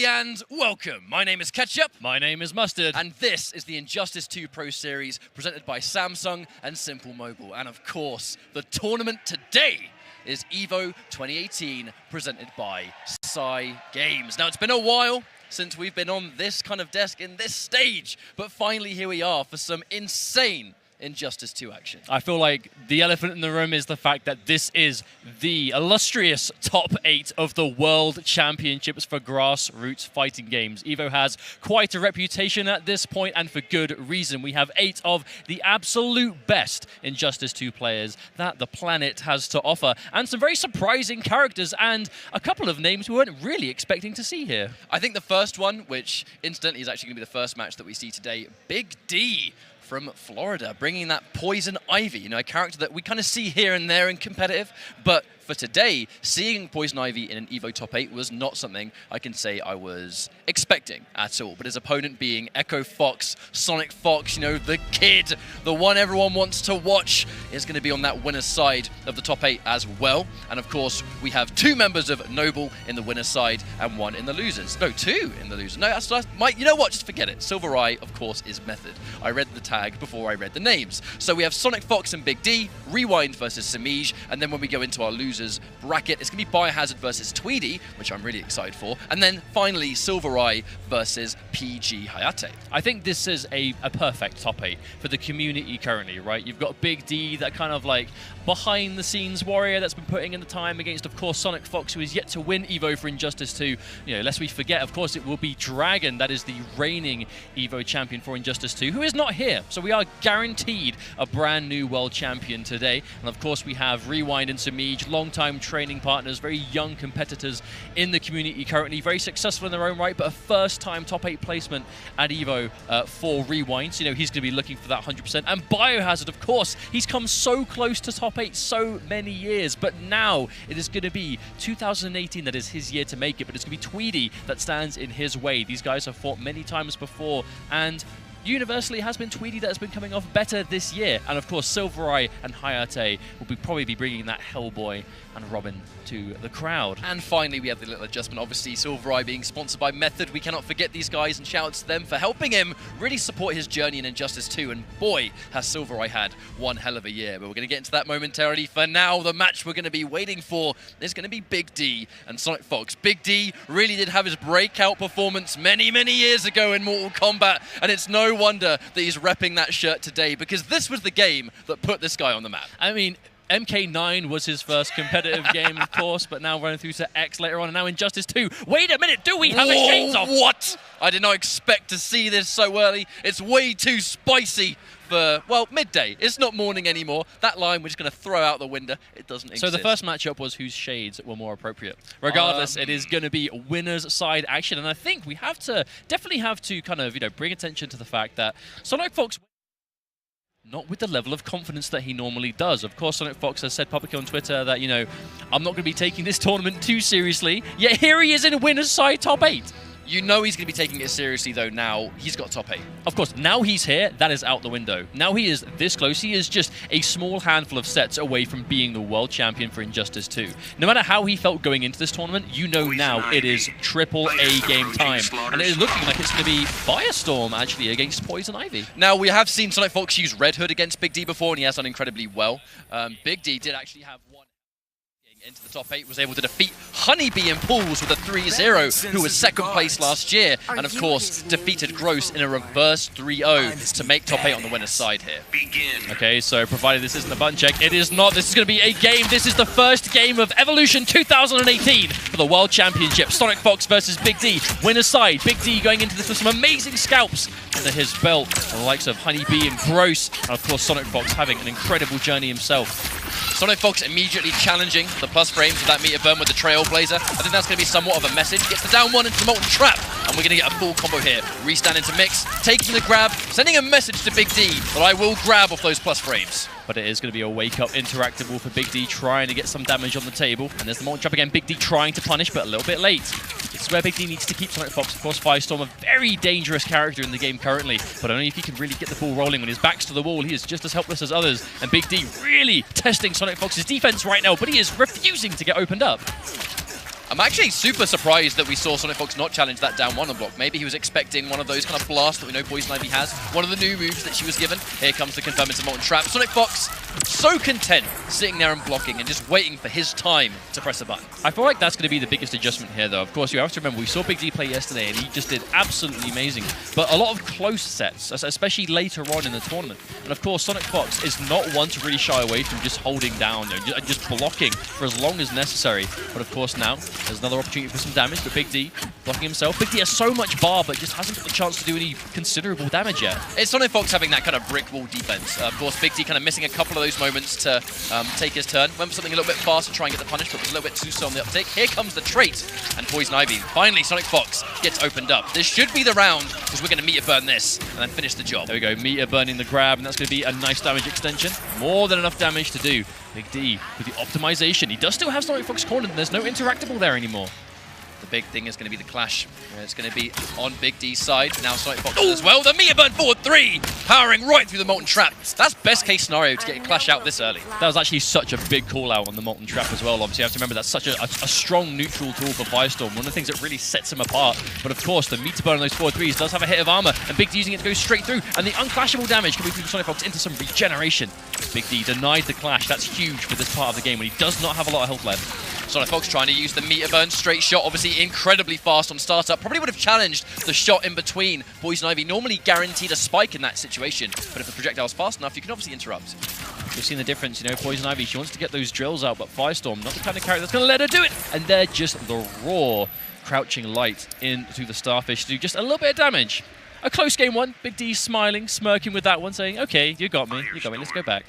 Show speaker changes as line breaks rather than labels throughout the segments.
And welcome. My name is Ketchup.
My name is Mustard.
And this is the Injustice 2 Pro Series presented by Samsung and Simple Mobile. And of course, the tournament today is EVO 2018 presented by Games. Now, it's been a while since we've been on this kind of desk in this stage, but finally here we are for some insane Injustice 2 action.
I feel like the elephant in the room is the fact that this is the illustrious top 8 of the World Championships for grassroots fighting games. EVO has quite a reputation at this point, and for good reason. We have 8 of the absolute best Injustice 2 players that the planet has to offer, and some very surprising characters, and a couple of names we weren't really expecting to see here.
I think the first one, which incidentally is actually going to be the first match that we see today, Big D from Florida, bringing that Poison Ivy, you know, a character that we kind of see here and there in competitive, but for today, seeing Poison Ivy in an EVO top 8 was not something I can say I was expecting at all. But his opponent being Echo Fox, Sonic Fox, you know, the kid, the one everyone wants to watch, is going to be on that winner's side of the top 8 as well. And of course, we have 2 members of Noble in the winner's side and 1 in the losers. No, 2 in the losers. No, that's you know what? Just forget it. Silver Eye, of course, is Method. I read the tag before I read the names. So we have Sonic Fox and Big D, Rewind versus Samij, and then when we go into our losers bracket, it's going to be Biohazard versus Tweedy, which I'm really excited for, and then finally Silver Eye versus PG Hayate.
I think this is a perfect top 8 for the community currently, right? You've got Big D, that kind of like behind-the-scenes warrior that's been putting in the time against, of course, Sonic Fox, who is yet to win EVO for Injustice 2. You know, lest we forget, of course, it will be Dragon, that is the reigning EVO champion for Injustice 2, who is not here. So we are guaranteed a brand new world champion today. And of course, we have Rewind and Samij, long-time training partners, very young competitors in the community currently, very successful in their own right, but a first-time top 8 placement at EVO for Rewind. So, you know, he's going to be looking for that 100%. And Biohazard, of course, he's come so close to top 8 so many years, but now it is going to be 2018 that is his year to make it, but it's going to be Tweedy that stands in his way. These guys have fought many times before, and universally it has been Tweedy that has been coming off better this year. And of course, Silver Eye and Hayate will probably be bringing that Hellboy and Robin to the crowd.
And finally, we have the little adjustment. Obviously, Silver Eye being sponsored by Method. We cannot forget these guys, and shout out to them for helping him really support his journey in Injustice 2. And boy, has Silver Eye had one hell of a year. But we're going to get into that momentarily. For now, the match we're going to be waiting for is going to be Big D and Sonic Fox. Big D really did have his breakout performance many years ago in Mortal Kombat, and it's no wonder that he's repping that shirt today, because this was the game that put this guy on the map.
I mean, MK9 was his first competitive game, of course, but now running through to X later on, and now Injustice 2. Wait a minute, do we have a shades off?
What? I did not expect to see this so early. It's way too spicy for, well, midday. It's not morning anymore. That line we're just going to throw out the window. It doesn't exist.
So the first matchup was whose shades were more appropriate. Regardless, it is going to be winner's side action, and I think we definitely have to kind of, you know, bring attention to the fact that Sonic Fox, not with the level of confidence that he normally does. Of course, Sonic Fox has said publicly on Twitter that, you know, I'm not going to be taking this tournament too seriously, yet here he is in a winner's side top 8.
You know he's going to be taking it seriously, though, now he's got top 8.
Of course, now he's here, that is out the window. Now he is this close, he is just a small handful of sets away from being the world champion for Injustice 2. No matter how he felt going into this tournament, you know now it is triple A game time. And it is looking like it's going to be Firestorm, actually, against Poison Ivy.
Now, we have seen Sonic Fox use Red Hood against Big D before, and he has done incredibly well. Big D did actually have one into the top 8, was able to defeat Honeybee and Pools with a 3-0, who was second place last year, and of course defeated Gross in a reverse 3-0 to make top 8 on the winner's side here.
Okay, so provided this isn't a button check, it is not. This is going to be a game. This is the first game of Evolution 2018 for the World Championship. Sonic Fox versus Big D. Winner's side. Big D going into this with some amazing scalps under his belt. The likes of Honeybee and Gross, and of course Sonic Fox having an incredible journey himself.
Sonic Fox immediately challenging the plus frames with that meter burn with the Trailblazer. I think that's going to be somewhat of a message. Gets the down one into the Molten Trap, and we're going to get a full combo here. Restand into mix, taking the grab, sending a message to Big D that I will grab off those plus frames.
But it is going to be a wake-up interactable for Big D, trying to get some damage on the table. And there's the Molten Trap again. Big D trying to punish, but a little bit late. This is where Big D needs to keep Sonic Fox. Of course, Firestorm, a very dangerous character in the game currently, but only if he can really get the ball rolling. When his back's to the wall, he is just as helpless as others. And Big D really testing Sonic Fox's defense right now, but he is refusing to get opened up.
I'm actually super surprised that we saw Sonic Fox not challenge that down one on block. Maybe he was expecting one of those kind of blasts that we know Poison Ivy has. One of the new moves that she was given. Here comes the confirm into Molten Trap. Sonic Fox, so content sitting there and blocking and just waiting for his time to press a button.
I feel like that's going to be the biggest adjustment here, though. Of course, you have to remember, we saw Big D play yesterday, and he just did absolutely amazing. But a lot of close sets, especially later on in the tournament. And of course, Sonic Fox is not one to really shy away from just holding down, just blocking for as long as necessary. But of course, now there's another opportunity for some damage, but Big D blocking himself. Big D has so much bar, but just hasn't got the chance to do any considerable damage yet.
It's Sonic Fox having that kind of brick wall defense. Of course, Big D kind of missing a couple of those moments to take his turn. Went for something a little bit faster to try and get the punish, but was a little bit too slow on the uptake. Here comes the trait, and Poison Ivy. Finally, Sonic Fox gets opened up. This should be the round, because we're going to meter burn this and then finish the job.
There we go, meter burning the grab, and that's going to be a nice damage extension. More than enough damage to do. Big D with the optimization. He does still have Sonic Fox cornered, and there's no interactable there anymore.
The big thing is going to be the clash. It's going to be on Big D's side. Now Sonic Fox as well. The meter burn forward 3, powering right through the Molten Trap. That's best case scenario to get a clash out this early.
That was actually such a big call out on the Molten Trap as well. Obviously, you have to remember that's such a strong neutral tool for Firestorm. One of the things that really sets him apart. But of course, the meter burn on those forward 3s does have a hit of armor, and Big D using it to go straight through. And the unclashable damage coming through Sonic Fox into some regeneration. Big D denied the clash. That's huge for this part of the game when he does not have a lot of health left.
Sonic Fox trying to use the meter burn straight shot, obviously incredibly fast on startup. Probably would have challenged the shot in between. Poison Ivy normally guaranteed a spike in that situation, but if the projectile's fast enough, you can obviously interrupt.
We've seen the difference, Poison Ivy, she wants to get those drills out, but Firestorm, not the kind of character that's going to let her do it. And they're just the raw crouching light into the Starfish to do just a little bit of damage. A close game one. Big D smiling, smirking with that one, saying, okay, you got me, let's go back.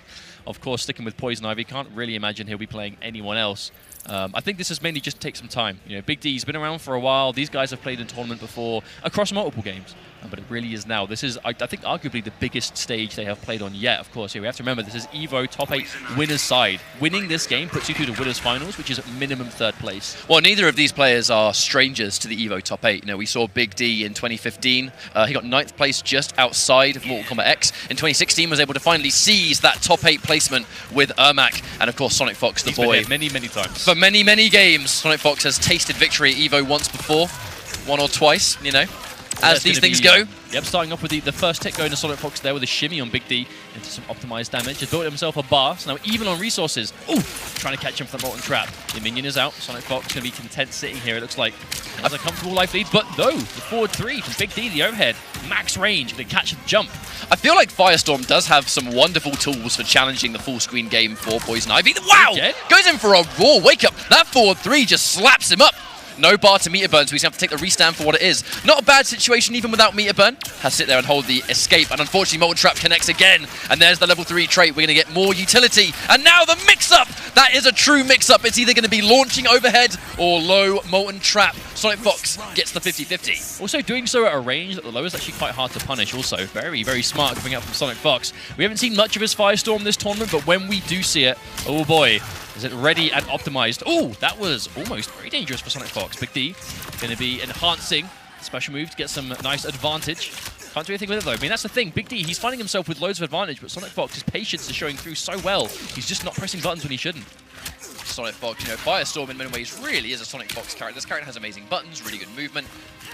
Of course, sticking with Poison Ivy, can't really imagine he'll be playing anyone else. I think this is mainly just to take some time. Big D's been around for a while. These guys have played in tournament before across multiple games. But it really is now. This is, I think, arguably the biggest stage they have played on yet. Of course, we have to remember this is EVO top 8 winners side. Winning this game puts you through the winners finals, which is at minimum 3rd place.
Well, neither of these players are strangers to the EVO top 8. We saw Big D in 2015. He got 9th place just outside of Mortal Kombat X. In 2016, was able to finally seize that top 8 placement with Ermac. And of course, Sonic Fox, the
He's
boy.
Been many, many times.
For many, many games, Sonic Fox has tasted victory at EVO once before. One or twice, as these things go.
Yep, starting off with the first hit going to Sonic Fox there with a shimmy on Big D into some optimized damage. Has built himself a bar, so now even on resources. Ooh, trying to catch him for the Molten Trap. The minion is out. Sonic Fox going to be content sitting here, it looks like. Has a comfortable life lead, but no, the forward 3 from Big D, the overhead. Max range, going to catch and jump.
I feel like Firestorm does have some wonderful tools for challenging the full screen game for Poison Ivy. Wow! Goes in for a raw wake up. That forward 3 just slaps him up. No bar to meter burn, so he's going to have to take the restand for what it is. Not a bad situation even without meter burn. Has to sit there and hold the escape, and unfortunately Molten Trap connects again. And there's the level 3 trait. We're going to get more utility. And now the mix-up! That is a true mix-up. It's either going to be launching overhead or low Molten Trap. Sonic Fox gets the 50-50.
Also doing so at a range that the low is actually quite hard to punish also. Very, very smart coming out from Sonic Fox. We haven't seen much of his Firestorm this tournament, but when we do see it, oh boy, is it ready and optimized. Oh, that was almost very dangerous for Sonic Fox. Big D going to be enhancing special move to get some nice advantage. Can't do anything with it though. I mean, that's the thing. Big D, he's finding himself with loads of advantage, but Sonic Fox, his patience is showing through so well. He's just not pressing buttons when he shouldn't.
Sonic Fox, Firestorm in many ways really is a Sonic Fox character. This character has amazing buttons, really good movement,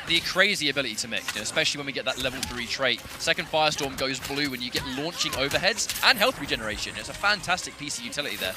the crazy ability to mix, especially when we get that level 3 trait. Second Firestorm goes blue when you get launching overheads and health regeneration. It's a fantastic piece of utility there.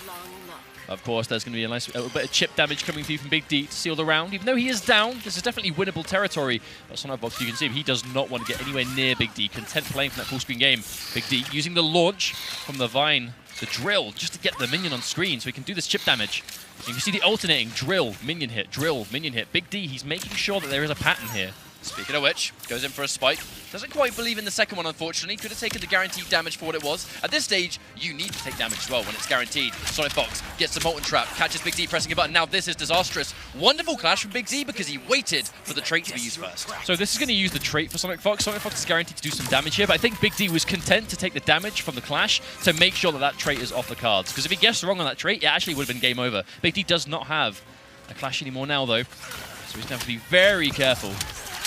Of course, there's going to be a nice bit of chip damage coming through from Big D to seal the round. Even though he is down, this is definitely winnable territory. But Sonic Fox, you can see he does not want to get anywhere near Big D. Content playing from that full screen game. Big D using the launch from the Vine, the drill, just to get the minion on screen so he can do this chip damage. You can see the alternating drill, minion hit, drill, minion hit. Big D, he's making sure that there is a pattern here.
Speaking of which, goes in for a spike. Doesn't quite believe in the second one, unfortunately. Could have taken the guaranteed damage for what it was. At this stage, you need to take damage as well when it's guaranteed. Sonic Fox gets the Molten Trap, catches Big D pressing a button. Now this is disastrous. Wonderful clash from Big D because he waited for the trait to be used first.
So this is going to use the trait for Sonic Fox. Sonic Fox is guaranteed to do some damage here, but I think Big D was content to take the damage from the clash to make sure that that trait is off the cards. Because if he guessed wrong on that trait, it actually would have been game over. Big D does not have a clash anymore now, though. So he's going to have to be very careful.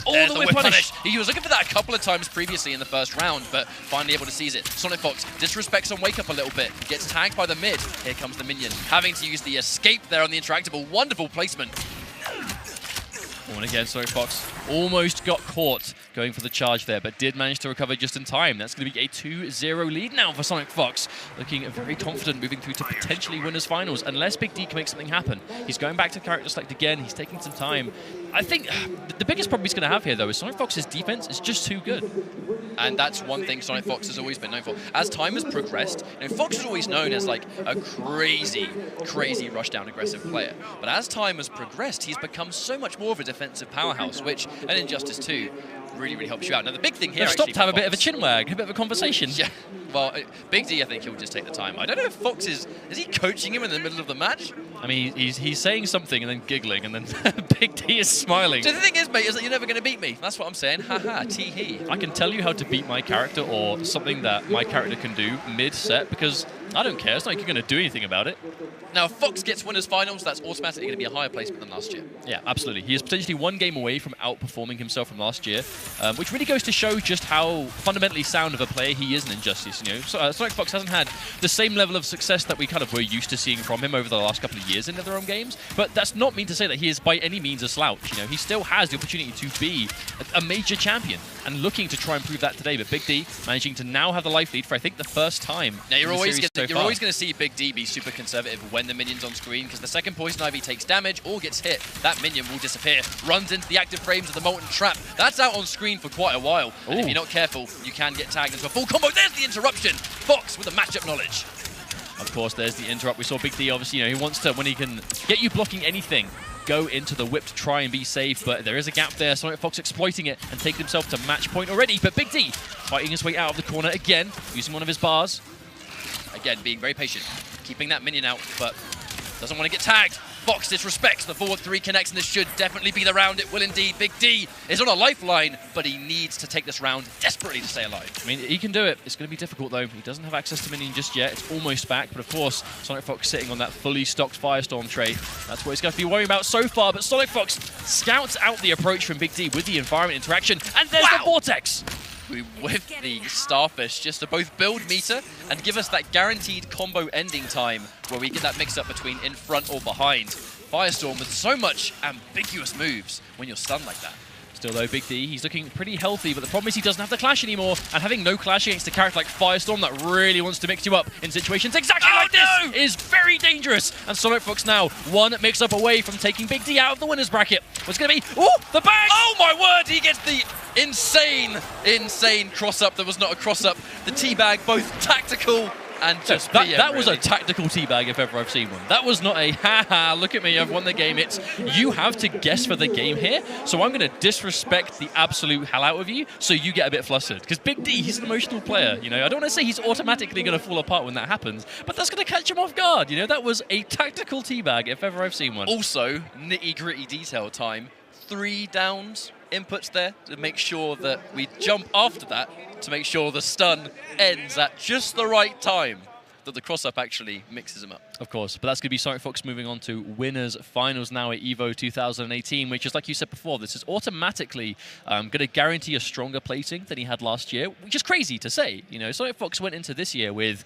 There's the whip punish. He was looking for that a couple of times previously in the first round, but finally able to seize it. Sonic Fox disrespects on wake up a little bit, gets tagged by the mid. Here comes the minion, having to use the escape there on the interactable. Wonderful placement.
And again, Sonic Fox almost got caught going for the charge there, but did manage to recover just in time. That's going to be a 2-0 lead now for Sonic Fox, looking very confident moving through to potentially winners finals, unless Big D can make something happen. He's going back to character select again. He's taking some time. I think the biggest problem he's going to have here, though, is Sonic Fox's defense is just too good.
And that's one thing Sonic Fox has always been known for. As time has progressed, Fox is always known as like a crazy rushdown aggressive player. But as time has progressed, he's become so much more of a defensive powerhouse, which, and Injustice 2, really helps you out. Now, the big thing here,
stop to have a bit of a chin wag, a bit of a conversation.
Yeah. Well, Big D, I think he'll just take the time. I don't know if Fox is he coaching him in the middle of the match?
I mean, he's saying something and then giggling, and then Big D is smiling.
So the thing is, mate, is that you're never going to beat me. That's what I'm saying. Haha, tee-hee.
I can tell you how to beat my character or something that my character can do mid-set because I don't care. It's not like you're going to do anything about it.
Now, if Fox gets winners finals, that's automatically going to be a higher placement than last year.
Yeah, absolutely. He is potentially one game away from outperforming himself from last year, which really goes to show just how fundamentally sound of a player he is in Injustice. Sonic Fox hasn't had the same level of success that we kind of were used to seeing from him over the last couple of years in their own games, but that's not mean to say that he is by any means a slouch. He still has the opportunity to be a major champion and looking to try and prove that today. But Big D managing to now have the life lead for I think the first time.
Now you're always going to see Big D be super conservative when the minion's on screen, because the second Poison Ivy takes damage or gets hit, that minion will disappear, runs into the active frames of the Molten Trap. That's out on screen for quite a while, and if you're not careful, you can get tagged into a full combo. There's the interruption. Fox with the matchup knowledge.
Of course, there's the interrupt. We saw Big D, obviously, he wants to, when he can get you blocking anything, go into the whip to try and be safe, but there is a gap there. Sonic Fox exploiting it and taking himself to match point already, but Big D fighting his way out of the corner again, using one of his bars.
Again, being very patient, keeping that minion out, but doesn't want to get tagged. Fox disrespects the forward 3 connects, and this should definitely be the round. It will indeed. Big D is on a lifeline, but he needs to take this round desperately to stay alive.
I mean, he can do it. It's going to be difficult, though. He doesn't have access to minion just yet. It's almost back, but of course, Sonic Fox sitting on that fully stocked Firestorm tray. That's what he's going to be worrying about so far, but Sonic Fox scouts out the approach from Big D with the environment interaction, and there's the Vortex!
With the Starfish, just to both build meter and give us that guaranteed combo ending time where we get that mix-up between in front or behind. Firestorm with so much ambiguous moves when you're stunned like that.
Still though, Big D, he's looking pretty healthy, but the problem is he doesn't have the Clash anymore, and having no Clash against a character like Firestorm that really wants to mix you up in situations exactly like this is very dangerous. And Sonic Fox now one mix-up away from taking Big D out of the winner's bracket. What's going to be? Oh, the bag!
Oh my word, he gets the insane cross-up. There was not a cross-up. The teabag, both tactical and just
that was a tactical teabag if ever I've seen one. That was not a haha, look at me, I've won the game. It's you have to guess for the game here, so I'm going to disrespect the absolute hell out of you so you get a bit flustered. Because Big D, he's an emotional player. I don't want to say he's automatically going to fall apart when that happens, but that's going to catch him off guard. That was a tactical teabag if ever I've seen one.
Also, nitty-gritty detail time. 3 downs inputs there to make sure that we jump after that to make sure the stun ends at just the right time, that the cross-up actually mixes him up.
Of course, but that's going to be Sonic Fox moving on to winners finals now at EVO 2018, which is, like you said before, this is automatically going to guarantee a stronger placing than he had last year, which is crazy to say. Sonic Fox went into this year with,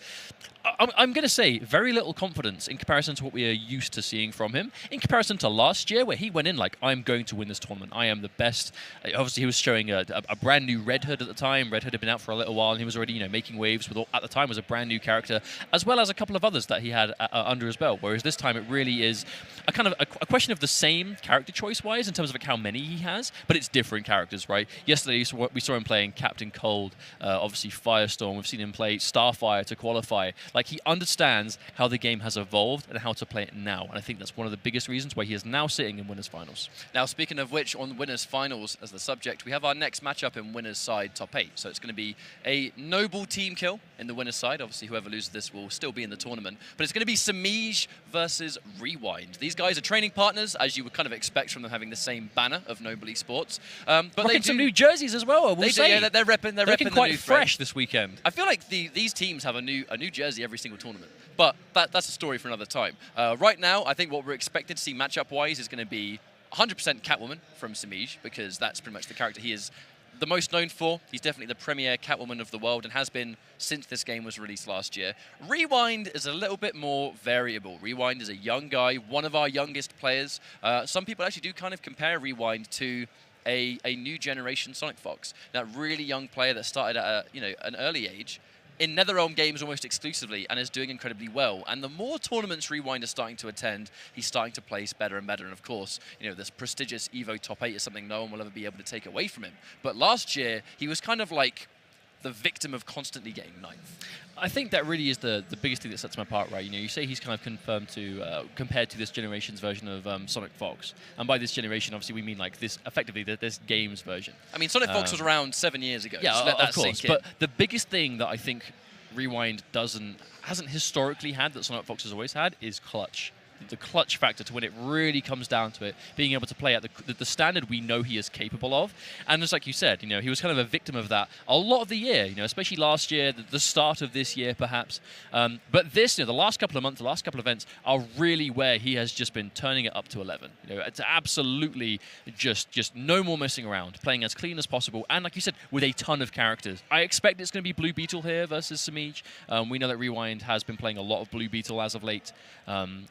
I'm going to say, very little confidence in comparison to what we are used to seeing from him. In comparison to last year, where he went in like, I'm going to win this tournament. I am the best. Obviously, he was showing a brand new Red Hood at the time. Red Hood had been out for a little while, and he was already, making waves with, at the time, was a brand new character, as well as a couple of others that he had under his belt. Whereas this time, it really is a kind of a question of the same character choice-wise in terms of like how many he has, but it's different characters, right? Yesterday, we saw him playing Captain Cold, obviously Firestorm. We've seen him play Starfire to qualify. Like, he understands how the game has evolved and how to play it now. And I think that's one of the biggest reasons why he is now sitting in winners finals.
Now, speaking of which, on winners finals as the subject, we have our next matchup in winners side top 8. So it's going to be a noble team kill in the winners side. Obviously, whoever loses this will still be in the tournament. But it's going to be Samij versus Rewind. These guys are training partners, as you would kind of expect from them having the same banner of Noble Esports. But
they do some new jerseys as well.
They're repping. They're repping
quite
the new
fresh this weekend.
I feel like these teams have a new jersey every single tournament, but that's a story for another time. Right now, I think what we're expected to see matchup-wise is going to be 100% Catwoman from Samij, because that's pretty much the character he is the most known for, he's definitely the premier Catwoman of the world and has been since this game was released last year. Rewind is a little bit more variable. Rewind is a young guy, one of our youngest players. Some people actually do kind of compare Rewind to a new generation Sonic Fox, that really young player that started at an early age in NetherRealm games almost exclusively and is doing incredibly well. And the more tournaments Rewind is starting to attend, he's starting to place better and better. And of course, this prestigious EVO top 8 is something no one will ever be able to take away from him. But last year, he was kind of like the victim of constantly getting 9th.
I think that really is the biggest thing that sets him apart, right? You say he's kind of confirmed to compared to this generation's version of Sonic Fox, and by this generation, obviously, we mean like this effectively this game's version.
I mean, Sonic Fox was around 7 years ago.
Yeah,
just let that
of course.
sink in.
But the biggest thing that I think Rewind hasn't historically had that Sonic Fox has always had is clutch. The clutch factor to when it really comes down to it, being able to play at the standard we know he is capable of. And just like you said, he was kind of a victim of that a lot of the year, especially last year, the start of this year perhaps. But this, the last couple of months, the last couple of events are really where he has just been turning it up to 11. It's absolutely just no more messing around, playing as clean as possible. And like you said, with a ton of characters. I expect it's going to be Blue Beetle here versus Samij. We know that Rewind has been playing a lot of Blue Beetle as of late,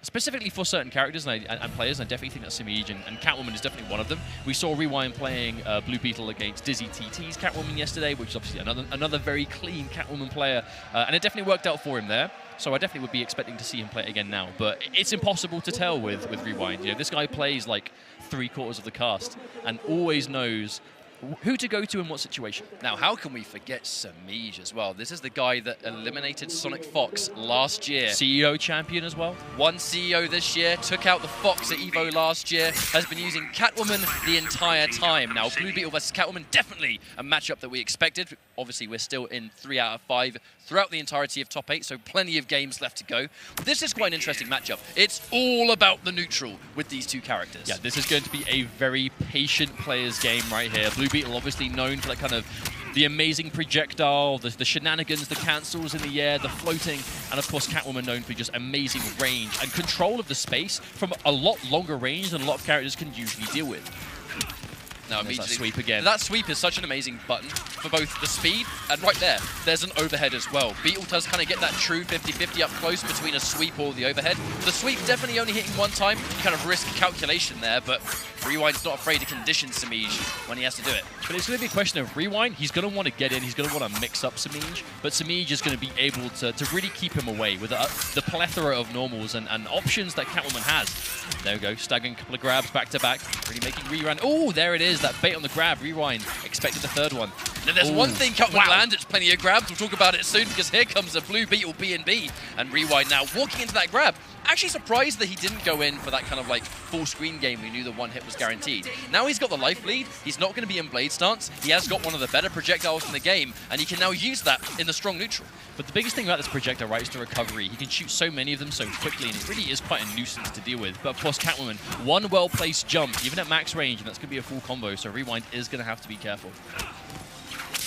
specifically for certain characters and players, and I definitely think that Samij and Catwoman is definitely one of them. We saw Rewind playing Blue Beetle against Dizzy TT's Catwoman yesterday, which is obviously another very clean Catwoman player, and it definitely worked out for him there. So I definitely would be expecting to see him play it again now, but it's impossible to tell with Rewind. This guy plays like 3/4 of the cast and always knows who to go to in what situation.
Now, how can we forget Samij as well? This is the guy that eliminated Sonic Fox last year.
CEO champion as well.
Won CEO this year, took out the Fox at EVO last year, has been using Catwoman the entire time. Now, Blue Beetle versus Catwoman, definitely a matchup that we expected. Obviously, we're still in 3 out of 5 throughout the entirety of top 8, so plenty of games left to go. This is quite an interesting matchup. It's all about the neutral with these two characters.
Yeah, this is going to be a very patient player's game right here. Blue Beetle obviously known for the amazing projectile, the shenanigans, the cancels in the air, the floating, and of course Catwoman known for just amazing range and control of the space from a lot longer range than a lot of characters can usually deal with.
Now
immediately, that sweep again.
That sweep is such an amazing button for both the speed and right there's an overhead as well. Beetle does kind of get that true 50-50 up close between a sweep or the overhead. The sweep definitely only hitting one time. You kind of risk calculation there, but Rewind's not afraid to condition Samij when he has to do it.
But it's going to be a question of Rewind. He's going to want to get in. He's going to want to mix up Samij, but Samij is going to be able to really keep him away with the plethora of normals and options that Catwoman has. There we go, staggering a couple of grabs back to back, really making Rerun. Oh, there it is, that bait on the grab. Rewind expected the third one.
Now, there's one thing Catwoman lands, it's plenty of grabs. We'll talk about it soon because here comes a Blue Beetle B&B, and Rewind now walking into that grab. Actually surprised that he didn't go in for that kind of like full screen game. We knew the one hit was guaranteed. Now he's got the life lead. He's not going to be in blade stance. He has got one of the better projectiles in the game, and he can now use that in the strong neutral.
But the biggest thing about this projectile, right, is the recovery. He can shoot so many of them so quickly, and it really is quite a nuisance to deal with. But of course, Catwoman, one well-placed jump, even at max range, and that's going to be a full combo, so Rewind is going to have to be careful.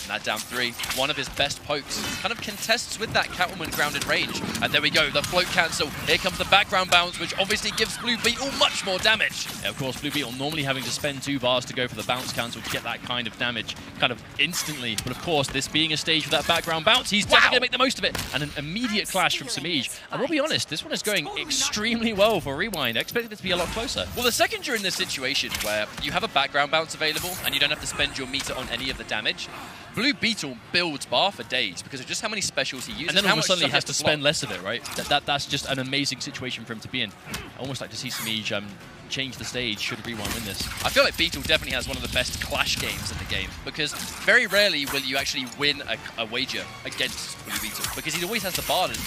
That down 3, one of his best pokes, kind of contests with that Catwoman grounded range. And there we go, the float cancel. Here comes the background bounce, which obviously gives Blue Beetle much more damage.
Yeah, of course, Blue Beetle normally having to spend 2 bars to go for the bounce cancel to get that kind of damage kind of instantly. But of course, this being a stage with that background bounce, he's definitely going to make the most of it. And an immediate clash from Samij. And we'll be honest, this one is going extremely well for Rewind. I expected it to be a lot closer.
Well, the second you're in this situation where you have a background bounce available and you don't have to spend your meter on any of the damage, Blue Beetle builds bar for days because of just how many specials he uses.
And then all of a sudden he has to spend
block.
less of it, right? That's just an amazing situation for him to be in. I almost like to see Samij change the stage should Rewind win this.
I feel like Beetle definitely has one of the best clash games in the game because very rarely will you actually win a wager against Blue Beetle because he always has the bar to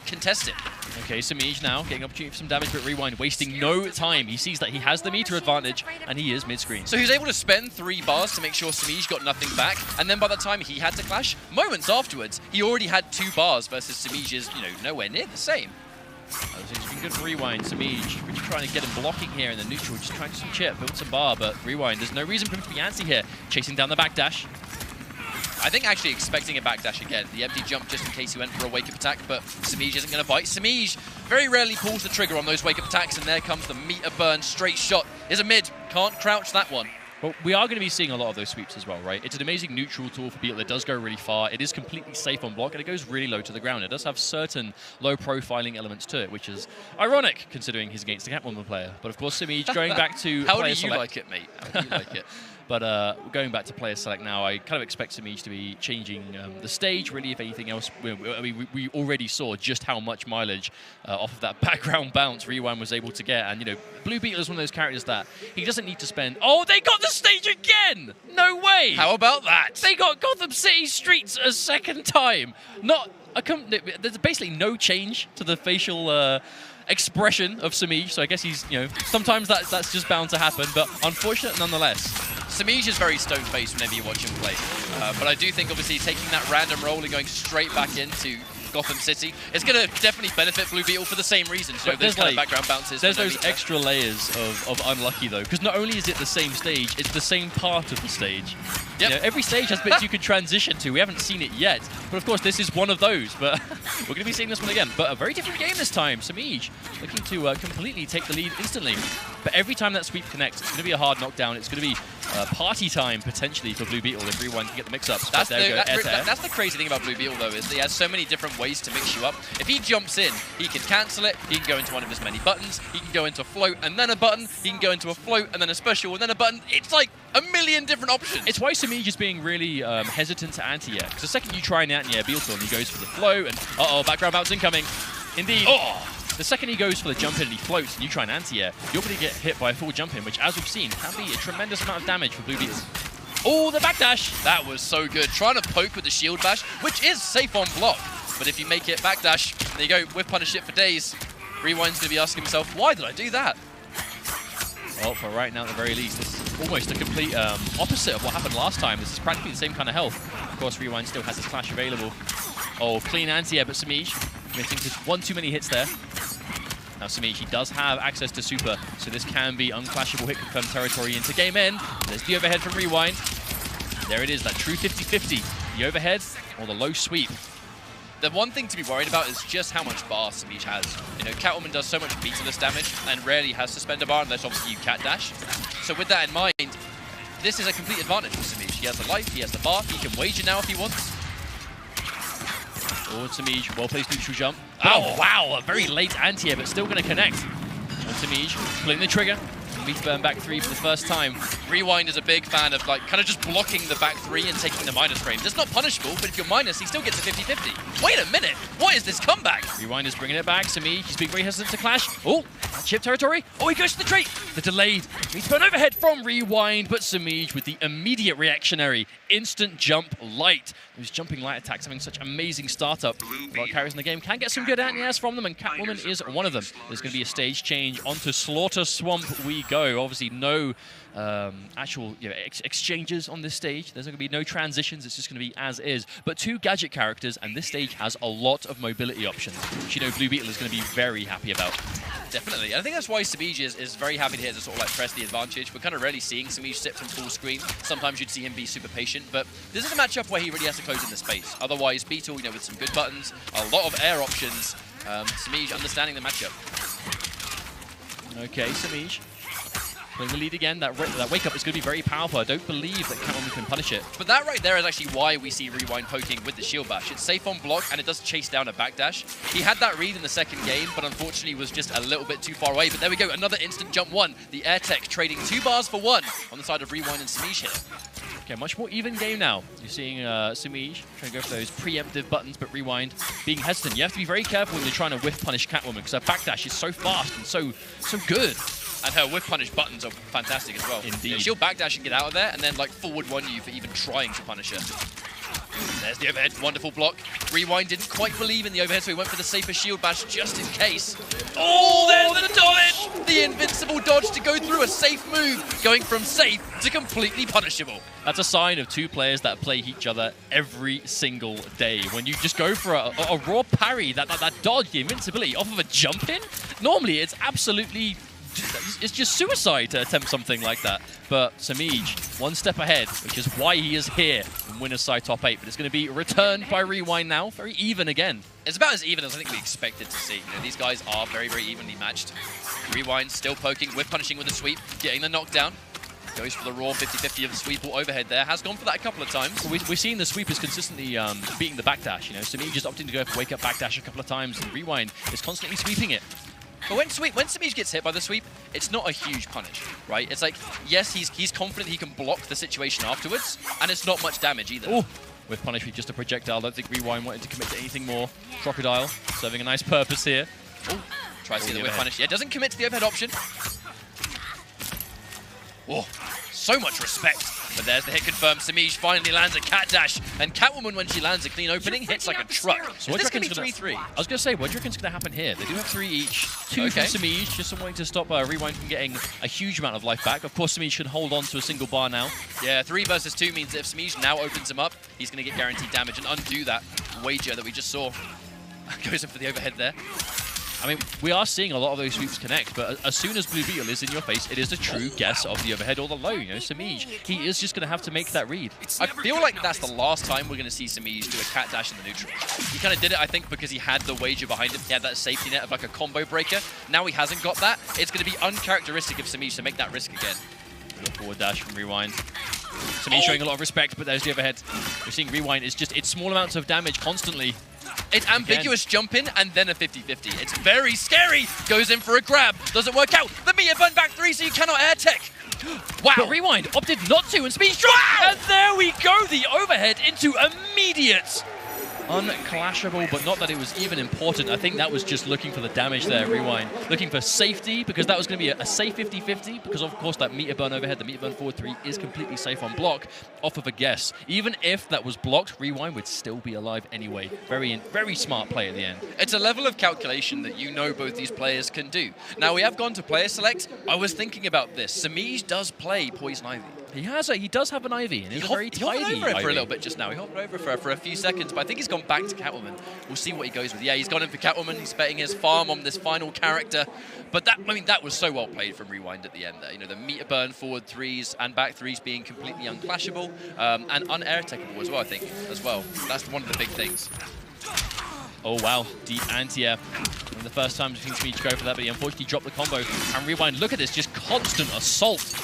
contest it.
Okay, Samij now getting opportunity for some damage, but Rewind wasting no time. He sees that he has the meter advantage, and he is mid-screen.
So he was able to spend 3 bars to make sure Samij got nothing back, and then by the time he had to clash, moments afterwards, he already had 2 bars versus Samij's, nowhere near the same.
It's been good for Rewind. Samij really trying to get him blocking here in the neutral, just trying to some chip, build some bar, but Rewind, there's no reason for him to be antsy here. Chasing down the backdash.
I think actually expecting a backdash again. The empty jump just in case he went for a wake-up attack, but Samij isn't going to bite. Samij very rarely pulls the trigger on those wake-up attacks, and there comes the meter burn straight shot. Is a mid. Can't crouch that one.
Well, we are going to be seeing a lot of those sweeps as well, right? It's an amazing neutral tool for Beetle that does go really far. It is completely safe on block, and it goes really low to the ground. It does have certain low profiling elements to it, which is ironic considering he's against a Catwoman player. But of course, Simiij going back to
How
player
do you
select.
like it, mate? How do you like it?
But going back to player select now, I kind of expect Simiij to be changing the stage, really, if anything else. I mean, we already saw just how much mileage off of that background bounce Rewind was able to get. And, you know, Blue Beetle is one of those characters that he doesn't need to spend... Oh, they got the stage again! No way!
How about that?
They got Gotham City streets a second time! There's basically no change to the facial... expression of Simiij, so I guess he's, you know, sometimes that's just bound to happen, but unfortunate nonetheless.
Simiij is very stone-faced whenever you watch him play, but I do think obviously taking that random roll and going straight back into Gotham City, it's going to definitely benefit Blue Beetle for the same reasons. You know, there's kind of background bounces.
There's those extra layers of unlucky though, because not only is it the same stage, it's the same part of the stage. Yep. You know, every stage has bits you could transition to. We haven't seen it yet, but of course this is one of those. But we're going to be seeing this one again. But a very different game this time. Simiij looking to completely take the lead instantly. But every time that sweep connects, it's going to be a hard knockdown. It's going to be party time potentially for Blue Beetle if Rewind can get the mix-ups.
That's the crazy thing about Blue Beetle though, is he has so many different ways to mix you up. If he jumps in, he can cancel it. He can go into one of his many buttons. He can go into a float and then a button. He can go into a float and then a special and then a button. It's like a million different options.
It's why Simiij is being really hesitant to anti-air. Because the second you try an anti-air Beetle, he goes for the flow and background bounce incoming. Indeed. The second he goes for the jump in and he floats and you try an anti-air, you're going to get hit by a full jump in, which, as we've seen, can be a tremendous amount of damage for Blue Beetle. Oh, the backdash!
That was so good. Trying to poke with the shield bash, which is safe on block. But if you make it backdash, there you go, whiff punish it for days. Rewind's going to be asking himself, why did I do that?
Well, for right now, at the very least, this is almost a complete opposite of what happened last time. This is practically the same kind of health. Of course, Rewind still has his clash available. Oh, clean anti-air, but Simiij committing to one too many hits there. Now Simiij, he does have access to super, so this can be unclashable hit confirmed territory into game end. There's the overhead from Rewind. There it is, that true 50-50. The overhead or the low sweep.
The one thing to be worried about is just how much bar Simiij has. You know, Catwoman does so much beatless damage and rarely has suspender bar unless obviously you cat dash. So with that in mind, this is a complete advantage for Simiij. He has the life, he has the bar, he can wager now if he wants.
Oh, Simiij, well-placed neutral jump. Oh, wow, a very late anti-air, but still going to connect. And Simiij pulling the trigger. Meets burn back three for the first time.
Rewind is a big fan of like kind of just blocking the back three and taking the minus frames. It's not punishable, but if you're minus, he still gets a 50-50. Wait a minute, what is this comeback?
Rewind is bringing it back. Simiij, he's being very hesitant to clash. Oh, chip territory. Oh, he goes to the trait. The delayed meets burn overhead from Rewind, but Simiij with the immediate reactionary instant jump light. Those jumping light attacks having such amazing startup. A lot of carries in the game can get some good anti-airs from them, and Catwoman is one of them. There's going to be a stage change onto Slaughter Swamp we go. Obviously, no actual exchanges on this stage. There's going to be no transitions. It's just going to be as is. But two gadget characters, and this stage has a lot of mobility options, which, you know, Blue Beetle is going to be very happy about.
Definitely. I think that's why Simiij is very happy here to sort of like press the advantage. We're kind of rarely seeing Simiij sit from full screen. Sometimes you'd see him be super patient, but this is a matchup where he really has to close in the space. Otherwise, Beetle, you know, with some good buttons, a lot of air options, Simiij understanding the matchup.
Okay, Simiij playing the lead again. That wake up is going to be very powerful. I don't believe that Catwoman can punish it.
But that right there is actually why we see Rewind poking with the shield bash. It's safe on block and it does chase down a backdash. He had that read in the second game, but unfortunately was just a little bit too far away. But there we go, another instant jump one. The air tech trading 2 bars for 1 on the side of Rewind and Simiij here.
Okay, much more even game now. You're seeing Simiij trying to go for those preemptive buttons, but Rewind being hesitant. You have to be very careful when you're trying to whiff punish Catwoman, because her backdash is so fast and so good.
And her whiff punish buttons are fantastic as well.
Indeed.
You know, she'll backdash and get out of there, and then like forward one you for even trying to punish her. There's the overhead, wonderful block. Rewind didn't quite believe in the overhead, so he went for the safer shield bash just in case. Oh, there's the dodge! The invincible dodge to go through, a safe move, going from safe to completely punishable.
That's a sign of two players that play each other every single day. When you just go for a raw parry, that dodge, the invincibility off of a jump in, normally it's absolutely... It's just suicide to attempt something like that. But Simiij, one step ahead, which is why he is here in winner's side top 8. But it's going to be returned by Rewind now. Very even again.
It's about as even as I think we expected to see. You know, these guys are very, very evenly matched. Rewind still poking, whiff punishing with a sweep, getting the knockdown. Goes for the raw 50-50 of the sweep or overhead there. Has gone for that a couple of times.
We're seeing the sweepers consistently beating the backdash. You know, Samij just opting to go for wake up backdash a couple of times, and Rewind is constantly sweeping it.
But when Samij gets hit by the sweep, it's not a huge punish, right? It's like, yes, he's confident he can block the situation afterwards, and it's not much damage either.
Ooh. With punish with just a projectile. Don't think Rewind wanted to commit to anything more. Crocodile serving a nice purpose here.
Ooh. Tries to get the whip punish. Yeah, doesn't commit to the overhead option. Oh, so much respect. But there's the hit confirmed. Samij finally lands a cat dash. And Catwoman, when she lands a clean opening, hits like a truck. So this could be 3-3.
I was going to say, what do you reckon's going to happen here? They do have 3 each. 2 from Samij, just wanting to stop Rewind from getting a huge amount of life back. Of course, Samij should hold on to a single bar now.
Yeah, 3 versus 2 means that if Samij now opens him up, he's going to get guaranteed damage and undo that wager that we just saw. Goes in for the overhead there.
I mean, we are seeing a lot of those sweeps connect, but as soon as Blue Beetle is in your face, it is a true guess of the overhead or the low. You know, Samij, he is just going to have to make that read.
I feel like that's the last time we're going to see Samij do a cat dash in the neutral. He kind of did it, I think, because he had the wager behind him. He had that safety net of like a combo breaker. Now he hasn't got that. It's going to be uncharacteristic of Samij to make that risk again.
Forward dash from Rewind. Samij showing a lot of respect, but there's the overhead. We're seeing Rewind is just, it's small amounts of damage constantly.
It's ambiguous jump in and then a 50-50. It's very scary. Goes in for a grab. Doesn't work out. The meter burn back 3, so you cannot air tech.
Wow. But Rewind opted not to, and Samij dropped. Wow. And there we go. The overhead into immediate. Unclashable, but not that it was even important. I think that was just looking for the damage there, Rewind. Looking for safety, because that was going to be a safe 50-50, because of course that meter burn overhead, the meter burn forward 3 is completely safe on block, off of a guess. Even if that was blocked, Rewind would still be alive anyway. Very smart play at the end.
It's a level of calculation that you know both these players can do. Now, we have gone to player select. I was thinking about this. Samij does play Poison Ivy.
He does have an Ivy, and it's a very tidy
He hovered over it
Ivy.
for a little bit just now. He hovered over for a few seconds, but I think he's gone back to Catwoman. We'll see what he goes with. Yeah, he's gone in for Catwoman. He's betting his farm on this final character. But that was so well played from Rewind at the end there. You know, the meter burn forward 3s and back 3s being completely unclashable and unair-techable as well, I think, as well. That's one of the big things.
Oh, wow. Deep anti-air. One of the first times we've seen Samij go for that, but he unfortunately dropped the combo. And Rewind, look at this, just constant assault.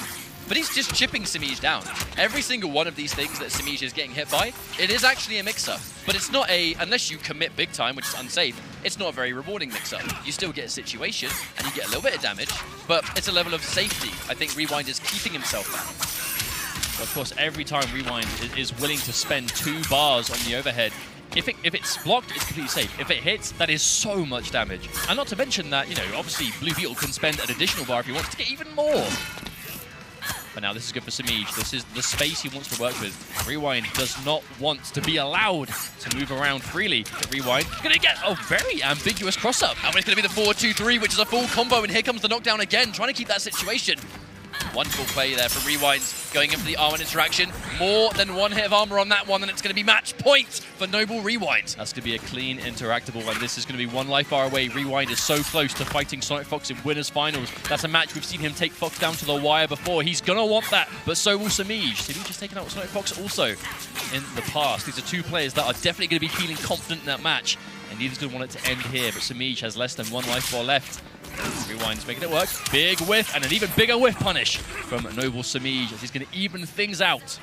But he's just chipping Samij down. Every single one of these things that Samij is getting hit by, it is actually a mix-up. But it's not unless you commit big time, which is unsafe, it's not a very rewarding mix-up. You still get a situation, and you get a little bit of damage, but it's a level of safety. I think Rewind is keeping himself down.
Of course, every time Rewind is willing to spend 2 bars on the overhead, if it's blocked, it's completely safe. If it hits, that is so much damage. And not to mention that, you know, obviously Blue Beetle can spend an additional bar if he wants to get even more. But now this is good for Samij. This is the space he wants to work with. Rewind does not want to be allowed to move around freely. But Rewind going to get a very ambiguous cross-up.
And it's going to be the forward 2-3, which is a full combo, and here comes the knockdown again, trying to keep that situation. Wonderful play there for Rewind, going in for the armor interaction. More than 1 hit of armor on that one, and it's going to be match point for Noble Rewind.
That's going to be a clean interactable, and this is going to be 1 life bar away. Rewind is so close to fighting Sonic Fox in winners finals. That's a match we've seen him take Fox down to the wire before. He's going to want that, but so will Samij. Samij has taken out Sonic Fox also in the past. These are 2 players that are definitely going to be feeling confident in that match, and neither's going to want it to end here, but Samij has less than 1 life bar left. Rewind's making it work. Big whiff, and an even bigger whiff punish from Noble Samij as he's going to even things out.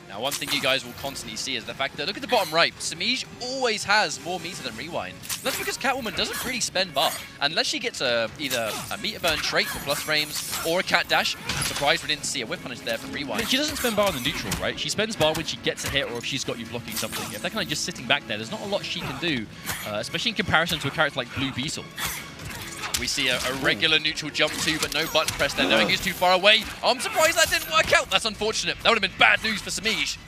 Now, one thing you guys will constantly see is the fact that, look at the bottom right, Samij always has more meter than Rewind. That's because Catwoman doesn't really spend bar. Unless she gets either a meter burn trait for plus frames or a cat dash. I'm surprised we didn't see a whiff punish there from Rewind.
She doesn't spend bar on the neutral, right? She spends bar when she gets a hit or if she's got you blocking something. If they're kind of just sitting back there, there's not a lot she can do, especially in comparison to a character like Blue Beetle.
We see a regular neutral jump too, but no button press there, knowing he's too far away. I'm surprised that didn't work out. That's unfortunate. That would have been bad news for Samij.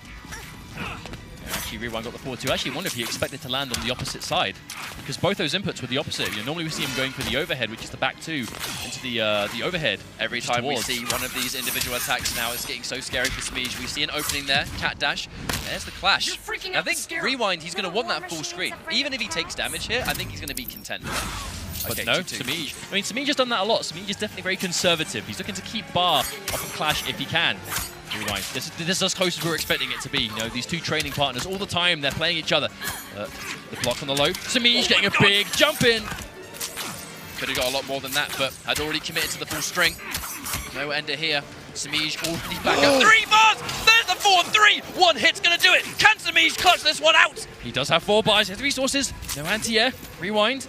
Actually, Rewind got the forward 2. I actually wonder if he expected to land on the opposite side, because both those inputs were the opposite. You know, normally we see him going for the overhead, which is the back 2, into the overhead.
Every time we see one of these individual attacks now, it's getting so scary for Samij. We see an opening there, cat dash. There's the clash. I think Rewind, he's going to want that full screen. Even if he takes damage here, I think he's going to be content.
But
okay,
no, Samij. I mean, Samij has done that a lot. Samij is definitely very conservative. He's looking to keep bar off of Clash if he can. Rewind. This is as close as we're expecting it to be. You know, these 2 training partners all the time, they're playing each other. The block on the low. Samij getting a big jump in.
Could have got a lot more than that, but had already committed to the full string. No ender here. Samij already back up. 3 bars! There's the 4-3! One hit's gonna do it! Can Samij clutch this one out?
He does have 4 bars, he has the resources. No anti-air. Rewind.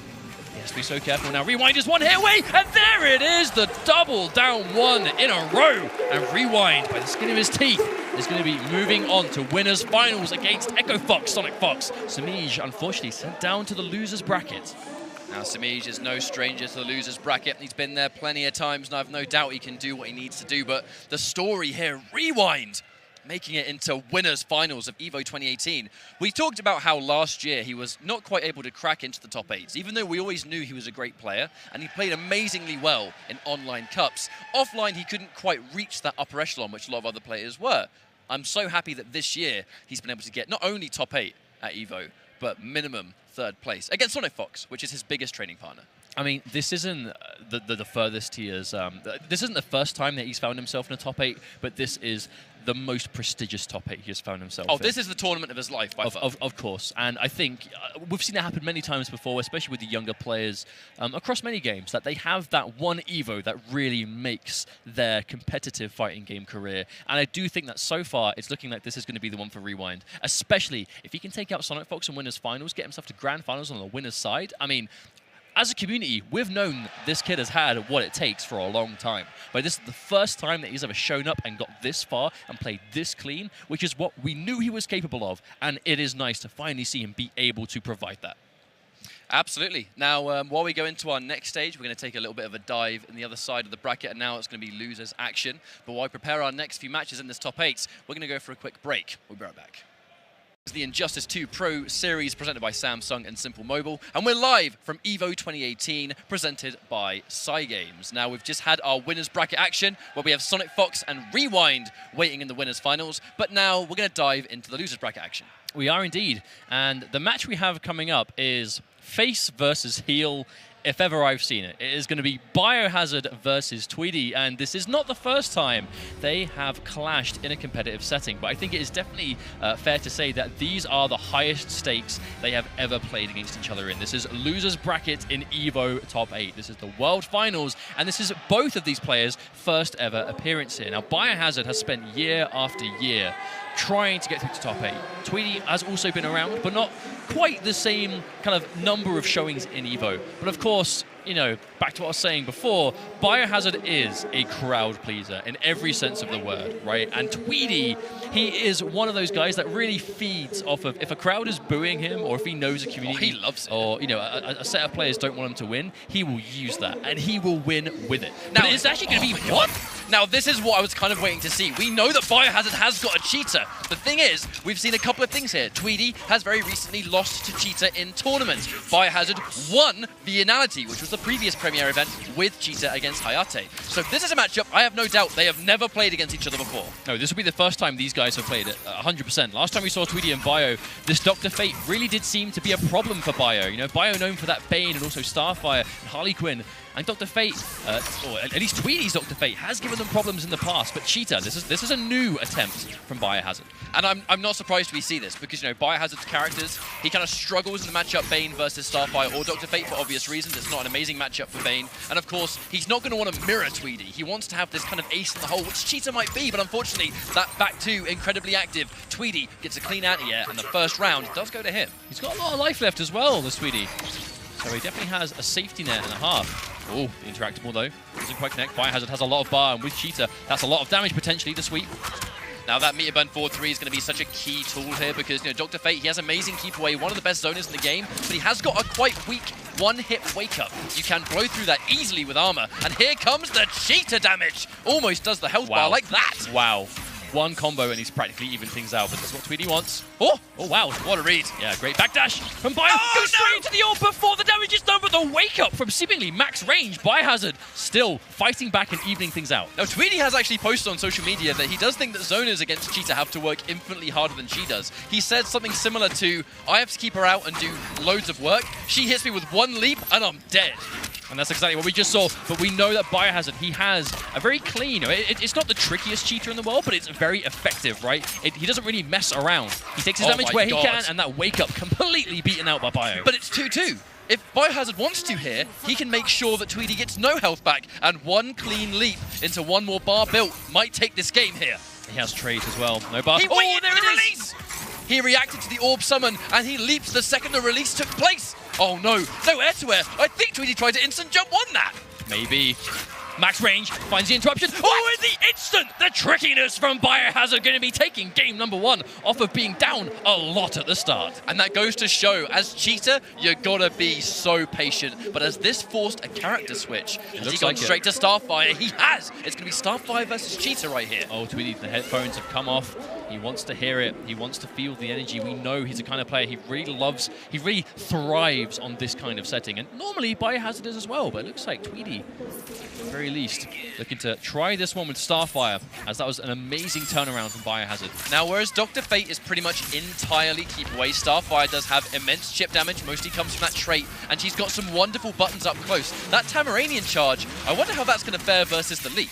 He has to be so careful now. Rewind is 1 hit away, and there it is! The double down 1 in a row. And Rewind, by the skin of his teeth, is going to be moving on to winners finals against Echo Fox, Sonic Fox. Samij, unfortunately, sent down to the losers bracket.
Now, Samij is no stranger to the losers bracket. He's been there plenty of times, and I've no doubt he can do what he needs to do. But the story here, Rewind, making it into winners finals of EVO 2018. We talked about how last year he was not quite able to crack into the top 8s, even though we always knew he was a great player, and he played amazingly well in online cups. Offline, he couldn't quite reach that upper echelon, which a lot of other players were. I'm so happy that this year he's been able to get not only top 8 at EVO, but minimum 3rd place against Sonic Fox, which is his biggest training partner.
I mean, this isn't the furthest he is. This isn't the first time that he's found himself in a top 8, but this is the most prestigious top 8 he has found himself in.
This is the tournament of his life, by far.
Of course. And I think we've seen it happen many times before, especially with the younger players across many games, that they have that one EVO that really makes their competitive fighting game career. And I do think that so far, it's looking like this is going to be the one for Rewind, especially if he can take out Sonic Fox and winners finals, get himself to grand finals on the winner's side. I mean, as a community, we've known this kid has had what it takes for a long time. But this is the first time that he's ever shown up and got this far and played this clean, which is what we knew he was capable of. And it is nice to finally see him be able to provide that.
Absolutely. Now, while we go into our next stage, we're going to take a little bit of a dive in the other side of the bracket, and now it's going to be losers action. But while we prepare our next few matches in this top 8, we're going to go for a quick break. We'll be right back. The Injustice 2 Pro Series presented by Samsung and Simple Mobile, and we're live from EVO 2018 presented by Cygames. Now, we've just had our winners bracket action where we have Sonic Fox and Rewind waiting in the winners finals, but now we're going to dive into the losers bracket action.
We are indeed, and the match we have coming up is face versus heel. If ever I've seen it. It is going to be Biohazard versus Tweedy, and this is not the first time they have clashed in a competitive setting, but I think it is definitely fair to say that these are the highest stakes they have ever played against each other in. This is losers bracket in EVO top 8. This is the World Finals, and this is both of these players' first ever appearance here. Now, Biohazard has spent year after year trying to get through to top 8. Tweedy has also been around, but not quite the same kind of number of showings in EVO. But of course, you know, back to what I was saying before, Biohazard is a crowd pleaser in every sense of the word, right? And Tweedy, he is one of those guys that really feeds off of, if a crowd is booing him, or if he knows a community,
he loves it,
or, you know, a set of players don't want him to win, he will use that, and he will win with it. Now, it's actually going to be what?
Now, this is what I was kind of waiting to see. We know that Biohazard has got a cheater. The thing is, we've seen a couple of things here. Tweedy has very recently lost to cheater in tournaments. Biohazard won the Anality, which was the previous Premier event with cheater against Hayate. So this is a matchup, I have no doubt, they have never played against each other before.
No, this will be the first time these guys have played it, 100%. Last time we saw Tweedy and Bio, this Dr. Fate really did seem to be a problem for Bio. You know, Bio known for that Bane and also Starfire and Harley Quinn. And Dr. Fate, or at least Tweedy's Dr. Fate, has given them problems in the past. But Cheetah, this is a new attempt from Biohazard.
And I'm not surprised we see this, because, you know, Biohazard's characters, he kind of struggles in the matchup Bane versus Starfire or Dr. Fate for obvious reasons. It's not an amazing matchup for Bane. And of course, he's not going to want to mirror Tweedy. He wants to have this kind of ace in the hole, which Cheetah might be, but unfortunately, that back two incredibly active. Tweedy gets a clean anti-air, and the first round does go to him.
He's got a lot of life left as well, this Tweedy. So he definitely has a safety net and a half. Oh, the interactable though. Doesn't quite connect. Biohazard has a lot of bar, and with Cheetah, that's a lot of damage potentially to sweep.
Now that meter burn 4-3 is going to be such a key tool here, because, you know, Dr. Fate, he has amazing keep away, one of the best zoners in the game, but he has got a quite weak one-hit wake-up. You can blow through that easily with armor, and here comes the Cheetah damage. Almost does the health bar like that.
Wow. One combo and he's practically even things out, but that's what Tweedy wants.
Oh
wow,
what a read.
Yeah, great backdash from Bio. Goes straight into the orb before the damage is done, but the wake-up from seemingly max range. Biohazard still fighting back and evening things out.
Now, Tweedy has actually posted on social media that he does think that zoners against Cheetah have to work infinitely harder than she does. He said something similar to, I have to keep her out and do loads of work. She hits me with one leap and I'm dead.
And that's exactly what we just saw. But we know that Biohazard, he has a very clean, it's not the trickiest cheater in the world, but it's very effective, right? He doesn't really mess around. He takes his damage where he can, and that wake up completely beaten out by Bio.
But it's 2-2. If Biohazard wants to here, he can make sure that Tweedy gets no health back, and one clean leap into one more bar built might take this game here.
He has trade as well. No bar.
Oh, there it is! He reacted to the orb summon, and he leaps the second the release took place. Oh no, no air to air. I think Tweedy tried to instant jump on that.
Maybe. Max range finds the interruption. Oh, in the instant, the trickiness from Biohazard going to be taking game number 1 off of being down a lot at the start.
And that goes to show, as cheater, you gotta be so patient. But as this forced a character switch, has he gone straight to Starfire? He has! It's gonna be Starfire versus cheater right here.
Oh, Tweedy, the headphones have come off. He wants to hear it. He wants to feel the energy. We know he's the kind of player he really thrives on this kind of setting. And normally Biohazard is as well, but it looks like Tweedy, at the very least, looking to try this one with Starfire, as that was an amazing turnaround from Biohazard.
Now, whereas Dr. Fate is pretty much entirely keep away, Starfire does have immense chip damage, mostly comes from that trait, and she's got some wonderful buttons up close. That Tamaranian charge, I wonder how that's going to fare versus the leap.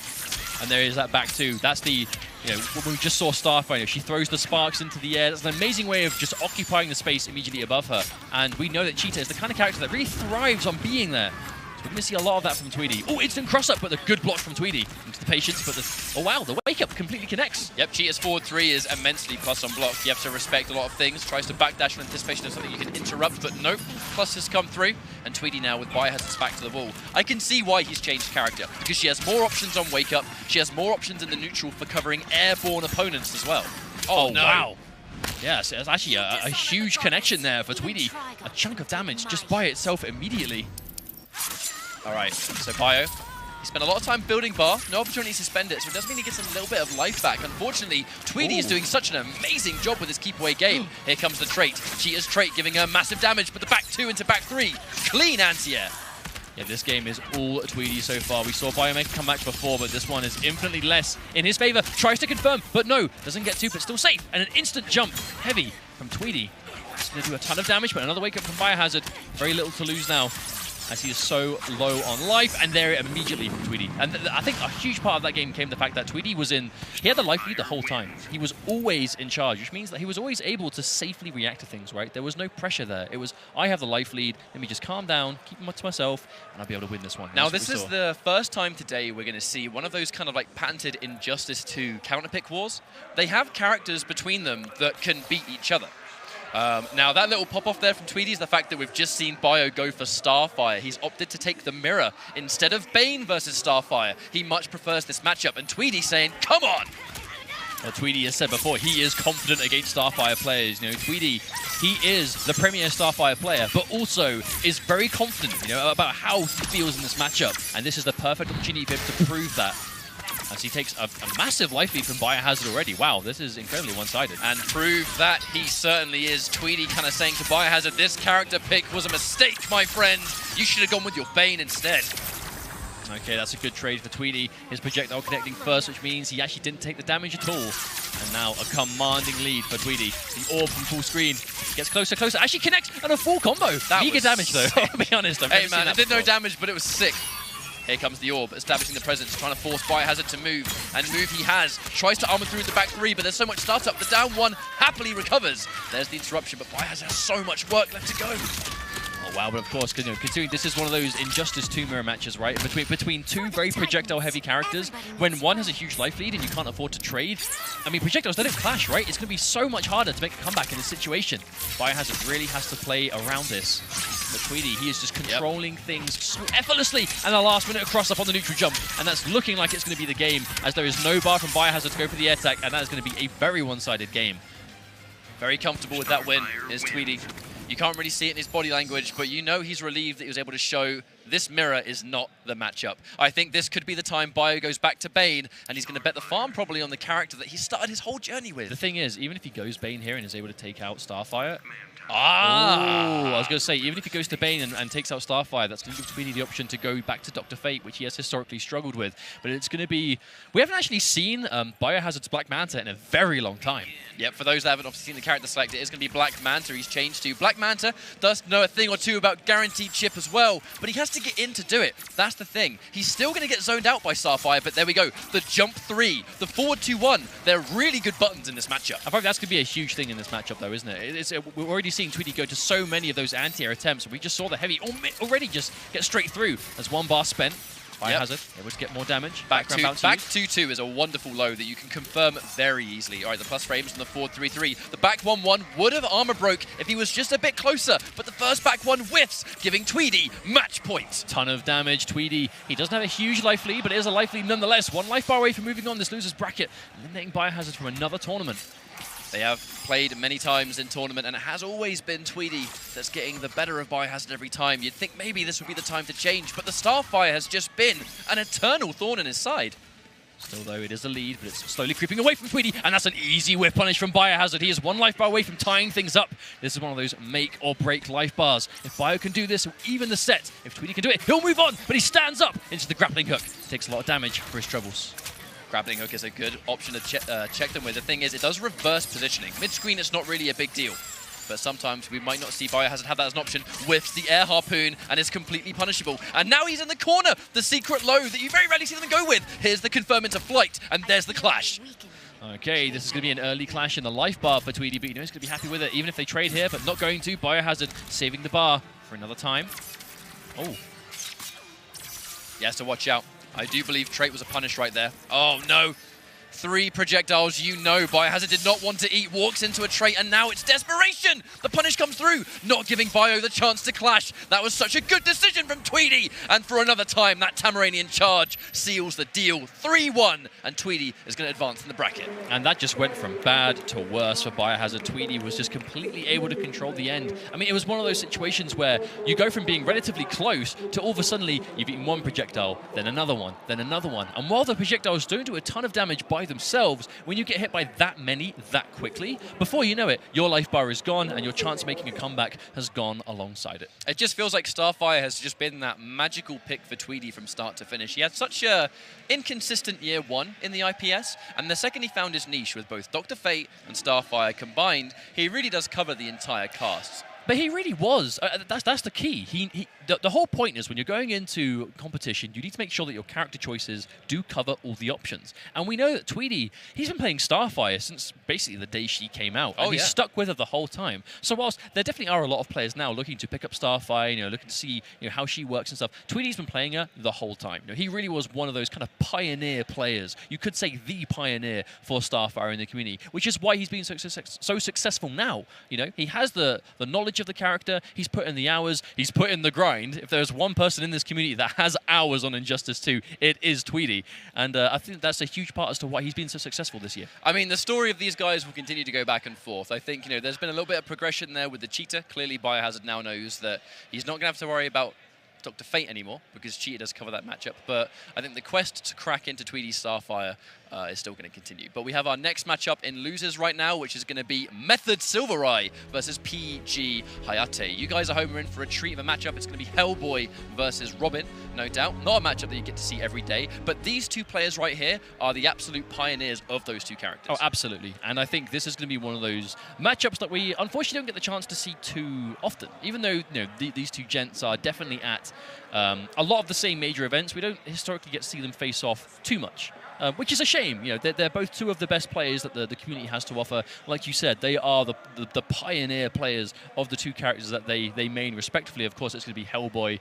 And there is that back two. That's the, when we just saw Starfire, she throws the sparks into the air. That's an amazing way of just occupying the space immediately above her. And we know that Cheetah is the kind of character that really thrives on being there. So we're going to see a lot of that from Tweedy. Oh, instant cross-up, but the good block from Tweedy. Into the patience, but oh wow, the wake-up completely connects.
Yep, Cheetah's forward 3 is immensely plus on block. You have to respect a lot of things. Tries to backdash in anticipation of something you can interrupt, but nope. Plus has come through, and Tweedy now with Biohazard's back to the wall. I can see why he's changed character, because she has more options on wake-up. She has more options in the neutral for covering airborne opponents as well.
Oh no. Wow. Yes, it's actually a huge connection there for Tweedy. A chunk of damage just by itself immediately.
All right, so Bio, he spent a lot of time building bar, no opportunity to spend it, so it does mean he gets a little bit of life back. Unfortunately, Tweedy is doing such an amazing job with his keep away game. Here comes the trait. Cheetah's trait giving her massive damage, but the back 2 into back 3. Clean anti-air.
Yeah, this game is all Tweedy so far. We saw Bio make a comeback before, but this one is infinitely less in his favor. Tries to confirm, but no, doesn't get to, but still safe. And an instant jump, heavy from Tweedy. It's going to do a ton of damage, but another wake up from Biohazard. Very little to lose now, as he is so low on life, and there immediately from Tweedy. And I think a huge part of that game came the fact that Tweedy he had the life lead the whole time. He was always in charge, which means that he was always able to safely react to things, right? There was no pressure there. It was, I have the life lead, let me just calm down, keep them to myself, and I'll be able to win this one.
Now, this is the first time today we're going to see one of those kind of like patented Injustice 2 counterpick wars. They have characters between them that can beat each other. Now, that little pop-off there from Tweedy is the fact that we've just seen Bio go for Starfire. He's opted to take the mirror instead of Bane versus Starfire. He much prefers this matchup, and Tweedy saying, come on!
Well, Tweedy has said before, he is confident against Starfire players. Tweedy, he is the premier Starfire player, but also is very confident, about how he feels in this matchup. And this is the perfect opportunity for him to prove that, as he takes a massive life lead from Biohazard already. Wow, this is incredibly one-sided.
And prove that he certainly is. Tweedy kind of saying to Biohazard, this character pick was a mistake, my friend. You should have gone with your Bane instead.
Okay, that's a good trade for Tweedy. His projectile connecting first, which means he actually didn't take the damage at all. And now a commanding lead for Tweedy. The orb from full screen gets closer, closer. Actually connects, and a full combo. Mega damage, though. I'll be honest.
Hey, man, it did no damage, but it was sick. Here comes the orb, establishing the presence, trying to force Biohazard to move, and move he has. Tries to armor through the back 3, but there's so much startup. The down 1 happily recovers. There's the interruption, but Biohazard has so much work left to go.
Oh wow, but of course, considering this is one of those Injustice 2 mirror matches, right? Between two very projectile-heavy characters, when one has a huge life lead and you can't afford to trade, I mean, projectiles, they don't clash, right? It's going to be so much harder to make a comeback in this situation. Biohazard really has to play around this. But Tweedy, he is just controlling things so effortlessly, and a last-minute cross-up on the neutral jump, and that's looking like it's going to be the game, as there is no bar from Biohazard to go for the air attack, and that is going to be a very one-sided game.
Very comfortable with that win is Tweedy. You can't really see it in his body language, but he's relieved that he was able to show this mirror is not the matchup. I think this could be the time Bio goes back to Bane, and he's going to bet the farm probably on the character that he started his whole journey with.
The thing is, even if he goes Bane here and is able to take out Starfire...
I
was going to say, even if he goes to Bane and takes out Starfire, that's going to give Tweedy the option to go back to Dr. Fate, which he has historically struggled with. But it's going to be... We haven't actually seen Biohazard's Black Manta in a very long time.
Yep, for those that haven't obviously seen the character select, it is going to be Black Manta he's changed to. Black Manta does know a thing or two about guaranteed chip as well, but he has to get in to do it. That's the thing. He's still going to get zoned out by Starfire, but there we go. The jump 3, the forward 2-1. They're really good buttons in this matchup.
I think that's going to be a huge thing in this matchup, though, isn't it? We're already seeing Tweedy go to so many of those anti-air attempts. We just saw the heavy already just get straight through. There's 1 bar spent. Biohazard able to get more damage.
Back 2-2 is a wonderful low that you can confirm very easily. All right, the plus frames on the forward 3-3. The back 1-1 would have armor broke if he was just a bit closer, but the first back 1 whiffs, giving Tweedy match point.
Ton of damage. Tweedy, he doesn't have a huge life lead, but it is a life lead nonetheless. 1 life bar away from moving on this loser's bracket, eliminating Biohazard from another tournament.
They have played many times in tournament, and it has always been Tweedy that's getting the better of Biohazard every time. You'd think maybe this would be the time to change, but the Starfire has just been an eternal thorn in his side.
Still, though, it is a lead, but it's slowly creeping away from Tweedy, and that's an easy whiff punish from Biohazard. He is 1 life bar away from tying things up. This is one of those make or break life bars. If Bio can do this, or even the set, if Tweedy can do it, he'll move on, but he stands up into the grappling hook. Takes a lot of damage for his troubles.
Grappling hook is a good option to check them with. The thing is, it does reverse positioning. Mid-screen, it's not really a big deal. But sometimes we might not see Biohazard have that as an option. Whiffs the air harpoon and is completely punishable. And now he's in the corner. The secret low that you very rarely see them go with. Here's the confirm into flight, and there's the clash.
Okay, this is going to be an early clash in the life bar for Tweedy, but you know he's going to be happy with it, even if they trade here, but not going to. Biohazard saving the bar for another time. Oh.
Yeah, so watch out. I do believe Trait was a punish right there. Oh, no. 3 projectiles, you know. Biohazard did not want to eat, walks into a trait, and now it's desperation. The punish comes through, not giving Bio the chance to clash. That was such a good decision from Tweedy. And for another time, that Tamaranian charge seals the deal. 3-1, and Tweedy is going to advance in the bracket.
And that just went from bad to worse for Biohazard. Tweedy was just completely able to control the end. I mean, it was one of those situations where you go from being relatively close to all of a sudden you've eaten 1 projectile, then another one, then another one. And while the projectiles don't do a ton of damage by themselves, when you get hit by that many that quickly, before you know it, your life bar is gone and your chance of making a comeback has gone alongside it.
It just feels like Starfire has just been that magical pick for Tweedy from start to finish. He had such a inconsistent year 1 in the IPS, and the second he found his niche with both Dr. Fate and Starfire combined, he really does cover the entire cast.
But he really was. That's the key. The whole point is when you're going into competition, you need to make sure that your character choices do cover all the options. And we know that Tweedy, he's been playing Starfire since basically the day she came out. And he's stuck with her the whole time. So whilst there definitely are a lot of players now looking to pick up Starfire, looking to see how she works and stuff, Tweedy's been playing her the whole time. He really was one of those kind of pioneer players. You could say the pioneer for Starfire in the community, which is why he's been so successful now. He has the knowledge of the character, he's put in the hours, he's put in the grind. If there's one person in this community that has hours on Injustice 2, it is Tweedy. And I think that's a huge part as to why he's been so successful this year.
I mean, the story of these guys will continue to go back and forth. I think, there's been a little bit of progression there with the Cheetah. Clearly, Biohazard now knows that he's not going to have to worry about Dr. Fate anymore, because Cheetah does cover that matchup. But I think the quest to crack into Tweedy's Starfire is still going to continue. But we have our next matchup in losers right now, which is going to be Method Silvereye versus PG Hayate. You guys are home in for a treat of a matchup. It's going to be Hellboy versus Robin, no doubt. Not a matchup that you get to see every day, but these two players right here are the absolute pioneers of those two characters.
Oh, absolutely. And I think this is going to be one of those matchups that we unfortunately don't get the chance to see too often. Even though these two gents are definitely at a lot of the same major events, we don't historically get to see them face off too much. Which is a shame. They're both two of the best players that the community has to offer. Like you said, they are the pioneer players of the two characters that they main respectively. Of course, it's going to be Hellboy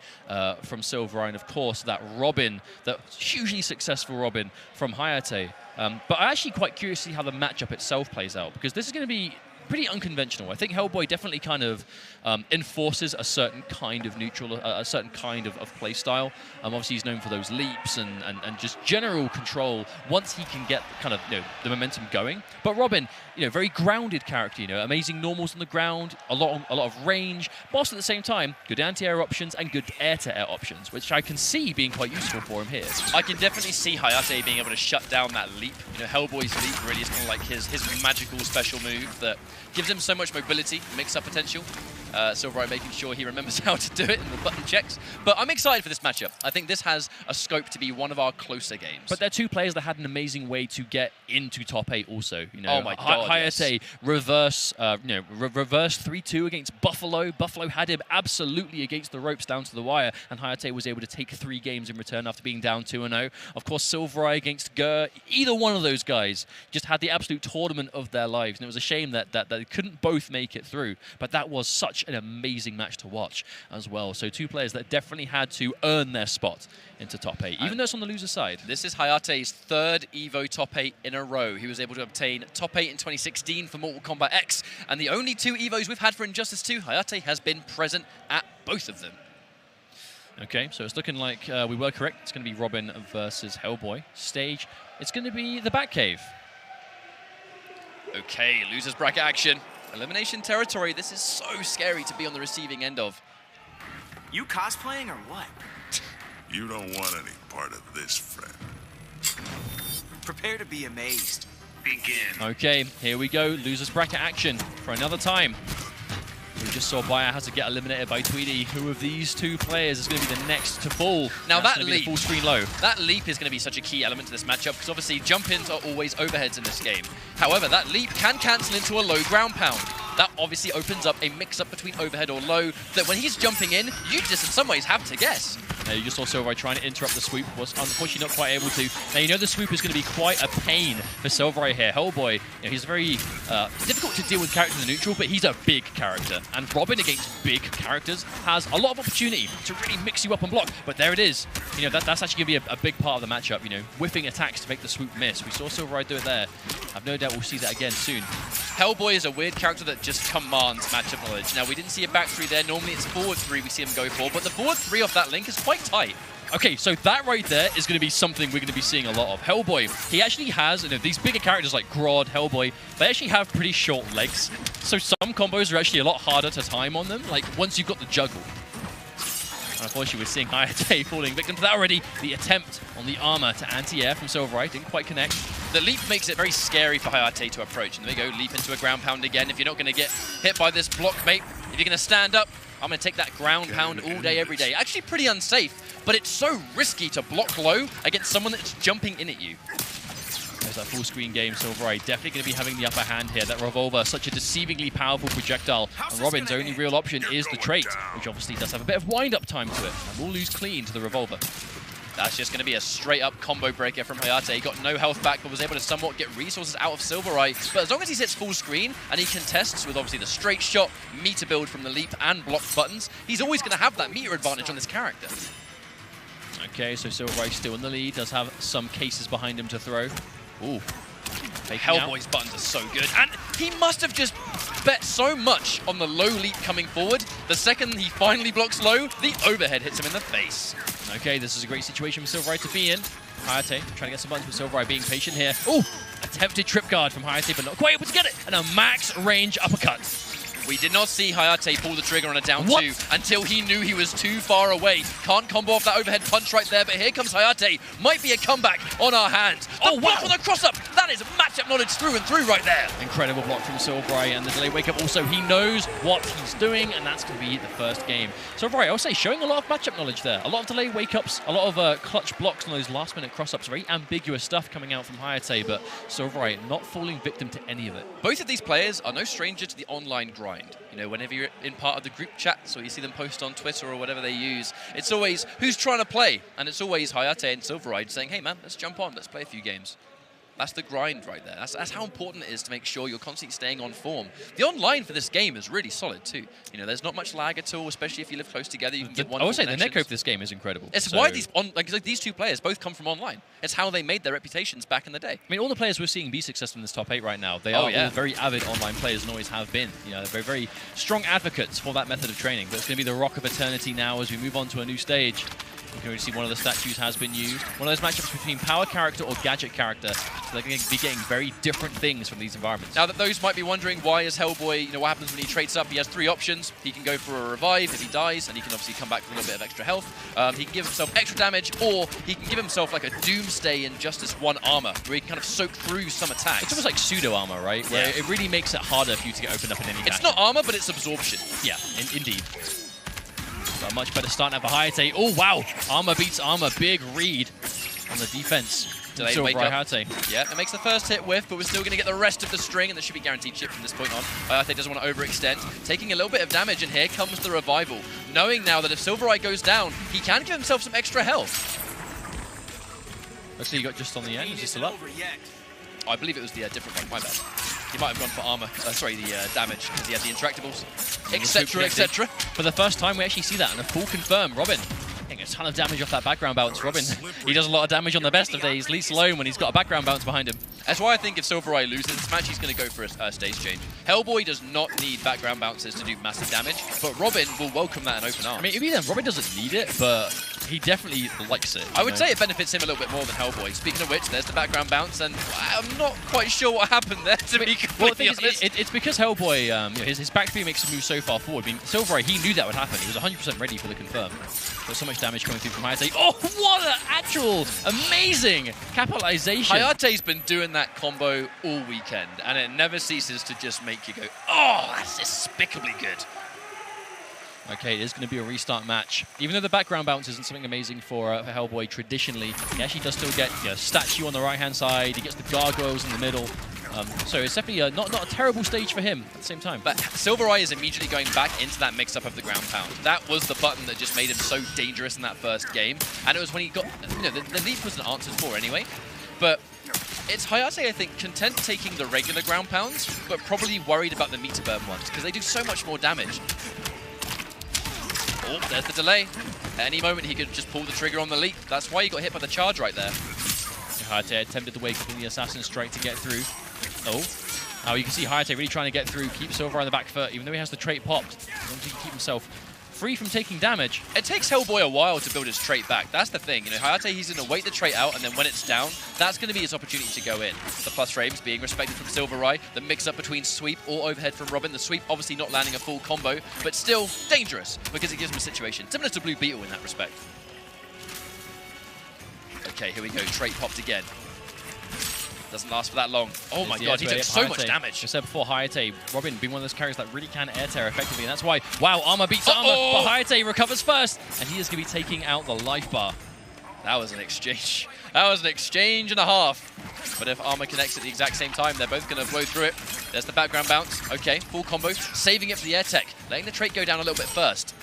from Silvereye, and of course that Robin, that hugely successful Robin from Hayate. But I'm actually quite curious to see how the matchup itself plays out, because this is going to be pretty unconventional. I think Hellboy definitely kind of enforces a certain kind of neutral, a certain kind of play style. Obviously, he's known for those leaps and just general control once he can get kind of the momentum going. But Robin, very grounded character. Amazing normals on the ground, a lot of range, whilst at the same time good anti-air options and good air-to-air options, which I can see being quite useful for him here.
I can definitely see Hayate being able to shut down that leap. Hellboy's leap really is kind of like his magical special move that gives him so much mobility, mix-up potential. Silvereye making sure he remembers how to do it in the button checks. But I'm excited for this matchup. I think this has a scope to be one of our closer games.
But they're two players that had an amazing way to get into top 8 also. You know,
oh my God,
Hayate
yes.
reverse 3-2 against Buffalo. Buffalo had him absolutely against the ropes down to the wire, and Hayate was able to take 3 games in return after being down 2-0. Of course, Silvereye against Gur. Either one of those guys just had the absolute tournament of their lives, and it was a shame that they couldn't both make it through. But that was such an amazing match to watch as well. So two players that definitely had to earn their spot into top 8, even though it's on the loser side.
This is Hayate's 3rd EVO top 8 in a row. He was able to obtain top 8 in 2016 for Mortal Kombat X, and the only 2 EVOs we've had for Injustice 2, Hayate has been present at both of them.
Okay, so it's looking like we were correct. It's going to be Robin versus Hellboy. Stage, it's going to be the Batcave.
Okay, losers bracket action. Elimination territory. This is so scary to be on the receiving end of.
You cosplaying or what?
You don't want any part of this, friend.
Prepare to be amazed.
Begin.
Okay, here we go. Losers bracket action for another time. We just saw Bayer has to get eliminated by Tweedy. Who of these two players is going to be the next to fall?
Now
That's
that
leap,
full
screen low.
That leap is going to be such a key element to this matchup because obviously jump-ins are always overheads in this game. However, that leap can cancel into a low ground pound. That obviously opens up a mix-up between overhead or low that when he's jumping in, you just in some ways have to guess.
Now you just saw Silvereye trying to interrupt the swoop, was unfortunately not quite able to. Now you know the swoop is going to be quite a pain for Silvereye here. Hellboy, you know, he's very difficult to deal with characters in neutral, but he's a big character. And Robin against big characters has a lot of opportunity to really mix you up and block. But there it is. You know, that's actually going to be a big part of the matchup, you know, whiffing attacks to make the swoop miss. We saw Silvereye do it there. I've no doubt we'll see that again soon.
Hellboy is a weird character that just commands matchup knowledge. Now, we didn't see a back 3 there. Normally, it's forward 3 we see him go for, but the forward 3 off that link is quite tight.
Okay, so that right there is going to be something we're going to be seeing a lot of. Hellboy, he actually has, you know, these bigger characters like Grodd, Hellboy, they actually have pretty short legs. So some combos are actually a lot harder to time on them, like once you've got the juggle. And unfortunately, we're seeing Hayate falling victim to that already. The attempt on the armor to anti-air from Silvereye didn't quite connect.
The leap makes it very scary for Hayate to approach. And there we go, leap into a ground pound again. If you're not going to get hit by this block, mate, if you're going to stand up, I'm going to take that ground pound all day, every day. Actually pretty unsafe, but it's so risky to block low against someone that's jumping in at you.
There's that full screen game. Silvereye definitely going to be having the upper hand here. That revolver, such a deceivingly powerful projectile. And Robin's only real option is the trait, which obviously does have a bit of wind-up time to it. And will lose clean to the revolver.
That's just going to be a straight-up combo breaker from Hayate. He got no health back, but was able to somewhat get resources out of Silvereye. But as long as he sits full screen and he contests with obviously the straight shot, meter build from the leap, and blocked buttons, he's always going to have that meter advantage on this character.
Okay, so Silvereye still in the lead. Does have some cases behind him to throw. Ooh.
Hellboy's buttons are so good. And he must have just bet so much on the low leap coming forward. The second he finally blocks low, the overhead hits him in the face.
Okay, this is a great situation for Silvereye to be in. Hayate trying to get some buttons, but Silvereye being patient here. Ooh, attempted trip guard from Hayate, but not quite able to get it. And a max range uppercut.
We did not see Hayate pull the trigger on a down 2 until he knew he was too far away. Can't combo off that overhead punch right there, but here comes Hayate. Might be a comeback on our hands. The block with a cross-up. That is matchup knowledge through and through right there.
Incredible block from Silvereye, and the delay wake-up also. He knows what he's doing, and that's going to be the first game. Silvereye, I would say, showing a lot of matchup knowledge there. A lot of delay wake-ups, a lot of clutch blocks on those last-minute cross-ups. Very ambiguous stuff coming out from Hayate, but Silvereye not falling victim to any of it.
Both of these players are no stranger to the online grind. You know, whenever you're in part of the group chats or you see them post on Twitter or whatever they use, it's always, who's trying to play? And it's always Hayate and Silvereye saying, hey man, let's jump on, let's play a few games. That's the grind right there. That's how important it is to make sure you're constantly staying on form. The online for this game is really solid too. You know, there's not much lag at all, especially if you live close together. You can get one.
I would say the netcode for this game is incredible.
It's why these two players both come from online. It's how they made their reputations back in the day.
I mean, all the players we're seeing be successful in this top 8 right now, they are all very avid online players and always have been. You know, they're very, very strong advocates for that method of training. But it's going to be the Rock of Eternity now as we move on to a new stage. You can already see one of the statues has been used. One of those matchups between power character or gadget character. So they're going to be getting very different things from these environments.
Now that those might be wondering why is Hellboy, you know, what happens when he trades up? He has 3 options. He can go for a revive if he dies, and he can obviously come back with a little bit of extra health. He can give himself extra damage, or he can give himself like a Doomsday Injustice 1 armor, where he can kind of soak through some attacks.
It's almost like pseudo armor, right? Where it really makes it harder for you to get opened up in any fashion.
It's not armor, but it's absorption.
Yeah, indeed. Got a much better start now for Hayate. Oh, wow. Armor beats armor. Big read on the defense.
Delayed wake up.
Hayate.
Yeah, it makes the first hit whiff, but we're still going to get the rest of the string, and there should be guaranteed chip from this point on. Hayate doesn't want to overextend. Taking a little bit of damage, and here comes the revival. Knowing now that if Silver Eye goes down, he can give himself some extra health.
Looks like he got just on the end. Is he still up?
I believe it was the different one, my bad. He might have gone for armor, damage, because he had the interactables, etc., etc.
For the first time, we actually see that, and a full confirm. Robin getting a ton of damage off that background bounce. Robin, he does a lot of damage on the best of days, least alone when he's got a background bounce behind him.
That's why I think if Silver Eye loses this match, he's going to go for a stage change. Hellboy does not need background bounces to do massive damage, but Robin will welcome that in open arms.
I mean, maybe then Robin doesn't need it, but he definitely likes it.
I would say it benefits him a little bit more than Hellboy. Speaking of which, there's the background bounce, and I'm not quite sure what happened there, to be completely honest.
It's because Hellboy, you know, his back three makes him move so far forward. I mean, Silver Eye, he knew that would happen. He was 100% ready for the confirm. Got so much damage coming through from Hayate. Oh, what an actual amazing capitalization.
Hayate's been doing that combo all weekend, and it never ceases to just make you go, oh, that's despicably good.
Okay, it is going to be a restart match. Even though the background bounce isn't something amazing for Hellboy traditionally, he actually does still get statue on the right-hand side. He gets the gargoyles in the middle. So it's definitely not a terrible stage for him at the same time.
But Silver Eye is immediately going back into that mix-up of the ground pound. That was the button that just made him so dangerous in that first game. And it was when he got, the leap wasn't answered for anyway. But it's Hayate, I think, content taking the regular ground pounds, but probably worried about the meter burn ones, because they do so much more damage. Oh, there's the delay. At any moment, he could just pull the trigger on the leap. That's why he got hit by the charge right there.
Hayate attempted to wake up in the Assassin Strike to get through. Oh, you can see Hayate really trying to get through, keep Silver on the back foot, even though he has the trait popped. He wants to keep himself free from taking damage.
It takes Hellboy a while to build his trait back. That's the thing. Hayate, he's going to wait the trait out, and then when it's down, that's going to be his opportunity to go in. The plus frames being respected from Silver Eye, the mix-up between sweep or overhead from Robin. The sweep obviously not landing a full combo, but still dangerous because it gives him a situation. Similar to Blue Beetle in that respect. Okay, here we go. Trait popped again. Doesn't last for that long. Oh my god, he took so much damage.
I said before, Hayate, Robin being one of those characters that really can air tear effectively, and that's why, wow, armor beats armor, but Hayate recovers first, and he is going to be taking out the life bar.
That was an exchange. That was an exchange and a half. But if armor connects at the exact same time, they're both going to blow through it. There's the background bounce. Okay, full combo. Saving it for the air tech. Letting the trait go down a little bit first.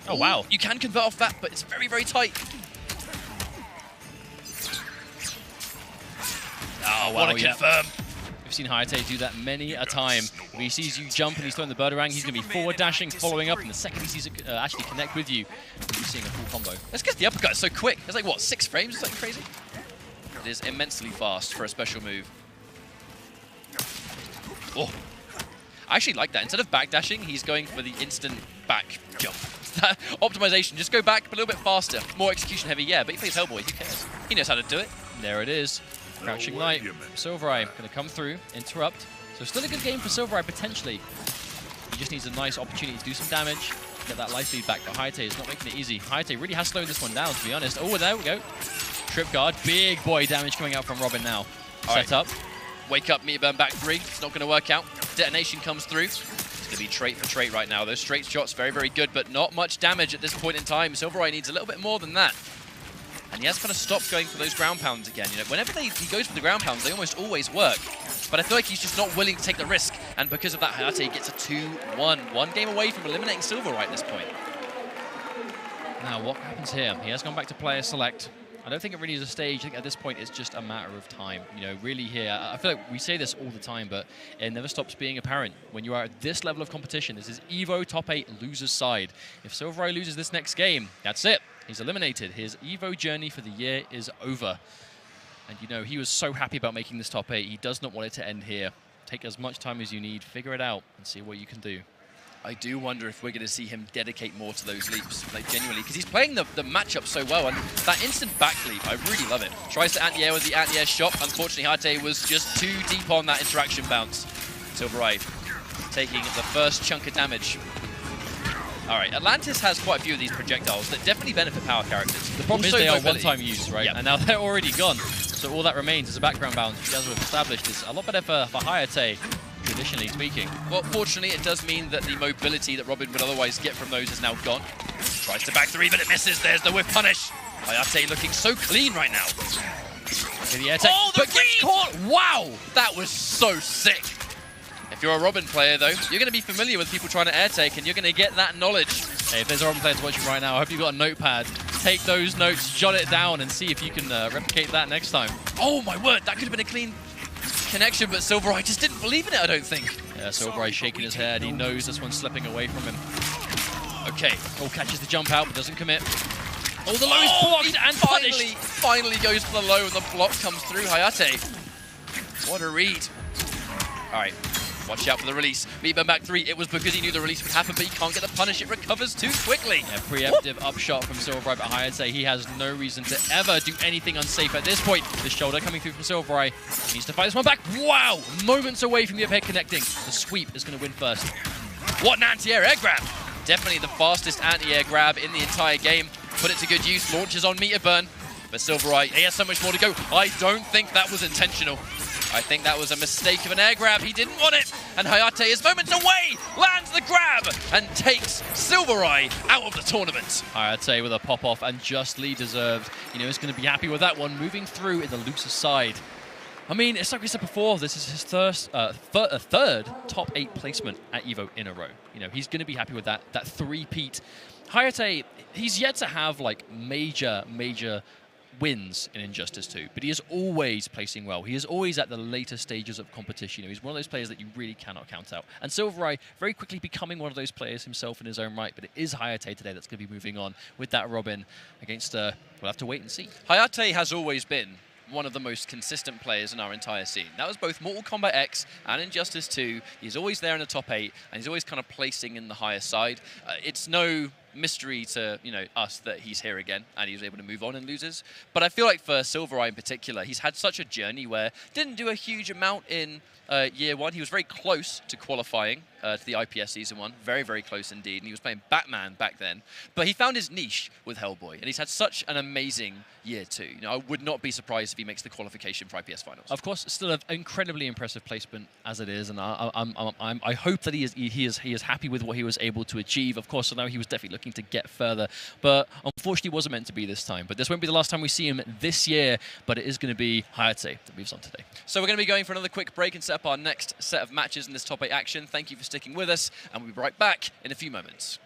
Oh, wow.
You can convert off that, but it's very, very tight. Oh,
wow,
what a confirm.
We've seen Hayate do that many a time. When he sees you jump and he's throwing the birdarang, he's going to be forward dashing, following up, and the second he sees it actually connect with you, you're seeing a full combo.
That's because the uppercut is so quick. It's like, what, 6 frames or something crazy? It is immensely fast for a special move. Oh. I actually like that. Instead of backdashing, he's going for the instant back jump. That optimization, just go back a little bit faster. More execution heavy, yeah, but he plays Hellboy, who cares? He knows how to do it.
There it is. Crouching Light. Silver Eye going to come through, interrupt. So still a good game for Silver Eye, potentially. He just needs a nice opportunity to do some damage, get that life lead back, but Hayate is not making it easy. Hayate really has slowed this one down, to be honest. Oh, there we go. Trip guard. Big boy damage coming out from Robin now. Set up.
Wake up, meter burn back 3. It's not going to work out. Detonation comes through. It's going to be trait for trait right now. Those straight shots, very, very good, but not much damage at this point in time. Silver Eye needs a little bit more than that. And he has kind of stopped going for those ground pounds again. Whenever he goes for the ground pounds, they almost always work. But I feel like he's just not willing to take the risk. And because of that, Hayate gets a 2-1. 1 game away from eliminating Silver Eye at this point.
Now, what happens here? He has gone back to player select. I don't think it really is a stage. I think at this point, it's just a matter of time. Really here, I feel like we say this all the time, but it never stops being apparent. When you are at this level of competition, this is EVO top 8 loser's side. If Silver Eye loses this next game, that's it. He's eliminated. His EVO journey for the year is over. And he was so happy about making this top 8. He does not want it to end here. Take as much time as you need, figure it out, and see what you can do.
I do wonder if we're going to see him dedicate more to those leaps, like genuinely, because he's playing the matchup so well, and that instant back leap, I really love it. Tries to anti-air with the anti-air shot. Unfortunately, Hayate was just too deep on that interaction bounce. Silvereye taking the first chunk of damage. All right, Atlantis has quite a few of these projectiles that definitely benefit power characters.
The problem is they are
mobility.
one-time use, right?
Yep.
And now they're already gone. So all that remains is a background bounce, which, as we've established, is a lot better for Hayate, traditionally speaking.
Well, fortunately, it does mean that the mobility that Robin would otherwise get from those is now gone. Tries to back three, but it misses. There's the whiff punish. Hayate looking so clean right now.
The air tech,
oh, the gets caught! Wow! That was so sick. If you're a Robin player, though, you're going to be familiar with people trying to air take, and you're going to get that knowledge.
Hey, if there's a Robin player watching right now, I hope you've got a notepad. Take those notes, jot it down, and see if you can replicate that next time.
Oh, my word. That could have been a clean connection, but Silvereye just didn't believe in it, I don't think.
Yeah, Silvereye shaking his head. He knows this one's slipping away from him.
Okay.
Oh, catches the jump out, but doesn't commit. Oh, the low is blocked and punished.
Finally goes for the low, and the block comes through Hayate. What a read. All right. Watch out for the release. Meatburn back three. It was because he knew the release would happen, but he can't get the punish. It recovers too quickly.
Yeah, preemptive upshot from Silvereye, but Hayate, he has no reason to ever do anything unsafe at this point. The shoulder coming through from Silvereye. He needs to fight this one back. Wow! Moments away from the uphead connecting. The sweep is going to win first.
What an anti-air air grab. Definitely the fastest anti-air grab in the entire game. Put it to good use. Launches on Meterburn. But Silvereye, he has so much more to go. I don't think that was intentional. I think that was a mistake of an air grab. He didn't want it. And Hayate is moments away, lands the grab, and takes Silvereye out of the tournament.
Hayate with a pop-off and justly deserved. You know, he's going to be happy with that one, moving through in the loser side. I mean, it's like we said before, this is his third top 8 placement at EVO in a row. You know, he's going to be happy with that three-peat. Hayate, he's yet to have, like, major wins in Injustice 2, but he is always placing well. He is always at the later stages of competition. You know, he's one of those players that you really cannot count out. And Silvereye very quickly becoming one of those players himself in his own right, but it is Hayate today that's going to be moving on with that Robin against, we'll have to wait and see.
Hayate has always been one of the most consistent players in our entire scene. That was both Mortal Kombat X and Injustice 2. He's always there in the top 8, and he's always kind of placing in the higher side. It's no mystery to us that he's here again and he was able to move on in losers. But I feel like for Silvereye in particular, he's had such a journey where didn't do a huge amount in year one. He was very close to qualifying to the IPS Season 1. Very, very close indeed. And he was playing Batman back then. But he found his niche with Hellboy. And he's had such an amazing year too. You know, I would not be surprised if he makes the qualification for IPS Finals.
Of course, still an incredibly impressive placement as it is. And I hope that he is happy with what he was able to achieve. Of course, I know he was definitely looking to get further. But unfortunately, it wasn't meant to be this time. But this won't be the last time we see him this year. But it is going to be Hayate that moves on today.
So we're going to be going for another quick break and set up our next set of matches in this top 8 action. Thank you for sticking with us, and we'll be right back in a few moments.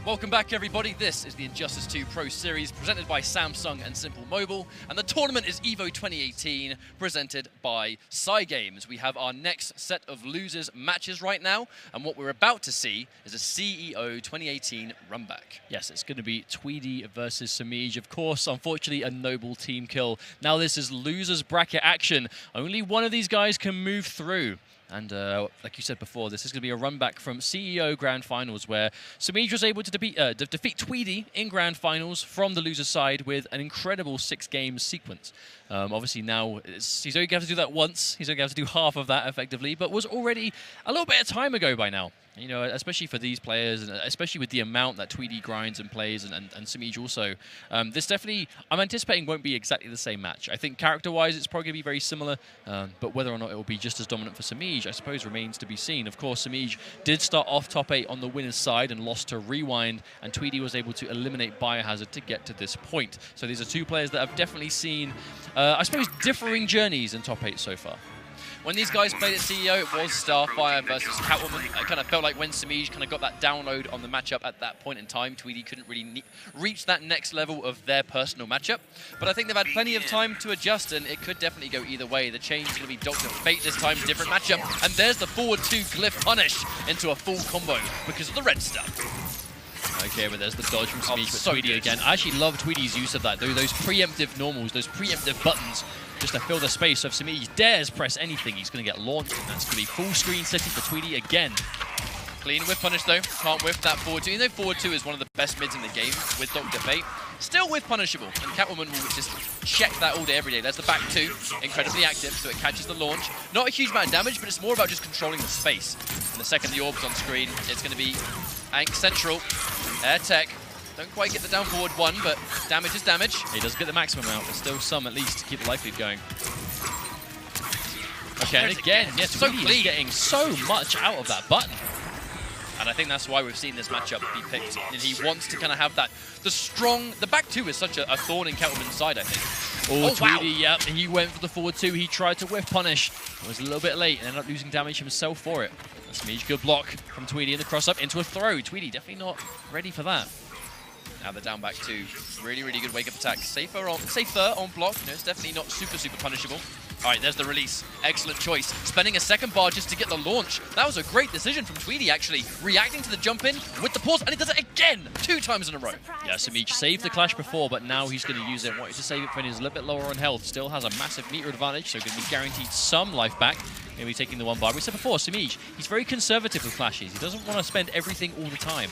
Welcome back, everybody. This is the Injustice 2 Pro Series presented by Samsung and Simple Mobile, and the tournament is EVO 2018 presented by Cygames. We have our next set of losers matches right now, and what we're about to see is a CEO 2018 runback.
Yes, it's going to be Tweedy versus Samij. Of course, unfortunately, a noble team kill. Now this is losers bracket action. Only one of these guys can move through. And like you said before, this is going to be a run back from CEO Grand Finals, where Samij was able to defeat Tweedy in Grand Finals from the loser side with an incredible 6-game sequence. Obviously now, he's only going to have to do that once. He's only going to have to do half of that effectively, but was already a little bit of time ago by now. You know, especially for these players, and especially with the amount that Tweedy grinds and plays, and Samij also. This definitely, I'm anticipating, won't be exactly the same match. I think character-wise, it's probably going to be very similar, but whether or not it will be just as dominant for Samij, I suppose, remains to be seen. Of course, Samij did start off top 8 on the winner's side and lost to Rewind, and Tweedy was able to eliminate Biohazard to get to this point. So these are two players that have definitely seen, I suppose, differing journeys in top 8 so far.
When these guys played at CEO, it was Starfire versus Catwoman. I kind of felt like when Samij kind of got that download on the matchup at that point in time, Tweedy couldn't really reach that next level of their personal matchup. But I think they've had plenty of time to adjust, and it could definitely go either way. The change is going to be Dr. Fate this time, different matchup. And there's the forward 2 Glyph punish into a full combo because of the red stuff.
Okay, but there's the dodge from Samij, but
so
Tweedy
good.
again. I actually love Tweedy's use of that, those preemptive normals, those preemptive buttons. just to fill the space. So if Samij dares press anything, he's going to get launched, and that's going to be full screen city for Tweedy again.
Clean whiff punish though, can't whiff that forward 2. You know forward 2 is one of the best mids in the game with Dr. Fate. Still whiff punishable, and Catwoman will just check that all day, every day. There's the back 2, incredibly active, so it catches the launch. Not a huge amount of damage, but it's more about just controlling the space. And the second the orb's on screen, it's going to be Ank Central, Air Tech. Don't quite get the down forward 1, but damage is damage.
He does get the maximum out, but still some at least to keep the life lead going. Okay, and again, yeah, Tweedy is getting so much out of that button.
And I think that's why we've seen this matchup be picked. And he wants to kind of have that, the back 2 is such a thorn in Kettleman's side, I think.
Oh, Tweedy,
wow.
Yep, he went for the forward 2. He tried to whiff punish. It was a little bit late and ended up losing damage himself for it. That's a good block from Tweedy in the cross-up into a throw. Tweedy definitely not ready for that.
Now the down back 2. Really, really good wake-up attack. Safer on block. You know, it's definitely not super punishable. All right, there's the release. Excellent choice. Spending a second bar just to get the launch. That was a great decision from Tweedy, actually. Reacting to the jump in with the pause, and he does it again, 2 times in a row.
Yeah, Samij saved the clash before, but now he's going to use it. Wanted to save it when he's a little bit lower on health. Still has a massive meter advantage, so going to be guaranteed some life back. Maybe taking the 1 bar. We said before, Samij, he's very conservative with clashes. He doesn't want to spend everything all the time.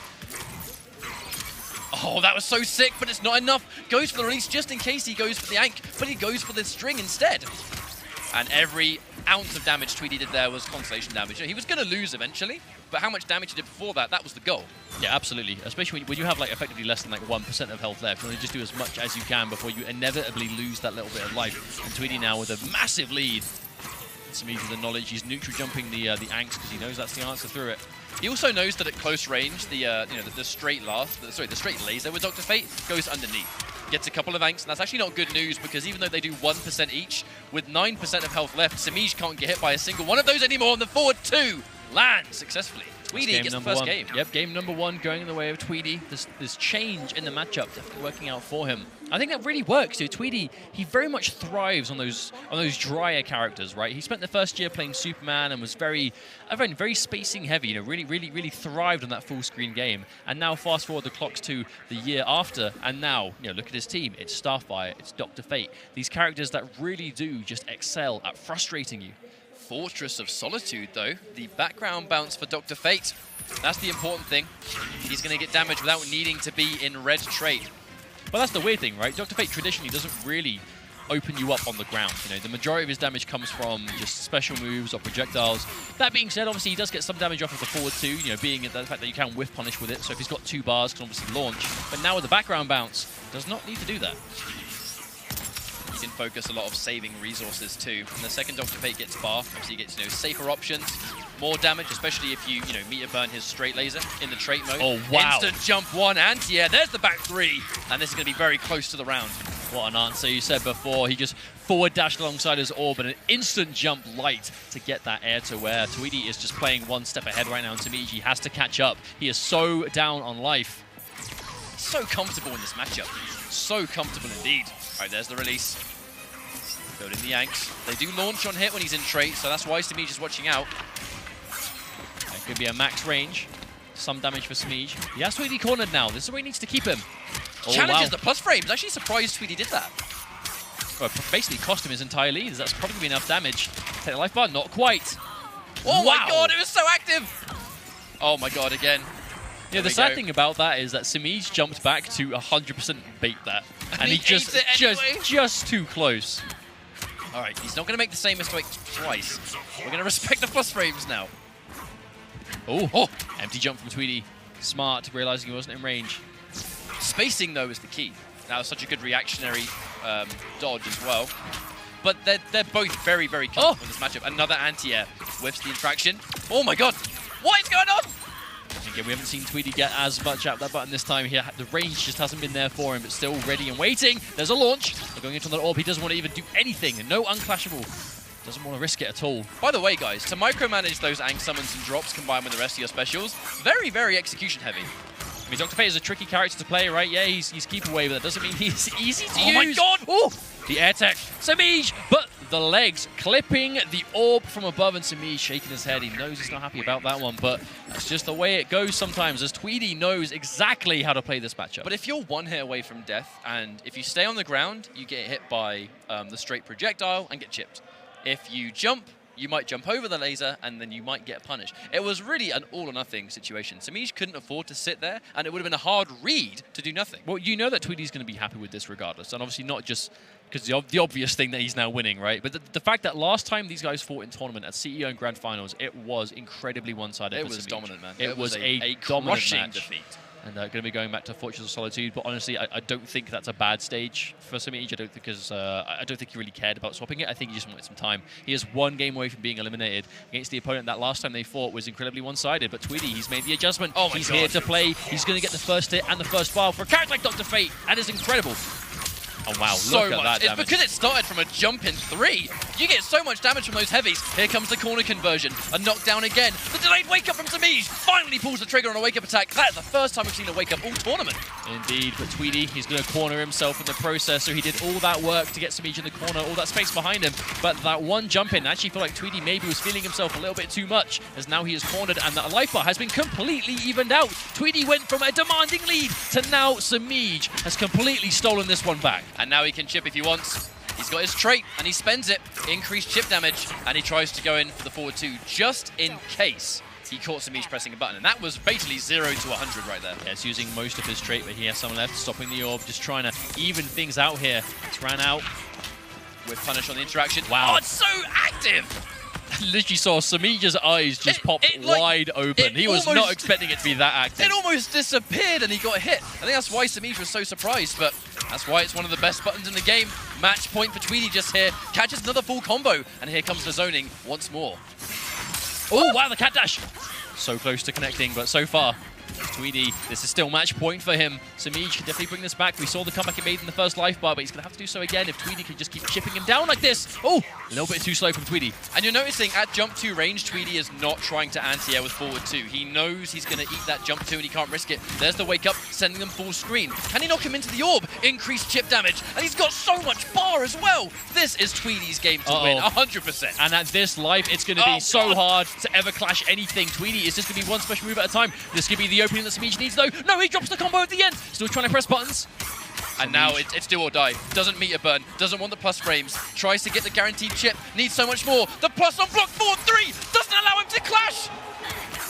Oh, that was so sick, but it's not enough. Goes for the release just in case he goes for the Ank, but he goes for the string instead. And every ounce of damage Tweedy did there was consolation damage. He was going to lose eventually, but how much damage he did before that, that was the goal.
Yeah, absolutely. Especially when you have like effectively less than like 1% of health left. You want to just do as much as you can before you inevitably lose that little bit of life. And Tweedy now with a massive lead. Samij with the knowledge, he's neutral jumping the Anks because he knows that's the answer through it.
He also knows that at close range, the straight laser with Dr. Fate goes underneath. Gets a couple of Anks, and that's actually not good news because even though they do 1% each, with 9% of health left, Samij can't get hit by a single one of those anymore, and the forward 2 lands successfully. Tweedy gets the first game.
Yep, game number 1 going in the way of Tweedy. This change in the matchup definitely working out for him. I think that really works, dude. Tweedy, he very much thrives on those drier characters, right? He spent the first year playing Superman and was very spacing heavy, you know, really thrived on that full screen game. And now fast forward the clocks to the year after, and now, you know, look at his team. It's Starfire, it's Dr. Fate. These characters that really do just excel at frustrating you.
Fortress of Solitude, though. The background bounce for Dr. Fate. That's the important thing. He's going to get damage without needing to be in red trait.
Well, that's the weird thing, right? Dr. Fate traditionally doesn't really open you up on the ground. You know, the majority of his damage comes from just special moves or projectiles. That being said, obviously, he does get some damage off of the forward 2, you know, being the fact that you can whiff punish with it. So if he's got 2 bars, can obviously launch. But now with the background bounce, does not need to do that.
You can focus a lot of saving resources too. And the second Dr. Fate gets bar, obviously he gets, you know, safer options, more damage, especially if you meter burn his straight laser in the trait mode.
Oh, wow.
Instant jump 1 anti-air. There's the back 3. And this is going to be very close to the round.
What an answer. You said before, he just forward dashed alongside his orb and an instant jump light to get that air to air. Tweedy is just playing 1 step ahead right now, and Samij has to catch up. He is so down on life.
So comfortable in this matchup. So comfortable indeed. All right, there's the release. Building the Anks. They do launch on hit when he's in trait, so that's why Samij is watching out.
That could be a max range. Some damage for Samij. He has Tweedy cornered now. This is where he needs to keep him. Oh,
Challenges the plus frames. Actually surprised Tweedy did that.
Well, basically cost him his entire lead. That's probably going to be enough damage. Take the life bar, not quite.
Oh
wow.
My god, it was so active! Oh my god, again.
Yeah, the sad thing about that is that Samij jumped back to 100% bait that. And he just too close.
All right, he's not going to make the same mistake twice. We're going to respect the plus frames now.
Oh, empty jump from Tweedy. Smart, realizing he wasn't in range.
Spacing, though, is the key. That was such a good reactionary dodge as well. But they're both very comfortable in this matchup. Another anti-air whiffs the infraction. Oh my god, what is going on?
Again, we haven't seen Tweedy get as much out that button this time here. The range just hasn't been there for him, but still ready and waiting. There's a launch. They're going into the orb. He doesn't want to even do anything. No unclashable. Doesn't want to risk it at all.
By the way, guys, to micromanage those Ang summons and drops combined with the rest of your specials, very execution heavy.
I mean, Dr. Fate is a tricky character to play, right? Yeah, he's keep away, but that doesn't mean he's easy to use.
Oh my god!
Oh, the air tech. Samij, but the legs, clipping the orb from above, and Samij shaking his head. He knows he's not happy about that one, but that's just the way it goes sometimes, as Tweedy knows exactly how to play this matchup.
But if you're one hit away from death, and if you stay on the ground, you get hit by the straight projectile and get chipped. If you jump, you might jump over the laser, and then you might get punished. It was really an all-or-nothing situation. Samij couldn't afford to sit there, and it would have been a hard read to do nothing.
Well, you know that Tweedy's going to be happy with this regardless, and obviously not just because the obvious thing that he's now winning, right? But the fact that last time these guys fought in tournament at CEO and Grand Finals, it was incredibly one-sided.
It was dominant, man.
It was a dominant match. Defeat. And going to be going back to Fortress of Solitude, but honestly, I don't think that's a bad stage for Samij. I don't think he really cared about swapping it. I think he just wanted some time. He is one game away from being eliminated against the opponent that last time they fought was incredibly one-sided. But Tweedy, he's made the adjustment.
Oh
he's here to play. He's going to get the first hit and the first file for a character like Dr. Fate, and it's incredible. Oh wow,
so
look at that damage.
It's because it started from a jump in 3. You get so much damage from those heavies. Here comes the corner conversion. A knockdown again. The delayed wake up from Samij finally pulls the trigger on a wake up attack. That is the first time we've seen a wake up all tournament.
Indeed, but Tweedy, he's going to corner himself in the process, so he did all that work to get Samij in the corner, all that space behind him. But that one jump in, I actually feel like Tweedy maybe was feeling himself a little bit too much, as now he is cornered and that life bar has been completely evened out. Tweedy went from a demanding lead to now Samij has completely stolen this one back.
And now he can chip if he wants. He's got his trait, and he spends it. Increased chip damage, and he tries to go in for the forward 2, just in case he caught Samij pressing a button. And that was basically 0 to 100 right there.
Yeah, it's using most of his trait, but he has someone left, stopping the orb, just trying to even things out here. It's ran out.
With punish on the interaction.
Wow.
Oh, it's so active!
Literally saw Samij's eyes just pop wide open. He was not expecting it to be that active.
It almost disappeared and he got hit. I think that's why Samij was so surprised, but that's why it's one of the best buttons in the game. Match point for Tweedy just here. Catches another full combo, and here comes the zoning once more.
Oh, wow, the cat dash. So close to connecting, but so far, Tweedy, this is still match point for him. Samij can definitely bring this back. We saw the comeback he made in the first life bar, but he's going to have to do so again if Tweedy can just keep chipping him down like this. Oh, a little bit too slow from Tweedy.
And you're noticing at jump 2 range, Tweedy is not trying to anti-air with forward 2. He knows he's going to eat that jump 2 and he can't risk it. There's the wake up, sending them full screen. Can he knock him into the orb? Increased chip damage. And he's got so much bar as well. This is Tweedy's game to win, 100%.
And at this life, it's going to be so hard to ever clash anything. Tweedy is just going to be one special move at a time. This could be the opening that Samij needs, though. No, he drops the combo at the end. Still trying to press buttons.
And now it's do or die. Doesn't meter burn. Doesn't want the plus frames. Tries to get the guaranteed chip. Needs so much more. The plus on block 4-3 doesn't allow him to clash.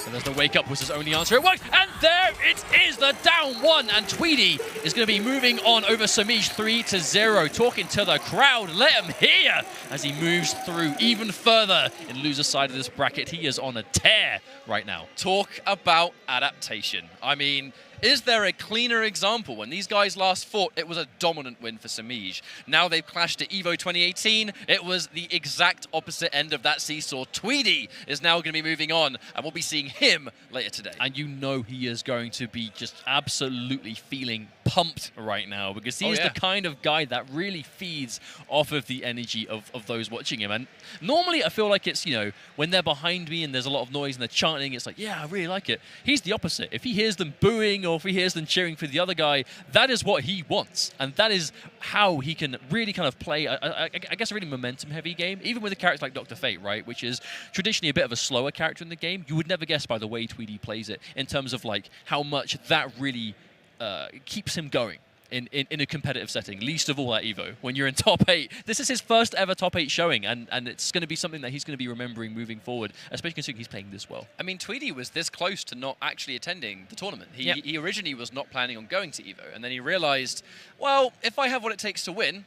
And there's the wake up was his only answer. It worked. And there it is, the down 1. And Tweedy is going to be moving on over Samij 3-0. Talking to the crowd. Let him hear as he moves through even further in loser's side of this bracket. He is on a tear right now.
Talk about adaptation. I mean, is there a cleaner example? When these guys last fought, it was a dominant win for Samij. Now they've clashed at EVO 2018. It was the exact opposite end of that seesaw. Tweedy is now going to be moving on, and we'll be seeing him later today.
And you know he is going to be just absolutely feeling pumped right now, because he is the kind of guy that really feeds off of the energy of those watching him. And normally I feel like it's, you know, when they're behind me and there's a lot of noise and they're chanting, it's like, yeah, I really like it. He's the opposite. If he hears them booing or if he hears them cheering for the other guy, that is what he wants. And that is how he can really kind of play, I guess, a really momentum-heavy game, even with a character like Dr. Fate, right, which is traditionally a bit of a slower character in the game. You would never guess by the way Tweedy plays it in terms of, like, how much that really keeps him going in a competitive setting, least of all at EVO. When you're in top 8, this is his first ever top 8 showing, and it's going to be something that he's going to be remembering moving forward, especially considering he's playing this well. I
mean, Tweedy was this close to not actually attending the tournament. He originally was not planning on going to EVO, and then he realized, well, if I have what it takes to win,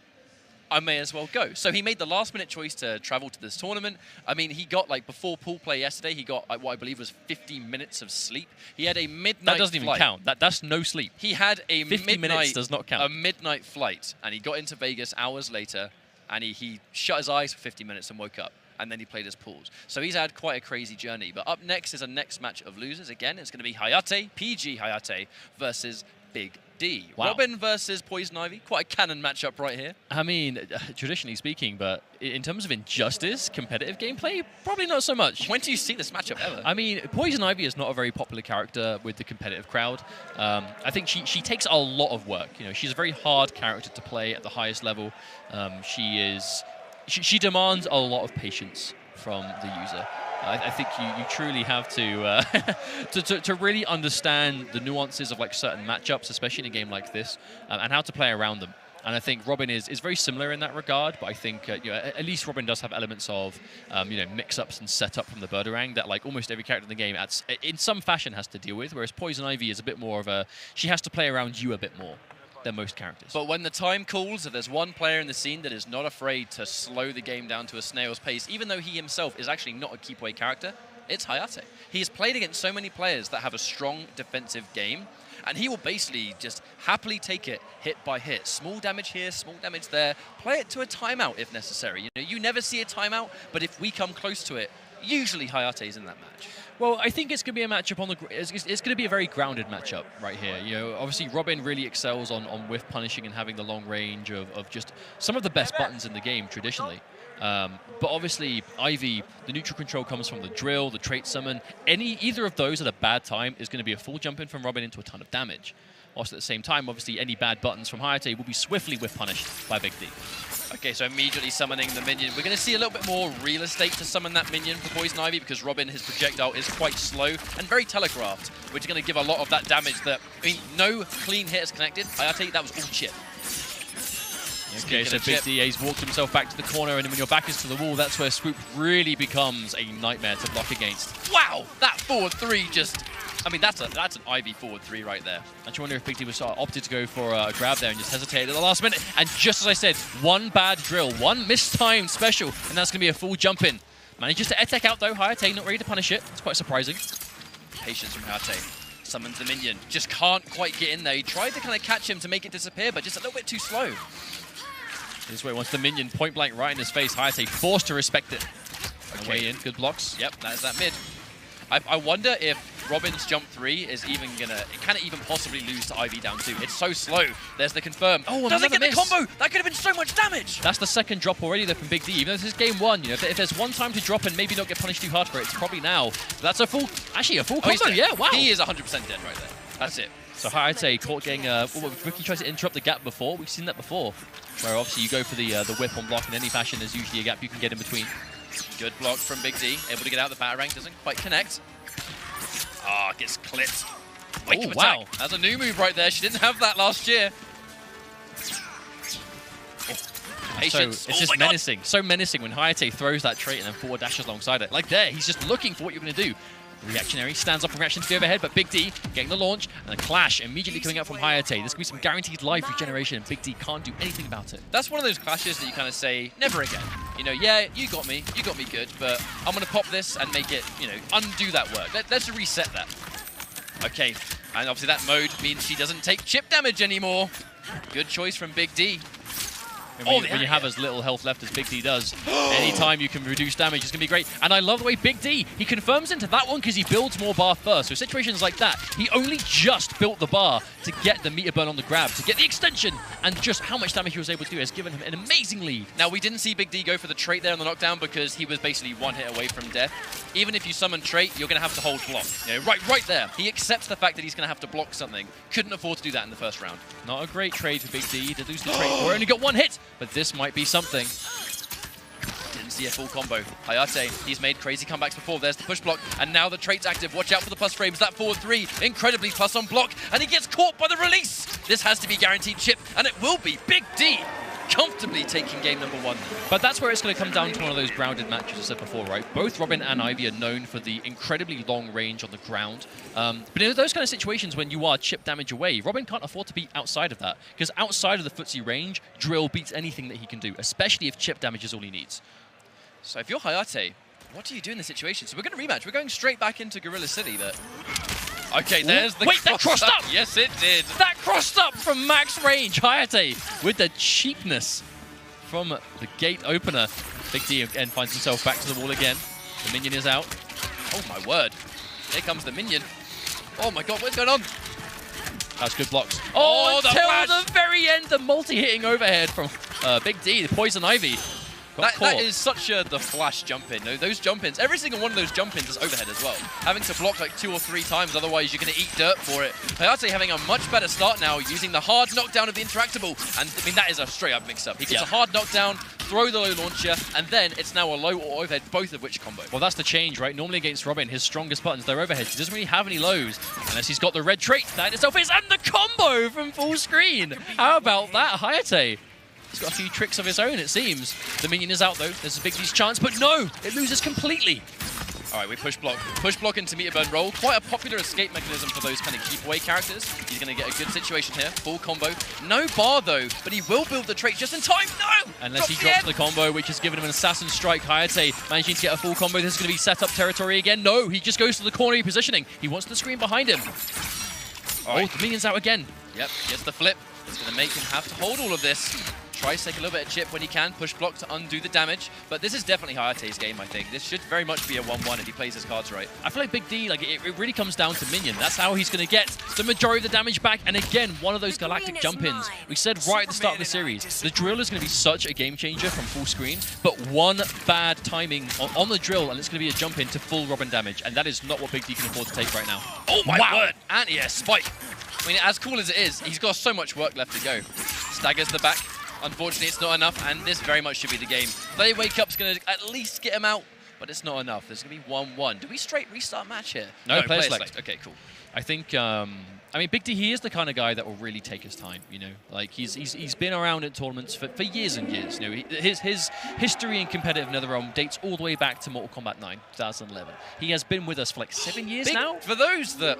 I may as well go. So he made the last-minute choice to travel to this tournament. I mean, he got, like, before pool play yesterday, he got, like, what I believe was 50 minutes of sleep. He had a midnight
That doesn't even count. That's no sleep.
He had a
50 minutes does not count.
A midnight flight, and he got into Vegas hours later, and he shut his eyes for 50 minutes and woke up. And then he played his pools. So he's had quite a crazy journey. But up next is a next match of losers. Again, it's going to be Hayate, PG Hayate, versus Big D.
Wow.
Robin versus Poison Ivy. Quite a canon matchup right here.
I mean, traditionally speaking, but in terms of injustice, competitive gameplay, probably not so much.
When do you see this matchup ever?
I mean, Poison Ivy is not a very popular character with the competitive crowd. I think she takes a lot of work. You know, she's a very hard character to play at the highest level. she demands a lot of patience from the user. I think you truly have to, to really understand the nuances of like certain matchups, especially in a game like this, and how to play around them. And I think Robin is very similar in that regard, but I think at least Robin does have elements of mix-ups and setup from the Birdorang that like almost every character in the game in some fashion has to deal with, whereas Poison Ivy is a bit more of she has to play around you a bit more than most characters.
But when the time calls, if there's one player in the scene that is not afraid to slow the game down to a snail's pace, even though he himself is actually not a keep away character, it's Hayate. He has played against so many players that have a strong defensive game, and he will basically just happily take it hit by hit. Small damage here, small damage there. Play it to a timeout if necessary. You never see a timeout, but if we come close to it, usually Hayate's in that match.
Well, I think it's going to be a matchup on it's going to be a very grounded matchup right here. Obviously Robin really excels on whiff punishing and having the long range of just some of the best buttons in the game traditionally. But obviously Ivy, the neutral control comes from the drill, the trait summon. Either of those at a bad time is going to be a full jump in from Robin into a ton of damage. Whilst at the same time, obviously any bad buttons from Hayate will be swiftly whiff punished by Big D.
Okay, so immediately summoning the minion. We're going to see a little bit more real estate to summon that minion for Poison Ivy because Robin, his projectile is quite slow and very telegraphed, which is going to give a lot of that damage that, no clean hit is connected. Hayate, that was all chip.
Okay, so Big D, he's walked himself back to the corner, and when your back is to the wall, that's where Swoop really becomes a nightmare to block against.
Wow, that forward 3 just... that's an Ivy forward 3 right there.
I just wonder if Big D was opted to go for a grab there and just hesitated at the last minute. And just as I said, one bad drill, one mistimed special, and that's going to be a full jump in. Manages to attack out though, Hayate not ready to punish it. It's quite surprising.
Patience from Hayate. Summons the minion. Just can't quite get in there. He tried to kind of catch him to make it disappear, but just a little bit too slow.
This way, once the minion point blank right in his face, Hayate forced to respect it.
Okay.
Way in, good blocks.
Yep, that's that mid. I wonder if Robin's jump 3 is even can it even possibly lose to Ivy down 2? It's so slow. There's the confirm.
Oh,
doesn't get
miss.
the combo. That could have been so much damage.
That's the second drop already there from Big D. Even though this is game 1, if there's one time to drop and maybe not get punished too hard for it, it's probably now. That's a full combo. Yeah, wow.
He is 100% dead right there. That's it.
So Hayate caught getting Ricky tries to interrupt the gap before. We've seen that before, where obviously you go for the whip on block in any fashion. There's usually a gap you can get in between.
Good block from Big D. Able to get out the Batarang. Doesn't quite connect. Ah, gets clipped. Wake of attack.
Wow.
That's a new move right there. She didn't have that last year. Patience.
So it's just menacing. So menacing when Hayate throws that trait and then forward dashes alongside it. Like there, he's just looking for what you're going to do. Reactionary stands up in reaction to the overhead, but Big D getting the launch and a clash immediately coming out from Hayate. This could be some guaranteed life regeneration, and Big D can't do anything about it.
That's one of those clashes that you kind of say, never again. Yeah, you got me good, but I'm going to pop this and make it, undo that work. Let's reset that. Okay, and obviously that mode means she doesn't take chip damage anymore. Good choice from Big D.
When you have as little health left as Big D does, anytime you can reduce damage, it's going to be great. And I love the way Big D, he confirms into that one because he builds more bar first. So situations like that, he only just built the bar to get the meter burn on the grab, to get the extension, and just how much damage he was able to do has given him an amazing lead.
Now, we didn't see Big D go for the trait there on the knockdown because he was basically one hit away from death. Even if you summon trait, you're going to have to hold block. Right there. He accepts the fact that he's going to have to block something. Couldn't afford to do that in the first round.
Not a great trade for Big D to lose the trait. We're only got one hit. But this might be something.
Didn't see a full combo. Hayate, he's made crazy comebacks before. There's the push block, and now the trait's active. Watch out for the plus frames. That forward 3, incredibly plus on block, and he gets caught by the release. This has to be guaranteed chip, and it will be. Big D comfortably taking game number 1.
But that's where it's going to come down to one of those grounded matches I said before, right? Both Robin and Ivy are known for the incredibly long range on the ground. But in those kind of situations when you are chip damage away, Robin can't afford to be outside of that. Because outside of the footsie range, drill beats anything that he can do, especially if chip damage is all he needs.
So if you're Hayate, what do you do in this situation? So we're going to rematch. We're going straight back into Gorilla City. Okay, there's the
Wait, that crossed up!
Yes, it did.
That crossed up from max range. Hayate with the cheapness from the gate opener. Big D again finds himself back to the wall again. The minion is out.
Oh my word. Here comes the minion. Oh my god, what's going on?
That's good blocks. Oh, until
the
very end, the multi-hitting overhead from Big D, the Poison Ivy.
That is such the flash jump-in. No, those jump-ins, every single one of those jump-ins is overhead as well. Having to block like 2 or 3 times, otherwise you're going to eat dirt for it. Hayate having a much better start now, using the hard knockdown of the interactable. And I mean, that is a straight-up mix-up. He gets a hard knockdown, throw the low launcher, and then it's now a low or overhead, both of which combo.
Well, that's the change, right? Normally against Robin, his strongest buttons, they're overheads. He doesn't really have any lows, unless he's got the red trait. That in itself is, and the combo from full screen. How about that, Hayate? He's got a few tricks of his own, it seems. The minion is out, though. There's a Big D's chance, but no! It loses completely.
All right, we push block. Push block into meter burn roll. Quite a popular escape mechanism for those kind of keep away characters. He's going to get a good situation here. Full combo. No bar, though, but he will build the trait just in time. No!
Unless he drops the combo, which has given him an assassin strike. Hayate managing to get a full combo. This is going to be set up territory again. No, he just goes to the corner positioning. He wants the screen behind him.
All right.
Oh, the minion's out again.
Yep, gets the flip. It's going to make him have to hold all of this. Tries to take a little bit of chip when he can, push block to undo the damage. But this is definitely Hayate's game, I think. This should very much be a 1-1 if he plays his cards right.
I feel like Big D, like it really comes down to minion. That's how he's going to get the majority of the damage back. And again, one of those galactic jump-ins. We said right at the start of the series, the drill is going to be such a game changer from full screen. But one bad timing on the drill, and it's going to be a jump-in to full Robin damage. And that is not what Big D can afford to take right now.
Oh my word! Anti-air spike. I mean, as cool as it is, he's got so much work left to go. Staggers the back. Unfortunately, it's not enough, and this very much should be the game. They Wake Up's going to at least get him out, but it's not enough. There's going to be 1-1. Do we straight restart match here?
No, player select.
Okay, cool.
I think, I mean, Big D, he is the kind of guy that will really take his time, you know? Like, he's been around at tournaments for years and years, you know? His history in competitive NetherRealm dates all the way back to Mortal Kombat 9, 2011. He has been with us for like 7 years now.
For those that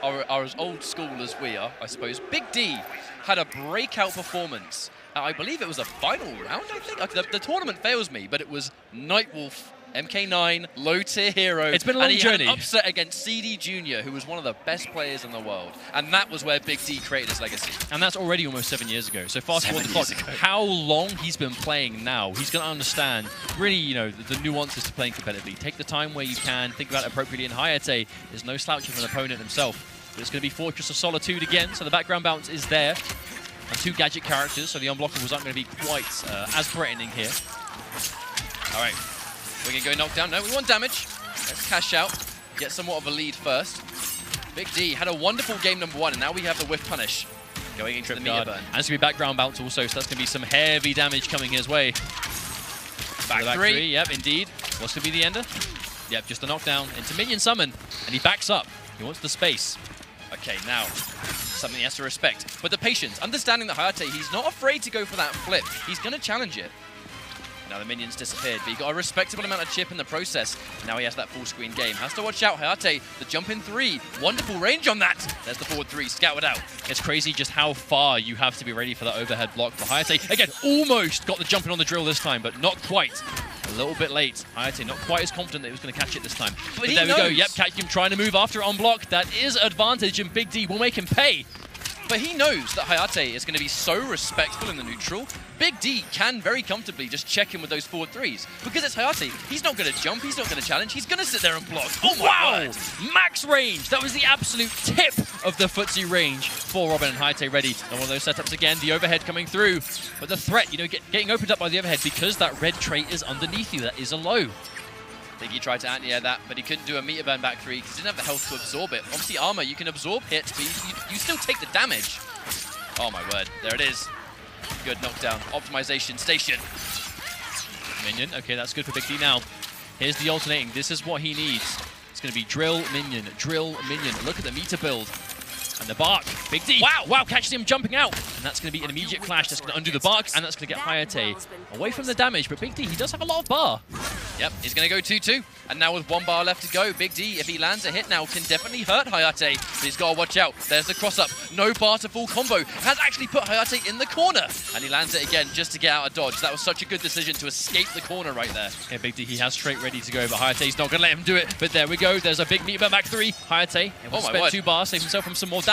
are as old school as we are, I suppose, Big D had a breakout performance. I believe it was a final round, I think. The tournament fails me, but it was Nightwolf, MK9, low-tier hero.
It's been a long journey.
Had an upset against CD Jr., who was one of the best players in the world. And that was where Big D created his legacy.
And that's already almost 7 years ago. So fast forward the clock, how long he's been playing now, he's going to understand really, you know, the nuances to playing competitively. Take the time where you can, think about it appropriately. And Hayate is no slouch of an opponent himself. But it's going to be Fortress of Solitude again, so the background bounce is there. And 2 gadget characters, so the unblockables aren't going to be quite as threatening here.
All right, we're going to go knockdown. No, we want damage. Let's cash out, get somewhat of a lead first. Big D had a wonderful game number 1, and now we have the whiff punish going into the meter burn.
And it's going to be background bounce also, so that's going to be some heavy damage coming his way. Back three, yep, indeed. What's going to be the ender? Yep, just a knockdown into minion summon, and he backs up. He wants the space.
Okay, now, something he has to respect. But the patience, understanding that Hayate, he's not afraid to go for that flip. He's going to challenge it. Now the minions disappeared, but he got a respectable amount of chip in the process. Now he has that full screen game. Has to watch out, Hayate, the jump in 3. Wonderful range on that. There's the forward 3, scouted out.
It's crazy just how far you have to be ready for that overhead block. For Hayate, again, almost got the jump in on the drill this time, but not quite. A little bit late. Hayate not quite as confident that he was going to catch it this time. But there we go. Yep, catching him trying to move after it on block. That is advantage, and Big D will make him pay.
But he knows that Hayate is going to be so respectful in the neutral. Big D can very comfortably just check in with those forward 3s. Because it's Hayate, he's not going to jump, he's not going to challenge, he's going to sit there and block. Oh my word!
Max range! That was the absolute tip of the footsie range for Robin and Hayate ready. And one of those setups again, the overhead coming through. But the threat, you know, getting opened up by the overhead because that red trait is underneath you. That is a low.
I think he tried to anti-air that, but he couldn't do a meter burn back 3 because he didn't have the health to absorb it. Obviously, armor, you can absorb hits, but you still take the damage. Oh my word, there it is. Good knockdown. Optimization station.
Minion, okay, that's good for Big D now. Here's the alternating. This is what he needs. It's going to be drill, minion, drill, minion. Look at the meter build. And the bark. Big D. Wow, catches him jumping out. And that's going to be an immediate clash. That's going to undo the bark, and that's going to get Hayate away from the damage. But Big D, he does have a lot of bar.
Yep, he's going to go 2-2. And now with 1 bar left to go, Big D, if he lands a hit now, can definitely hurt Hayate. But he's got to watch out. There's the cross-up. No bar to full combo. Has actually put Hayate in the corner. And he lands it again just to get out of dodge. That was such a good decision to escape the corner right there.
Okay, Big D, he has straight ready to go, but Hayate's not going to let him do it. But there we go. There's a big meter burn back 3. Hayate spent 2 bars, save himself from some more damage.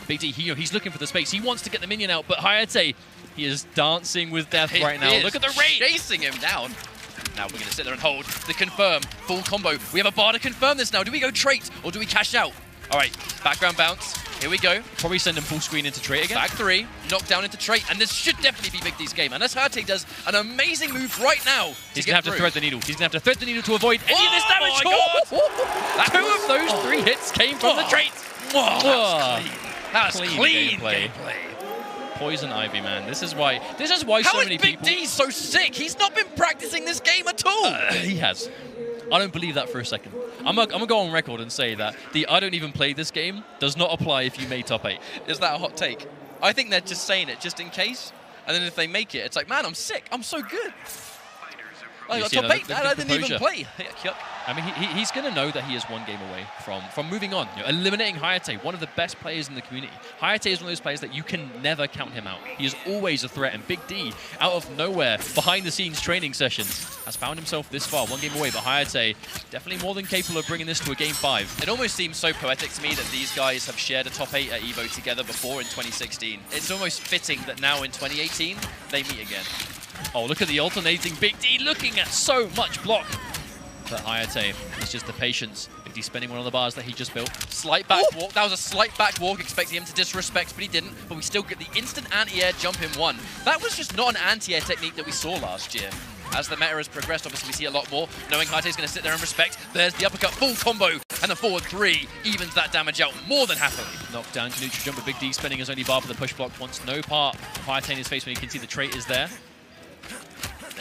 Big D, he's looking for the space. He wants to get the minion out, but Hayate, he is dancing with death right now. Look at the rate.
Chasing him down. Now we're going to sit there and hold the confirm. Full combo. We have a bar to confirm this now. Do we go trait or do we cash out? All right, background bounce. Here we go.
Probably send him full screen into trait again.
Back 3, knockdown into trait, and this should definitely be Big D's game. Unless Harte does an amazing move right now.
He's going to have to thread the needle. He's going to have to thread the needle to avoid any of this damage.
My God.
2 of those 3 hits came from the trait.
That's clean gameplay.
Poison Ivy, man. This is why so many people...
How is Big D so sick? He's not been practicing this game at all.
He has. I don't believe that for a second. I'm gonna go on record and say that the I don't even play this game does not apply if you made top 8.
Is that a hot take? I think they're just saying it just in case. And then if they make it, it's like, man, I'm sick. I'm so good. I got top 8. I didn't even play. Yuck.
I mean, he's going to know that he is 1 game away from moving on. You know, eliminating Hayate, one of the best players in the community. Hayate is one of those players that you can never count him out. He is always a threat. And Big D, out of nowhere, behind-the-scenes training sessions, has found himself this far, 1 game away. But Hayate, definitely more than capable of bringing this to a game 5.
It almost seems so poetic to me that these guys have shared a top 8 at EVO together before in 2016. It's almost fitting that now in 2018, they meet again.
Oh, look at the alternating Big D looking at so much block. But Hayate, it's just the patience. Big D spinning one of the bars that he just built.
Slight back walk. That was a slight back walk, expecting him to disrespect, but he didn't. But we still get the instant anti-air jump in 1. That was just not an anti-air technique that we saw last year. As the meta has progressed, obviously we see a lot more. Knowing Hayate's going to sit there and respect. There's the uppercut, full combo, and the forward 3 evens that damage out more than happily.
Knocked down to neutral jump, but Big D spinning his only bar for the push block. Wants no part of Hayate in his face when he can see the trait is there.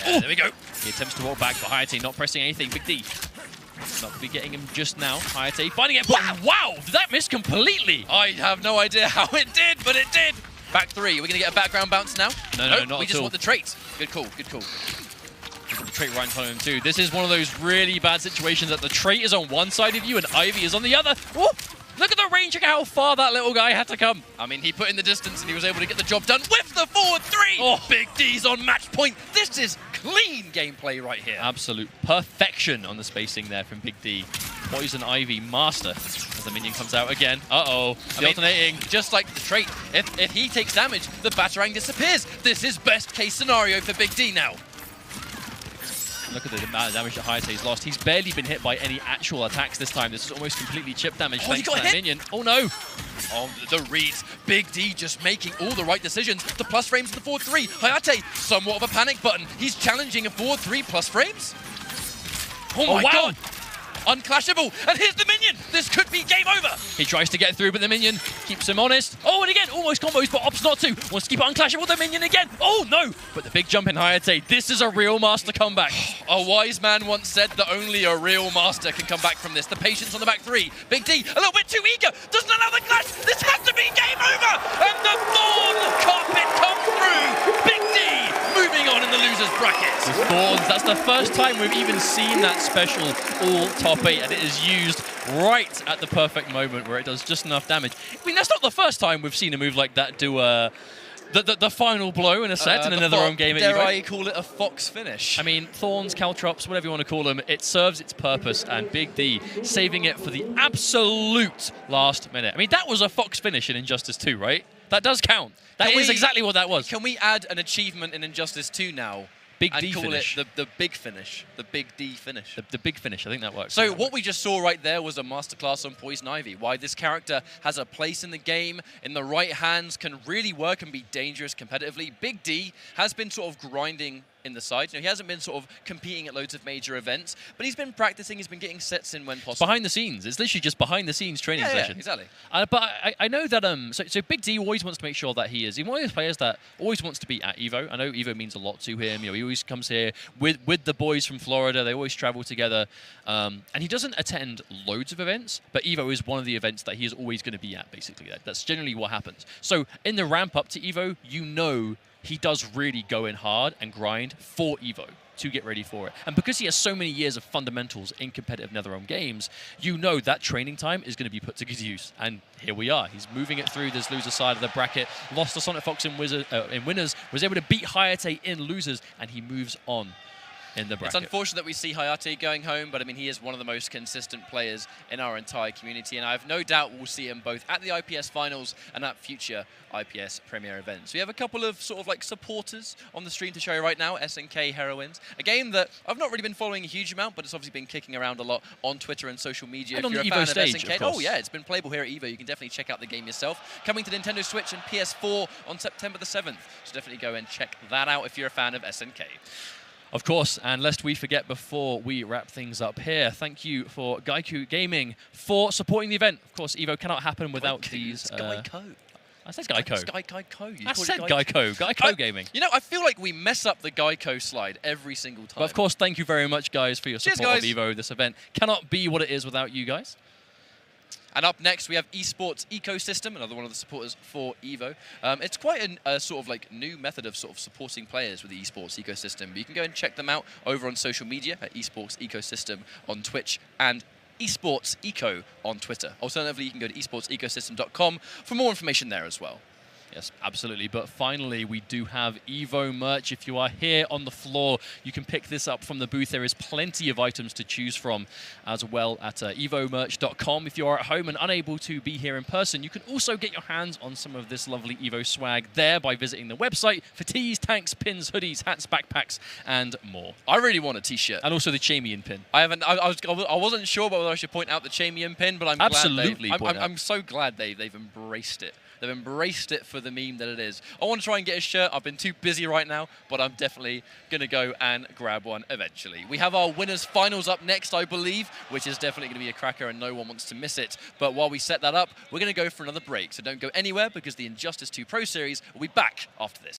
There we go. He attempts to walk back, but Hayate not pressing anything. Big D not be getting him just now. Hayate finding it. Wow, did that miss completely?
I have no idea how it did, but it did. Back 3. We're going to get a background bounce now?
No, not
we
at all.
We just want the traits. Good call, good call.
The trait right in front of him too. This is one of those really bad situations that the trait is on one side of you and Ivy is on the other. Woo! Look at the range, look how far that little guy had to come.
I mean, he put in the distance and he was able to get the job done with the forward 3. Oh, Big D's on match point. This is clean gameplay right here.
Absolute perfection on the spacing there from Big D. Poison Ivy master as the minion comes out again. Uh-oh, alternating.
Just like the trait, if he takes damage, the Batarang disappears. This is best case scenario for Big D now.
Look at the amount of damage that Hayate's lost. He's barely been hit by any actual attacks this time. This is almost completely chip damage thanks to that minion. Oh no!
Oh, the reads. Big D just making all the right decisions. The plus frames of the forward 3. Hayate, somewhat of a panic button. He's challenging a forward 3 plus frames. Oh my God! Unclashable, and here's the minion! This could be game over!
He tries to get through, but the minion keeps him honest. Oh, and again, almost combos, but opts not to. Wants to keep it unclashable, the minion again. Oh, no! But the big jump in Hayate, this is a real master comeback.
A wise man once said that only a real master can come back from this. The patience on the back 3. Big D, a little bit too eager, doesn't allow the clash! This has to be game over! And the Thorn carpet comes through! Big D moving on in the loser's bracket.
The Thorns, that's the first time we've even seen that special all top 8, and it is used right at the perfect moment where it does just enough damage. I mean, that's not the first time we've seen a move like that do the final blow in a set in another own game at EVO.
Dare I call it a Fox finish?
I mean, Thorns, Caltrops, whatever you want to call them, it serves its purpose, and Big D saving it for the absolute last minute. I mean, that was a Fox finish in Injustice 2, right? That does count. That is exactly what that was.
Can we add an achievement in Injustice 2 now?
Big
and
D
call
finish.
it the big finish. The Big D finish.
The big finish. I think that works.
So what we just saw right there was a masterclass on Poison Ivy. Why this character has a place in the game, in the right hands, can really work and be dangerous competitively. Big D has been sort of grinding in the side. You know, he hasn't been sort of competing at loads of major events, but he's been practicing, he's been getting sets in when possible.
Behind the scenes. It's literally just behind the scenes training sessions.
Yeah, exactly.
But I know that, so Big D always wants to make sure that he's one of those players that always wants to be at EVO. I know EVO means a lot to him. You know, he always comes here with the boys from Florida. They always travel together. And he doesn't attend loads of events, but EVO is one of the events that he is always going to be at, basically. That's generally what happens. So in the ramp up to EVO, you know he does really go in hard and grind for EVO to get ready for it. And because he has so many years of fundamentals in competitive NetherRealm games, you know that training time is going to be put to good use. And here we are. He's moving it through this loser side of the bracket. Lost to Sonic Fox in winners. Was able to beat Hayate in losers. And he moves on. in the bracket.
It's unfortunate that we see Hayate going home, but I mean, he is one of the most consistent players in our entire community, and I have no doubt we'll see him both at the IPS finals and at future IPS Premier events. We have a couple of sort of like supporters on the stream to show you right now, SNK Heroines, a game that I've not really been following a huge amount, but it's obviously been kicking around a lot on Twitter and social media.
And
if
on
you're
the
a fan
EVO stage,
of SNK,
of course.
oh yeah, it's been playable here at EVO. You can definitely check out the game yourself. Coming to Nintendo Switch and PS4 on September the 7th, so definitely go and check that out if you're a fan of SNK.
Of course, and lest we forget before we wrap things up here, thank you for Gaiku Gaming for supporting the event. Of course, EVO cannot happen without these...
Gaiku.
I said Geico.
Geico.
I said Geico. Geico Gaming.
You know, I feel like we mess up the Geico slide every single time.
But of course, thank you very much, guys, for your
Cheers,
support
guys.
of EVO. This event cannot be what it is without you guys.
And up next, we have Esports Ecosystem, another one of the supporters for EVO. It's quite a sort of like new method of sort of supporting players with the Esports Ecosystem. But you can go and check them out over on social media at Esports Ecosystem on Twitch and Esports Eco on Twitter. Alternatively, you can go to esportsecosystem.com for more information there as well.
Yes, absolutely. But finally, we do have EVO merch. If you are here on the floor, you can pick this up from the booth. There is plenty of items to choose from as well at evomerch.com. If you are at home and unable to be here in person, you can also get your hands on some of this lovely EVO swag there by visiting the website for tees, tanks, pins, hoodies, hats, backpacks, and more.
I really want a t-shirt.
And also the Chamian pin.
I wasn't sure whether I should point out the Chamian pin, but I'm I'm so glad they've embraced it. They've embraced it for the meme that it is. I want to try and get a shirt. I've been too busy right now, but I'm definitely going to go and grab one eventually. We have our winners finals up next, I believe, which is definitely going to be a cracker and no one wants to miss it. But while we set that up, we're going to go for another break. So don't go anywhere because the Injustice 2 Pro Series will be back after this.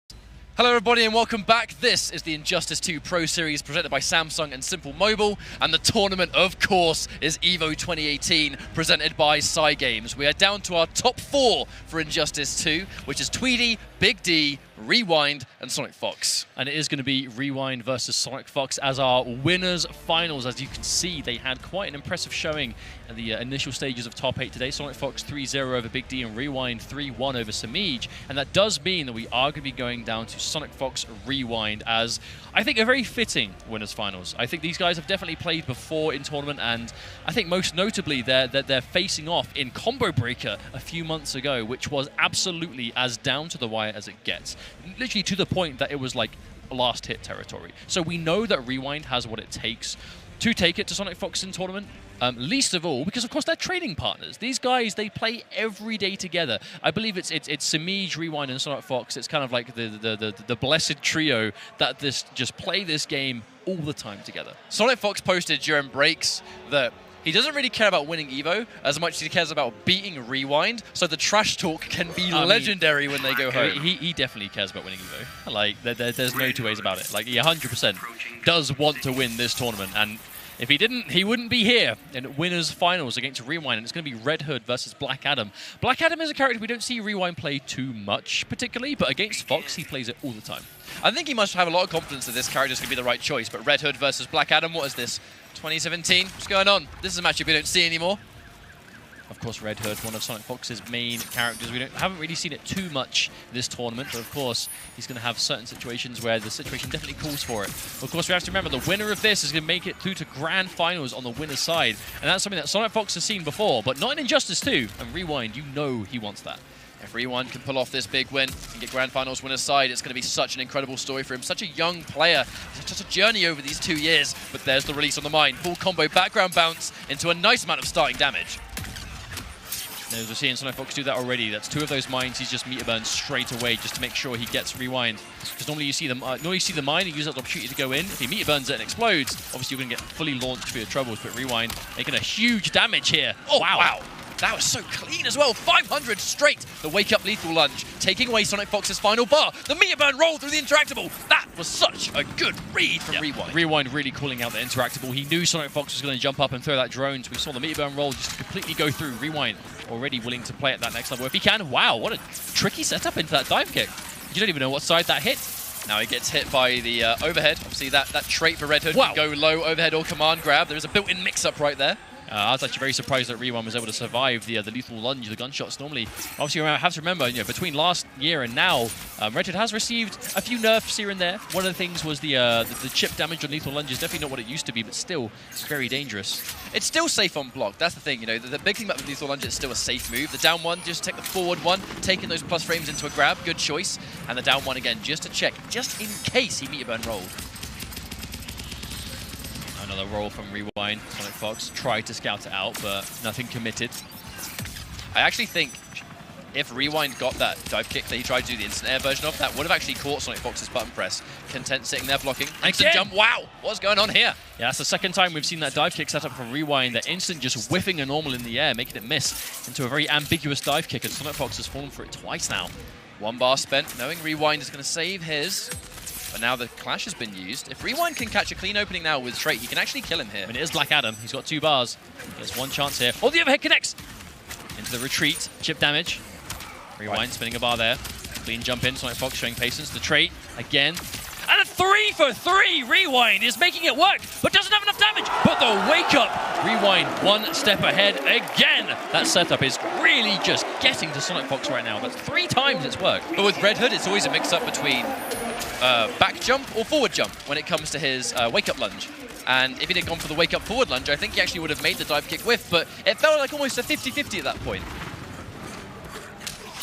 Hello everybody and welcome back. This is the Injustice 2 Pro Series presented by Samsung and Simple Mobile, and the tournament, of course, is EVO 2018 presented by Cygames. We are down to our top 4 for Injustice 2, which is Tweedy, Big D, Rewind and Sonic Fox.
And it is going to be Rewind versus Sonic Fox as our winners finals. As you can see, they had quite an impressive showing in the initial stages of top 8 today. Sonic Fox 3-0 over Big D and Rewind 3-1 over Samij. And that does mean that we are going to be going down to Sonic Fox Rewind as, I think, a very fitting winners finals. I think these guys have definitely played before in tournament, and I think most notably they're facing off in Combo Breaker a few months ago, which was absolutely as down to the wire as it gets. Literally to the point that it was like last hit territory. So we know that Rewind has what it takes to take it to Sonic Fox in tournament. Least of all, because of course they're trading partners. These guys, they play every day together. I believe it's Samij, Rewind, and Sonic Fox. It's kind of like the blessed trio that just play this game all the time together.
Sonic Fox posted during breaks that he doesn't really care about winning EVO as much as he cares about beating Rewind, so the trash talk can be legendary when they go home.
He definitely cares about winning EVO. Like, there's no two ways about it. Like, he 100% does want to win this tournament, and if he didn't, he wouldn't be here in winners finals against Rewind, and it's going to be Red Hood versus Black Adam. Black Adam is a character we don't see Rewind play too much, particularly, but against Fox, he plays it all the time.
I think he must have a lot of confidence that this character is going to be the right choice, but Red Hood versus Black Adam, what is this? 2017? What's going on? This is a matchup we don't see anymore.
Of course, Red Hood, one of Sonic Fox's main characters. We haven't really seen it too much this tournament, but of course, he's going to have certain situations where the situation definitely calls for it. Of course, we have to remember the winner of this is going to make it through to grand finals on the winner's side, and that's something that Sonic Fox has seen before, but not in Injustice 2. And Rewind, you know he wants that.
If Rewind can pull off this big win and get Grand Finals winner's side, it's going to be such an incredible story for him. Such a young player, such a journey over these 2 years. But there's the release on the mine. Full combo background bounce into a nice amount of starting damage.
As we're seeing Sonic Fox do that already. That's 2 of those mines. He's just meter burned straight away just to make sure he gets Rewind. Because normally you see the mine and use that opportunity to go in. If he meter burns it and explodes, obviously you're going to get fully launched for your troubles. But Rewind making a huge damage here.
Oh, wow. That was so clean as well. 500 straight. The wake-up lethal lunge, taking away Sonic Fox's final bar. The meter burn roll through the interactable. That was such a good read from Rewind.
Rewind really calling out the interactable. He knew Sonic Fox was going to jump up and throw that drone, so we saw the meter burn roll just completely go through. Rewind already willing to play at that next level if he can. Wow, what a tricky setup into that dive kick. You don't even know what side that hit.
Now he gets hit by the overhead. Obviously that trait for Red Hood can go low, overhead or command grab. There is a built-in mix-up right there.
I was actually very surprised that Rewind was able to survive the lethal lunge, the gunshots. Normally, obviously, you have to remember, between last year and now, Red Hood has received a few nerfs here and there. One of the things was the chip damage on lethal lunge is definitely not what it used to be, but still, it's very dangerous.
It's still safe on block. That's the thing, the big thing about the lethal lunge, it's still a safe move. The down one, just take the forward one, taking those plus frames into a grab, good choice. And the down one again, just to check, just in case he meter burn rolled.
Another roll from Rewind. Sonic Fox tried to scout it out, but nothing committed.
I actually think if Rewind got that dive kick that he tried to do the instant air version of, that would have actually caught Sonic Fox's button press. Content sitting there blocking. Instant jump. Wow, what's going on here?
Yeah, that's the second time we've seen that dive kick set up from Rewind. That instant just whiffing a normal in the air, making it miss into a very ambiguous dive kick, and Sonic Fox has fallen for it twice now.
1 bar spent, knowing Rewind is going to save his. But now the clash has been used. If Rewind can catch a clean opening now with Trait, he can actually kill him here.
I mean, it is Black Adam. He's got 2 bars. There's one chance here. Oh, the overhead connects! Into the retreat. Chip damage. Rewind spinning a bar there. Clean jump in. Sonic Fox showing patience. The Trait again. And a 3 for 3! Rewind is making it work, but doesn't have enough damage. But the wake up! Rewind 1 step ahead again. That setup is really just getting to Sonic Fox right now. That's 3 times it's worked.
But with Red Hood, it's always a mix-up between back jump or forward jump when it comes to his wake-up lunge. And if he'd gone for the wake-up forward lunge, I think he actually would have made the dive kick whiff, but it felt like almost a 50-50 at that point.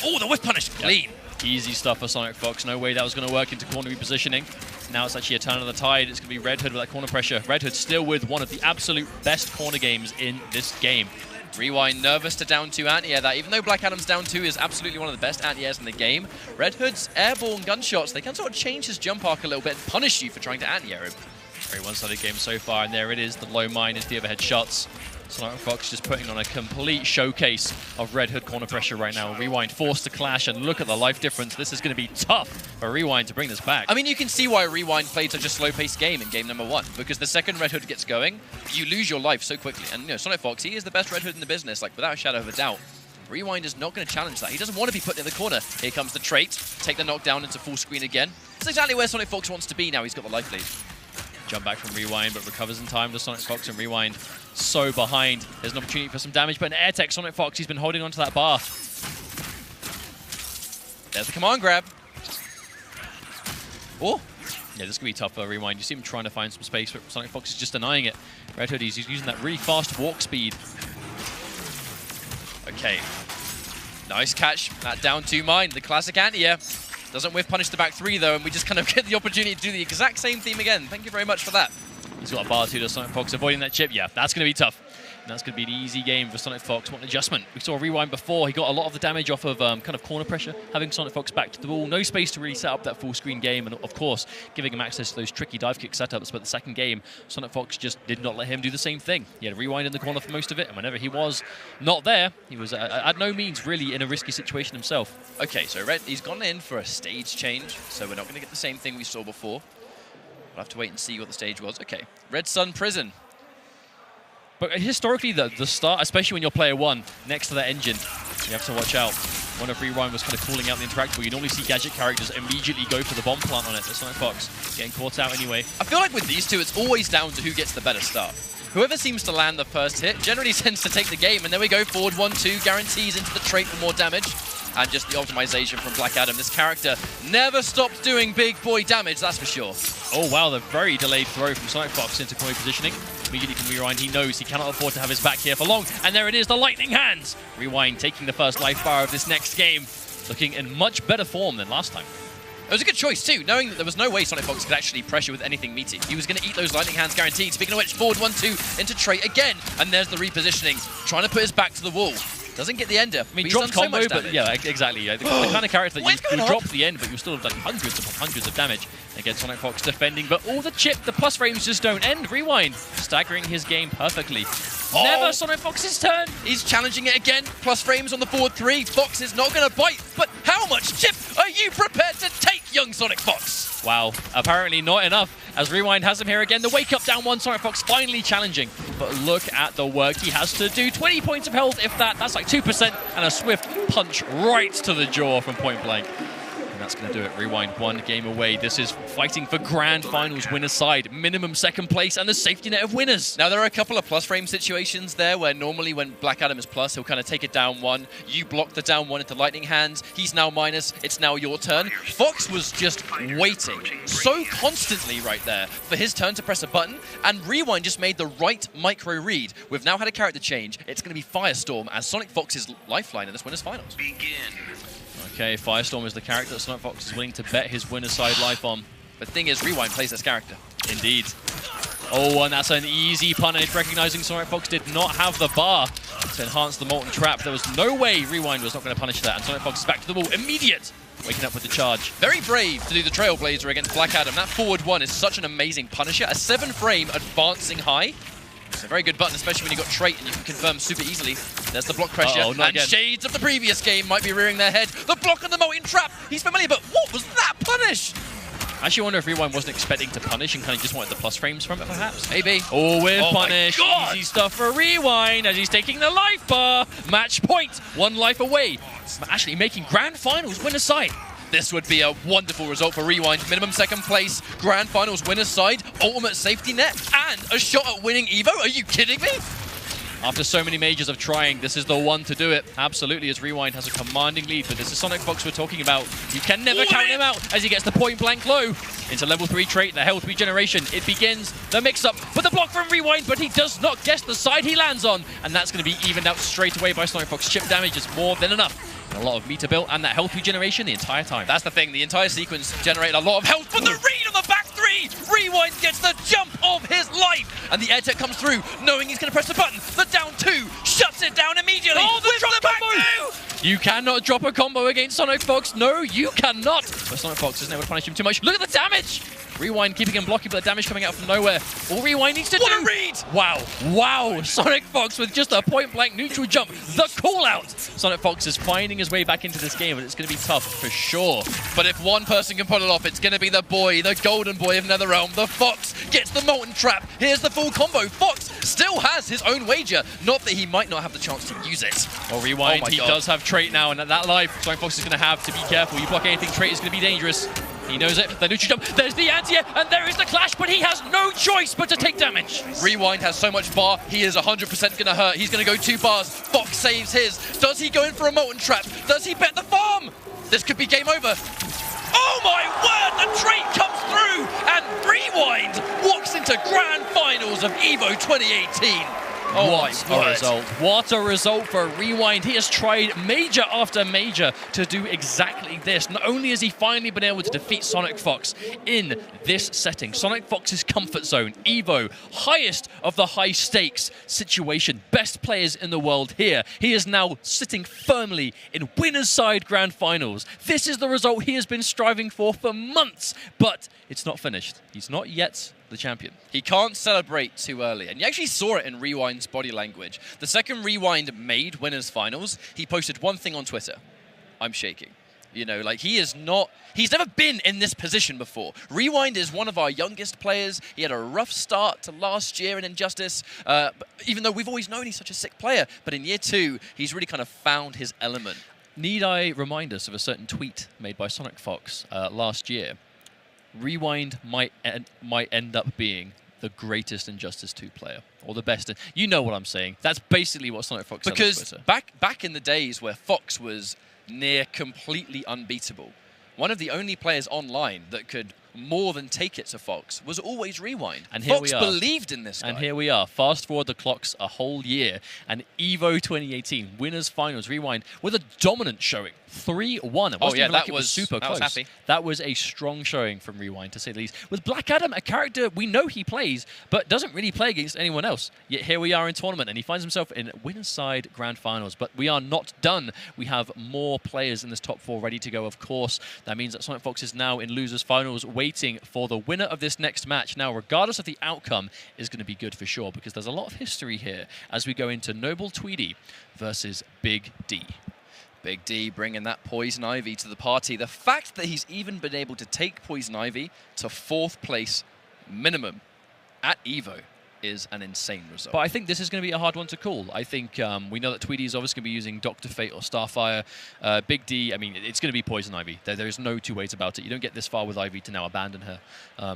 Oh, the whiff punish, clean.
Yep. Easy stuff for Sonic Fox. No way that was going to work into corner repositioning. Now it's actually a turn of the tide. It's going to be Red Hood with that corner pressure. Red Hood still with one of the absolute best corner games in this game.
Rewind nervous to down 2 anti-air that. Even though Black Adam's down 2 is absolutely one of the best anti-airs in the game, Red Hood's airborne gunshots, they can sort of change his jump arc a little bit and punish you for trying to anti-air him.
Very one-sided game so far, and there it is. The low mine is the overhead shots. Sonic Fox just putting on a complete showcase of Red Hood corner pressure right now. Rewind forced to clash, and look at the life difference. This is going to be tough for Rewind to bring this back.
I mean, you can see why Rewind played such a slow-paced game in game number 1, because the second Red Hood gets going, you lose your life so quickly. And Sonic Fox, he is the best Red Hood in the business, like without a shadow of a doubt. Rewind is not going to challenge that. He doesn't want to be put in the corner. Here comes the Trait. Take the knockdown into full screen again. It's exactly where Sonic Fox wants to be now. He's got the life lead.
Jump back from Rewind, but recovers in time to Sonic Fox, and Rewind so behind. There's an opportunity for some damage, but an air tech, Sonic Fox, he's been holding onto that bar.
There's the command grab. Oh.
Yeah, this is going to be tough for Rewind. You see him trying to find some space, but Sonic Fox is just denying it. Red Hood, he's using that really fast walk speed.
Okay. Nice catch. That down 2 mine, the classic anti-air. Doesn't whiff punish the back 3 though, and we just kind of get the opportunity to do the exact same theme again. Thank you very much for that.
He's got a bar 2 to Sonic Fox, avoiding that chip. Yeah, that's going to be tough. And that's going to be an easy game for Sonic Fox. What an adjustment. We saw Rewind before. He got a lot of the damage off of kind of corner pressure, having Sonic Fox back to the ball. No space to really set up that full screen game, and of course, giving him access to those tricky dive kick setups. But the second game, Sonic Fox just did not let him do the same thing. He had Rewind in the corner for most of it, and whenever he was not there, he was at no means really in a risky situation himself.
Okay, so Red, he's gone in for a stage change, so we're not going to get the same thing we saw before. We'll have to wait and see what the stage was. Okay, Red Sun Prison.
But historically, the start, especially when you're player 1 next to that engine, you have to watch out. One of Rewind was kind of calling out the interactable. You normally see gadget characters immediately go for the bomb plant on it. But Sonic Fox getting caught out anyway.
I feel like with these two, it's always down to who gets the better start. Whoever seems to land the first hit generally tends to take the game, and there we go, forward 1-2, guarantees into the Trait for more damage. And just the optimization from Black Adam. This character never stops doing big boy damage, that's for sure.
Oh wow, the very delayed throw from Sonic Fox into corner positioning. Immediately from Rewind, he knows he cannot afford to have his back here for long. And there it is, the lightning hands. Rewind taking the first life bar of this next game, looking in much better form than last time.
It was a good choice too, knowing that there was no way Sonic Fox could actually pressure with anything meaty. He was going to eat those lightning hands guaranteed. Speaking of which, forward 1-2 into Trait again. And there's the repositioning, trying to put his back to the wall. Doesn't get the ender.
I mean, dropped combo, so but yeah, exactly. The kind of character that you drop the end, but you still have done hundreds of damage against Sonic Fox defending. But all the chip, the plus frames just don't end. Rewind, staggering his game perfectly. Never Sonic Fox's turn.
He's challenging it again. Plus frames on the forward 3. Fox is not going to bite. But how much chip are you prepared to take, young Sonic Fox?
Wow, apparently not enough. As Rewind has him here again. The wake up down 1, Sonic Fox finally challenging. But look at the work he has to do. 20 points of health, if that. That's like 2%. And a swift punch right to the jaw from point blank. And that's going to do it. Rewind 1 game away. This is fighting for grand finals winner's side. Minimum second place and the safety net of winners.
Now, there are a couple of plus frame situations there where normally when Black Adam is plus, he'll kind of take it down 1. You block the down 1 into lightning hands. He's now minus. It's now your turn. Fox was just waiting so constantly right there for his turn to press a button, and Rewind just made the right micro read. We've now had a character change. It's going to be Firestorm as Sonic Fox's lifeline in this winner's finals.
Okay, Firestorm is the character that Sonic Fox is willing to bet his winner's side life on.
The thing is, Rewind plays this character.
Indeed. Oh, and that's an easy punish, recognizing Sonic Fox did not have the bar to enhance the Molten Trap. There was no way Rewind was not going to punish that, and Sonic Fox is back to the wall. Immediate! Waking up with the charge.
Very brave to do the Trailblazer against Black Adam. That forward 1 is such an amazing punisher. A 7-frame advancing high. It's a very good button, especially when you've got trait and you can confirm super easily. There's the block pressure, and
again.
shades of the previous game might be rearing their head. The block and the Molten Trap. He's familiar, but what was that punish?
I actually wonder if Rewind wasn't expecting to punish and kind of just wanted the plus frames from it, perhaps.
Maybe.
Oh, with
Oh my
punish.
God.
Easy stuff for Rewind as he's taking the life bar. Match point. 1 life away. Actually making grand finals winner's side.
This would be a wonderful result for Rewind. Minimum second place, grand finals winner's side, ultimate safety net, and a shot at winning EVO. Are you kidding me?
After so many majors of trying, this is the one to do it. Absolutely, as Rewind has a commanding lead, but this is Sonic Fox we're talking about. You can never count him out as he gets the point-blank low into level 3 trait, the health regeneration. It begins the mix-up with the block from Rewind, but he does not guess the side he lands on, and that's going to be evened out straight away by Sonic Fox. Chip damage is more than enough. And a lot of meter built and that health regeneration the entire time.
That's the thing, the entire sequence generated a lot of health, but the read on the back 3! Rewind gets the jump of his life! And the air tech comes through, knowing he's going to press the button. The down 2 shuts it down immediately.
Oh, the drop
back
combo! You cannot drop a combo against Sonic Fox. No, you cannot. But Sonic Fox isn't able to punish him too much. Look at the damage! Rewind keeping him blocky, but the damage coming out from nowhere. All Rewind needs to do...
What a read!
Wow. Wow. Sonic Fox with just a point-blank neutral jump. The call-out. Sonic Fox is finding his way back into this game, but it's going to be tough for sure.
But if one person can pull it off, it's going to be the boy, the golden boy of NetherRealm. The Fox gets the Molten Trap. Here's the full combo. Fox still has his own wager. Not that he might not have the chance to use it.
Well, Rewind,
Oh my
he
God.
does have trait now, and at that life, Sonic Fox is going to have to be careful. You block anything, trait is going to be dangerous. He knows it. The neutral jump. There's the anti-air, and there is the clash, but he has no choice but to take damage.
Rewind has so much bar, he is 100% going to hurt. He's going to go 2 bars. Fox saves his. Does he go in for a Molten Trap? Does he bet the farm? This could be game over. Oh my word, the trait comes through, and Rewind walks into grand finals of EVO 2018. Oh
What
my
a
word.
result. What a result for Rewind. He has tried major after major to do exactly this. Not only has he finally been able to defeat Sonic Fox in this setting, Sonic Fox's comfort zone, EVO, highest of the high stakes situation, best players in the world here. He is now sitting firmly in winner's side grand finals. This is the result he has been striving for months, but it's not finished. He's not yet the champion.
He can't celebrate too early, and you actually saw it in Rewind's body language. The second Rewind made winners finals, he posted one thing on Twitter: I'm shaking. You know, like he's never been in this position before. Rewind is one of our youngest players. He had a rough start to last year in Injustice, even though we've always known he's such a sick player. But in year 2, he's really kind of found his element.
Need I remind us of a certain tweet made by Sonic Fox last year? Rewind might end up being the greatest Injustice 2 player, or the best. You know what I'm saying. That's basically what Sonic Fox said on
Because
Twitter.
back in the days where Fox was near completely unbeatable, one of the only players online that could more than take it to Fox was always Rewind.
And here
Fox
we are.
believed in this guy.
And here we are. Fast forward the clocks a whole year, and EVO 2018 winners finals Rewind with a dominant showing. 3-1. It wasn't
yeah,
even like
that
it was
was-
super
that was
close.
happy.
That was a strong showing from Rewind, to say the least. With Black Adam, a character we know he plays, but doesn't really play against anyone else. Yet here we are in tournament, and he finds himself in winner's side grand finals. But we are not done. We have more players in this top 4 ready to go, of course. That means that Sonic Fox is now in losers finals, waiting for the winner of this next match. Now, regardless of the outcome, is going to be good for sure, because there's a lot of history here as we go into Noble Tweedy versus Big D.
Big D bringing that Poison Ivy to the party. The fact that he's even been able to take Poison Ivy to 4th place minimum at EVO is an insane result.
But I think this is going to be a hard one to call. I think we know that Tweedy is obviously going to be using Dr. Fate or Starfire. Big D, I mean, it's going to be Poison Ivy. There is no two ways about it. You don't get this far with Ivy to now abandon her.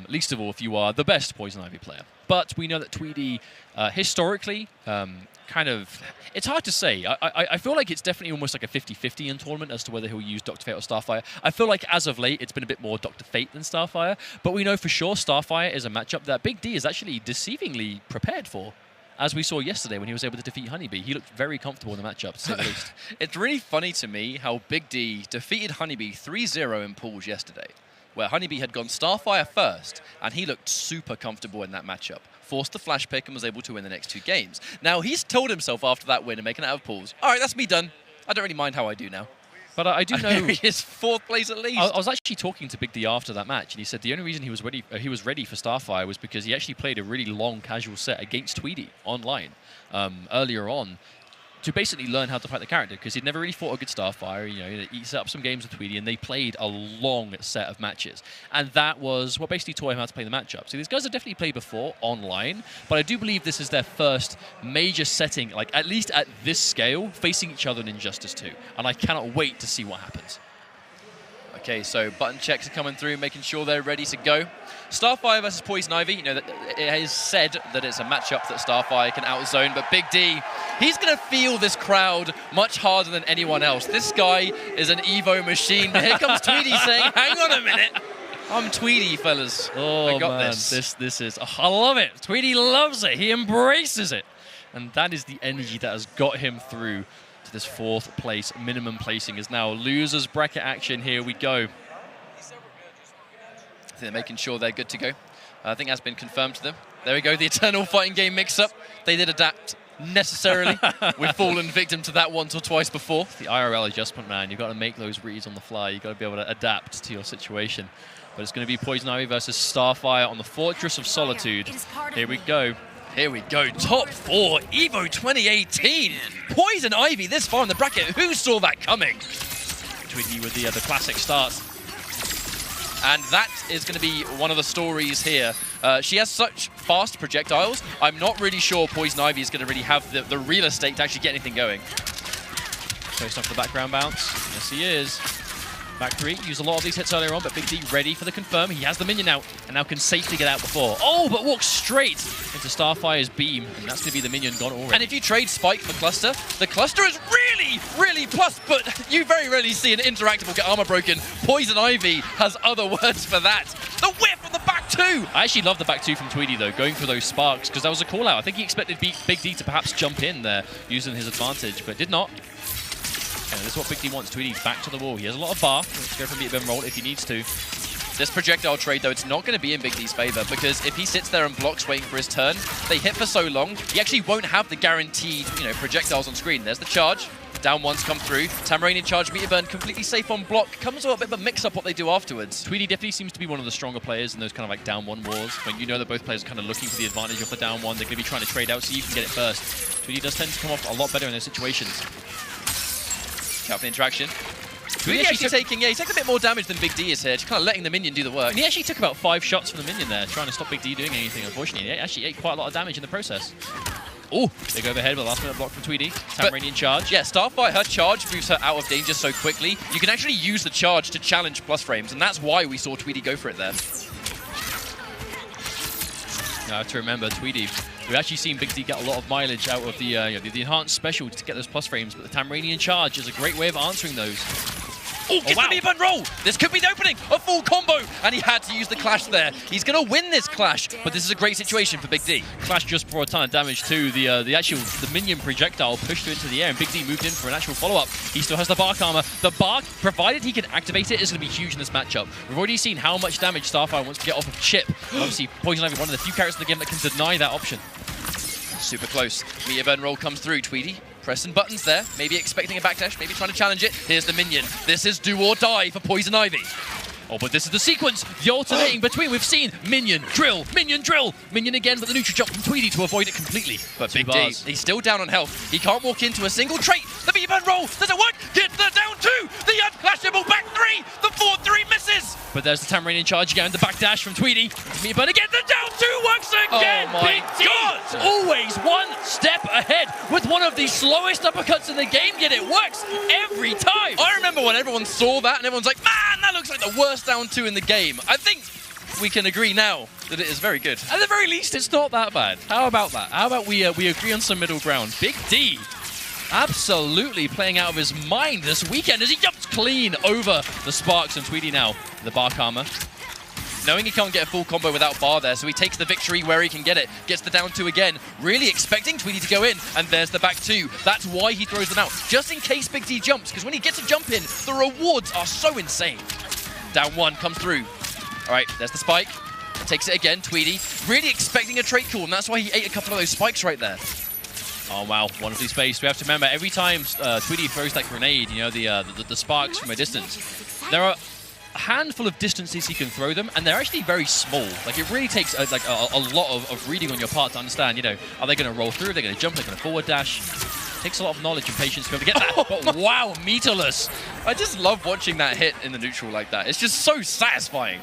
Least of all if you are the best Poison Ivy player. But we know that Tweedy, historically, kind of... It's hard to say. I feel like it's definitely almost like a 50-50 in tournament as to whether he'll use Dr. Fate or Starfire. I feel like as of late, it's been a bit more Dr. Fate than Starfire. But we know for sure Starfire is a matchup that Big D is actually deceivingly prepared for. As we saw yesterday when he was able to defeat Honeybee. He looked very comfortable in the matchup, to say the least.
It's really funny to me how Big D defeated Honeybee 3-0 in pools yesterday, where Honeybee had gone Starfire first, and he looked super comfortable in that matchup. Forced the flash pick and was able to win the next 2 games. Now, he's told himself after that win and making it out of pools, all right, that's me done. I don't really mind how I do now.
But I do know
he is 4th place at least.
I was actually talking to Big D after that match, and he said the only reason he was ready for Starfire was because he actually played a really long casual set against Tweedy online earlier on to basically learn how to fight the character, because he'd never really fought a good Starfire. You know, he set up some games with Tweedy, and they played a long set of matches, and that was what basically taught him how to play the matchup. So these guys have definitely played before online, but I do believe this is their first major setting, like at least at this scale, facing each other in Injustice 2, and I cannot wait to see what happens.
Okay, so button checks are coming through, making sure they're ready to go. Starfire versus Poison Ivy. You know, that it is said that it's a matchup that Starfire can outzone, but Big D, he's going to feel this crowd much harder than anyone else. This guy is an EVO machine. Here comes Tweedy saying, hang on a minute. I'm Tweedy, fellas.
Oh,
I got
man, this is... Oh, I love it. Tweedy loves it. He embraces it. And that is the energy that has got him through to this 4th place. Minimum placing is now losers bracket action. Here we go.
They're making sure they're good to go. I think that's been confirmed to them. There we go, the Eternal Fighting Game mix-up. They did adapt necessarily. We've fallen victim to that once or twice before.
It's the IRL adjustment, man. You've got to make those reads on the fly. You've got to be able to adapt to your situation. But it's going to be Poison Ivy versus Starfire on the Fortress of Solitude. Here we go.
Here we go, top 4, EVO 2018. Poison Ivy this far in the bracket. Who saw that coming?
Tweedy with the classic start.
And that is going to be one of the stories here. She has such fast projectiles. I'm not really sure Poison Ivy is going to really have the real estate to actually get anything going.
Post off the background bounce. Yes, he is. Back 3, used a lot of these hits earlier on, but Big D ready for the confirm. He has the minion out, and now can safely get out before. Oh, but walks straight into Starfire's beam, and that's going to be the minion gone already.
And if you trade Spike for Cluster, the Cluster is really, really plus, but you very rarely see an interactable get armor broken. Poison Ivy has other words for that. The whiff on the back 2!
I actually love the back 2 from Tweedy, though, going for those sparks, because that was a call-out. I think he expected Big D to perhaps jump in there, using his advantage, but did not. And this is what Big D wants. Tweedy back to the wall. He has a lot of bar. Let's go for a meet roll if he needs to.
This projectile trade, though, it's not going to be in Big D's favor, because if he sits there and blocks waiting for his turn, they hit for so long, he actually won't have the guaranteed, projectiles on screen. There's the charge. Down ones come through. Tamaranian charge, meter burn, completely safe on block. Comes with a bit of a mix-up what they do afterwards.
Tweedy definitely seems to be one of the stronger players in those kind of like down 1 wars. When you know that both players are kind of looking for the advantage of the down 1, they're going to be trying to trade out so you can get it first. Tweedy does tend to come off a lot better in those situations.
Out for the interaction. Tweedy actually taking, he's taking a bit more damage than Big D is here, just kind of letting the minion do the work.
And he actually took about 5 shots from the minion there, trying to stop Big D doing anything, unfortunately. He actually ate quite a lot of damage in the process. Oh, big overhead with a last minute block from Tweedy. Tamaranian charge.
Yeah, Starfire, her charge moves her out of danger so quickly. You can actually use the charge to challenge plus frames, and that's why we saw Tweedy go for it there.
Now, I have to remember, Tweedy, we've actually seen Big D get a lot of mileage out of the enhanced special to get those plus frames, but the Tamaranian charge is a great way of answering those.
Oh, gets the meat roll! This could be the opening! A full combo! And he had to use the Clash there. He's going to win this Clash, but this is a great situation for Big D.
Clash just brought a ton of damage too. The minion projectile pushed her into the air, and Big D moved in for an actual follow-up. He still has the Bark armor. The Bark, provided he can activate it, is going to be huge in this matchup. We've already seen how much damage Starfire wants to get off of Chip. Obviously, Poison Ivy, one of the few characters in the game that can deny that option.
Super close. Meteor burn roll comes through. Tweedy pressing buttons there, maybe expecting a backdash, maybe trying to challenge it. Here's the minion. This is do or die for Poison Ivy.
Oh, but this is the sequence. The alternating between. We've seen minion, drill, minion, drill. Minion again, but the neutral jump from Tweedy to avoid it completely.
But Big D, he's still down on health. He can't walk into a single trait. The meteor burn roll, does it work? Get the down 2. The unclashable back 3. The 4-3 misses.
But there's the Tamarind in charge again, the back dash from Tweedy. But again, the down 2 works again!
Oh my
Big D,
God!
always one step ahead with one of the slowest uppercuts in the game, yet it works every time!
I remember when everyone saw that and everyone's like, man, that looks like the worst down 2 in the game. I think we can agree now that it is very good.
At the very least, it's not that bad. How about that? How about we agree on some middle ground? Big D absolutely playing out of his mind this weekend as he jumps clean over the Sparks, and Tweedy now the bar karma.
Knowing he can't get a full combo without bar there, so he takes the victory where he can get it. Gets the down 2 again, really expecting Tweedy to go in, and there's the back 2. That's why he throws them out, just in case Big D jumps, because when he gets a jump in, the rewards are so insane. Down 1 comes through. All right, there's the spike. Takes it again, Tweedy. Really expecting a trait call, and that's why he ate a couple of those spikes right there.
Oh wow, wonderfully spaced. We have to remember, every time Tweedy throws that grenade, you know, the sparks from a distance, there are a handful of distances he can throw them, and they're actually very small. Like, it really takes a lot of reading on your part to understand, you know, are they going to roll through, are they going to jump, are they going to forward dash? It takes a lot of knowledge and patience to be able to get that, but wow, meterless.
I just love watching that hit in the neutral like that. It's just so satisfying.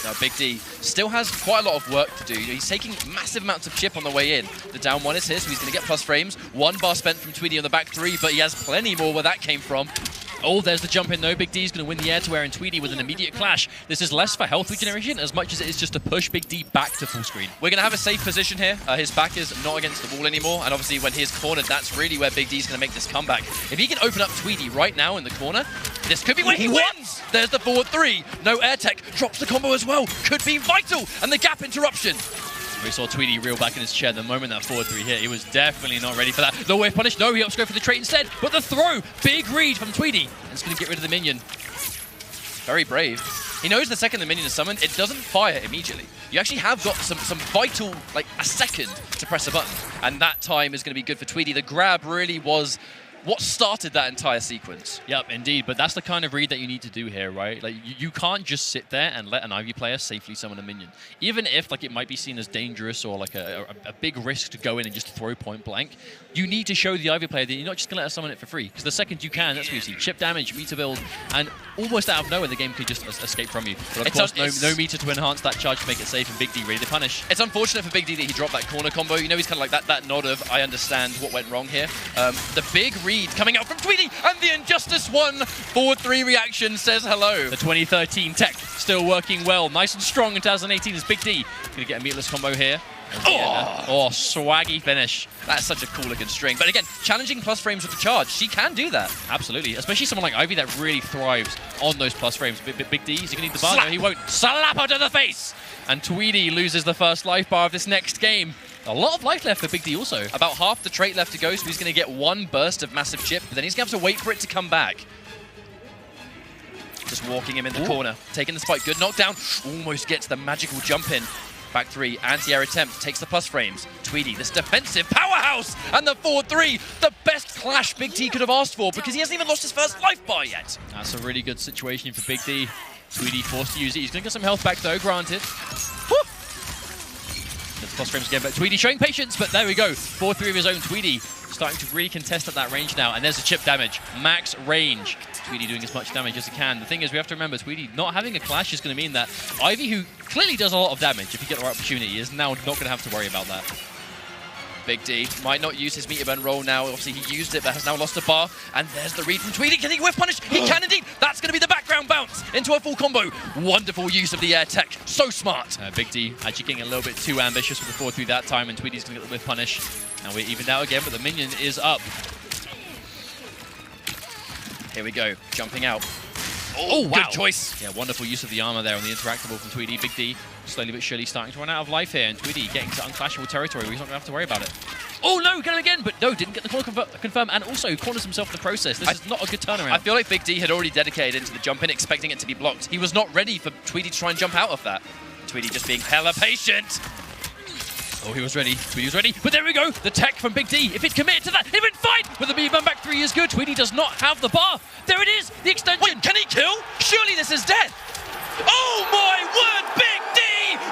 Now, Big D still has quite a lot of work to do. He's taking massive amounts of chip on the way in. The down 1 is his, so he's going to get plus frames. 1 bar spent from Tweedy on the back 3, but he has plenty more where that came from. Oh, there's the jump in though. Big D's going to win the air to air and Tweedy with an immediate clash. This is less for health regeneration as much as it is just to push Big D back to full screen. We're going to have a safe position here. His back is not against the wall anymore, and obviously when he's cornered, that's really where Big D's going to make this comeback. If he can open up Tweedy right now in the corner, this could be when he wins! There's the forward 3. No air tech. Drops the combo as well. Could be vital. And the gap interruption.
We saw Tweedy reel back in his chair the moment that forward 3 hit. He was definitely not ready for that. The wave punish. No, he opts to go for the trait instead. But the throw. Big read from Tweedy. And it's going to get rid of the minion.
Very brave. He knows the second the minion is summoned, it doesn't fire immediately. You actually have got some vital, like a second to press a button. And that time is going to be good for Tweedy. The grab really was what started that entire sequence.
Yep, indeed. But that's the kind of read that you need to do here, right? Like, you can't just sit there and let an Ivy player safely summon a minion. Even if, like, it might be seen as dangerous or like a big risk to go in and just throw point blank, you need to show the Ivy player that you're not just going to let her summon it for free. Because the second you can, that's what you see. Chip damage, meter build, and almost out of nowhere, the game could just escape from you. But of course, no meter to enhance that charge to make it safe, and Big D ready to punish.
It's unfortunate for Big D that he dropped that corner combo. You know, he's kind of like that nod of, I understand what went wrong here. The big read coming out from Tweedy, and the Injustice 1 forward 3 reaction says hello.
The 2013 tech still working well. Nice and strong in 2018 is Big D. Going to get a meatless combo here. Oh, swaggy finish.
That's such a cool looking string. But again, challenging plus frames with the charge. She can do that.
Absolutely. Especially someone like Ivy that really thrives on those plus frames. Big D, is he going to need the bar? No, he won't. Slap her to the face! And Tweedy loses the first life bar of this next game. A lot of life left for Big D also.
About half the trait left to go, so he's going to get 1 burst of massive chip, but then he's going to have to wait for it to come back. Just walking him in the corner. Taking the spike. Good knockdown. Almost gets the magical jump in. Back 3, anti-air attempt, takes the plus frames. Tweedy, this defensive powerhouse, and the forward 3, the best clash Big D could have asked for, because he hasn't even lost his first life bar yet.
That's a really good situation for Big D. Tweedy forced to use it. He's going to get some health back though, granted. Woo! Gets plus frames again, but Tweedy showing patience, but there we go. 4-3 of his own. Tweedy starting to really contest at that range now, and there's the chip damage. Max range. Tweedy doing as much damage as he can. The thing is, we have to remember, Tweedy not having a clash is going to mean that Ivy, who clearly does a lot of damage if you get the right opportunity, is now not going to have to worry about that.
Big D might not use his meter burn roll now. Obviously, he used it, but has now lost a bar. And there's the read from Tweedy. Can he whiff punish? He can indeed. That's going to be the background bounce into a full combo. Wonderful use of the air tech. So smart.
Big D actually getting a little bit too ambitious with the 4-3 that time, and Tweedy's going to get the whiff punish. And we're evened out again, but the minion is up.
Here we go. Jumping out.
Oh, wow.
Good choice.
Yeah, wonderful use of the armor there on the interactable from Tweedy. Big D slowly but surely starting to run out of life here, and Tweedy getting to unclashable territory where he's not going to have to worry about it. Oh no, got him again, but no, didn't get the corner confirm, and also corners himself in the process. This is not a good turnaround.
I feel like Big D had already dedicated into the jump in, expecting it to be blocked. He was not ready for Tweedy to try and jump out of that. Tweedy just being hella patient.
Oh, he was ready. Tweedy was ready. But there we go. The tech from Big D. If he'd committed to that, he'd been fine. But the B-Bun back 3 is good. Tweedy does not have the bar. There it is. The extension.
Wait, can he kill? Surely this is death. Oh my word, Big D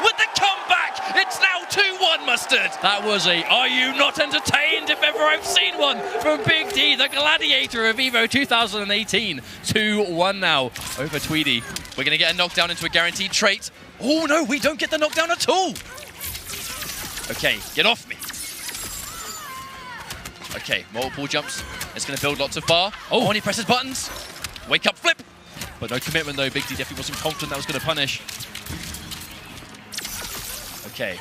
with the comeback. It's now 2-1 Mustard.
That was a "Are you not entertained?" if ever I've seen one from Big D, the gladiator of EVO 2018. 2-1 now over Tweedy.
We're going to get a knockdown into a guaranteed trait. Oh no, we don't get the knockdown at all. Okay, get off me. Okay, multiple jumps. It's going to build lots of bar. Oh, and he presses buttons. Wake up, flip.
But no commitment though. Big D definitely wasn't confident that was going to punish.
Okay,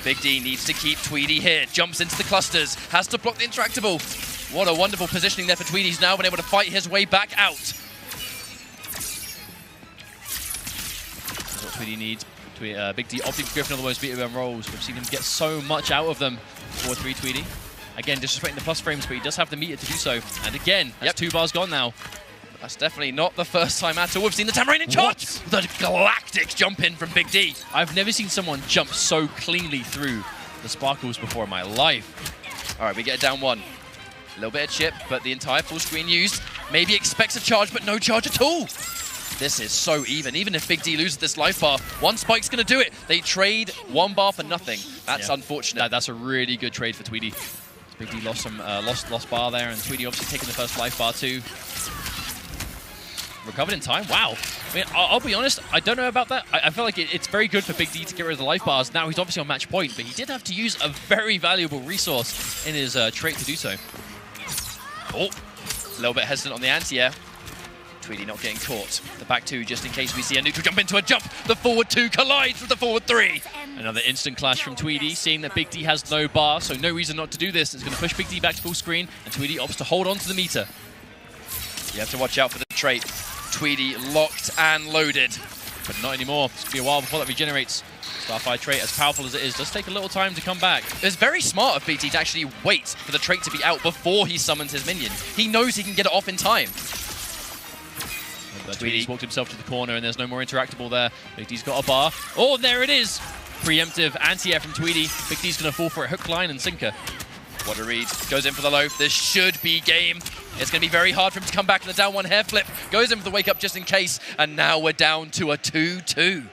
Big D needs to keep Tweedy here. Jumps into the clusters. Has to block the interactable. What a wonderful positioning there for Tweedy. He's now been able to fight his way back out.
That's what Tweedy needs. Big D opting for Griffin on the most beat rolls. We've seen him get so much out of them. 4-3 Tweedy. Again, disrespecting the plus frames, but he does have the meter to do so. And again, that's 2 bars gone now.
That's definitely not the first time at all. We've seen the Tamarain in charge. The galactic jump in from Big D.
I've never seen someone jump so cleanly through the sparkles before in my life.
All right, we get a down 1. A little bit of chip, but the entire full screen used. Maybe expects a charge, but no charge at all. This is so even. Even if Big D loses this life bar, one spike's going to do it. They trade 1 bar for nothing. That's unfortunate.
That's a really good trade for Tweedy. Big D lost some lost bar there, and Tweedy obviously taking the first life bar too. Recovered in time. Wow. I mean, I'll be honest, I don't know about that. I feel like it's very good for Big D to get rid of the life bars. Now he's obviously on match point, but he did have to use a very valuable resource in his trait to do so.
Oh, a little bit hesitant on the anti-air. Tweedy not getting caught. The back 2 just in case we see a neutral jump into a jump. The forward 2 collides with the forward 3.
Another instant clash from Tweedy, seeing that Big D has no bar, so no reason not to do this. It's going to push Big D back to full screen, and Tweedy opts to hold on to the meter.
You have to watch out for the trait. Tweedy locked and loaded.
But not anymore. It's going to be a while before that regenerates. Starfire trait, as powerful as it is, does take a little time to come back.
It's very smart of Big D to actually wait for the trait to be out before he summons his minion. He knows he can get it off in time.
Tweedy's walked himself to the corner, and there's no more interactable there. Big D's got a bar. Oh, there it is! Preemptive anti-air from Tweedy. Big D's going to fall for it. Hook, line, and sinker.
What a read. Goes in for the low. This should be game. It's going to be very hard for him to come back in the down 1 hair flip. Goes in for the wake up just in case. And now we're down to a 2-2.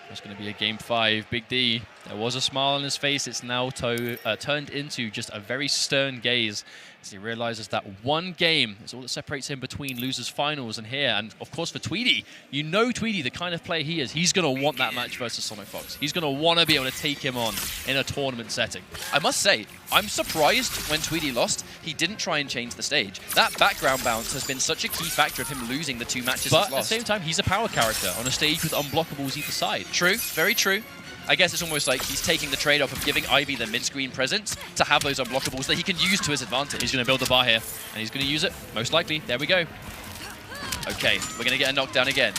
That's going to be a game 5. Big D, there was a smile on his face. It's now turned into just a very stern gaze as he realizes that one game is all that separates him between losers finals and here. And of course for Tweedy, you know Tweedy, the kind of player he is, he's going to want that match versus Sonic Fox. He's going to want to be able to take him on in a tournament setting.
I must say, I'm surprised when Tweedy lost, he didn't try and change the stage. That background bounce has been such a key factor of him losing the 2 matches he's lost.
But at the same time, he's a power character on a stage with unblockables either side.
True, very true. I guess it's almost like he's taking the trade-off of giving Ivy the mid-screen presence to have those unblockables that he can use to his advantage.
He's going to build the bar here, and he's going to use it, most likely. There we go.
Okay, we're going to get a knockdown again.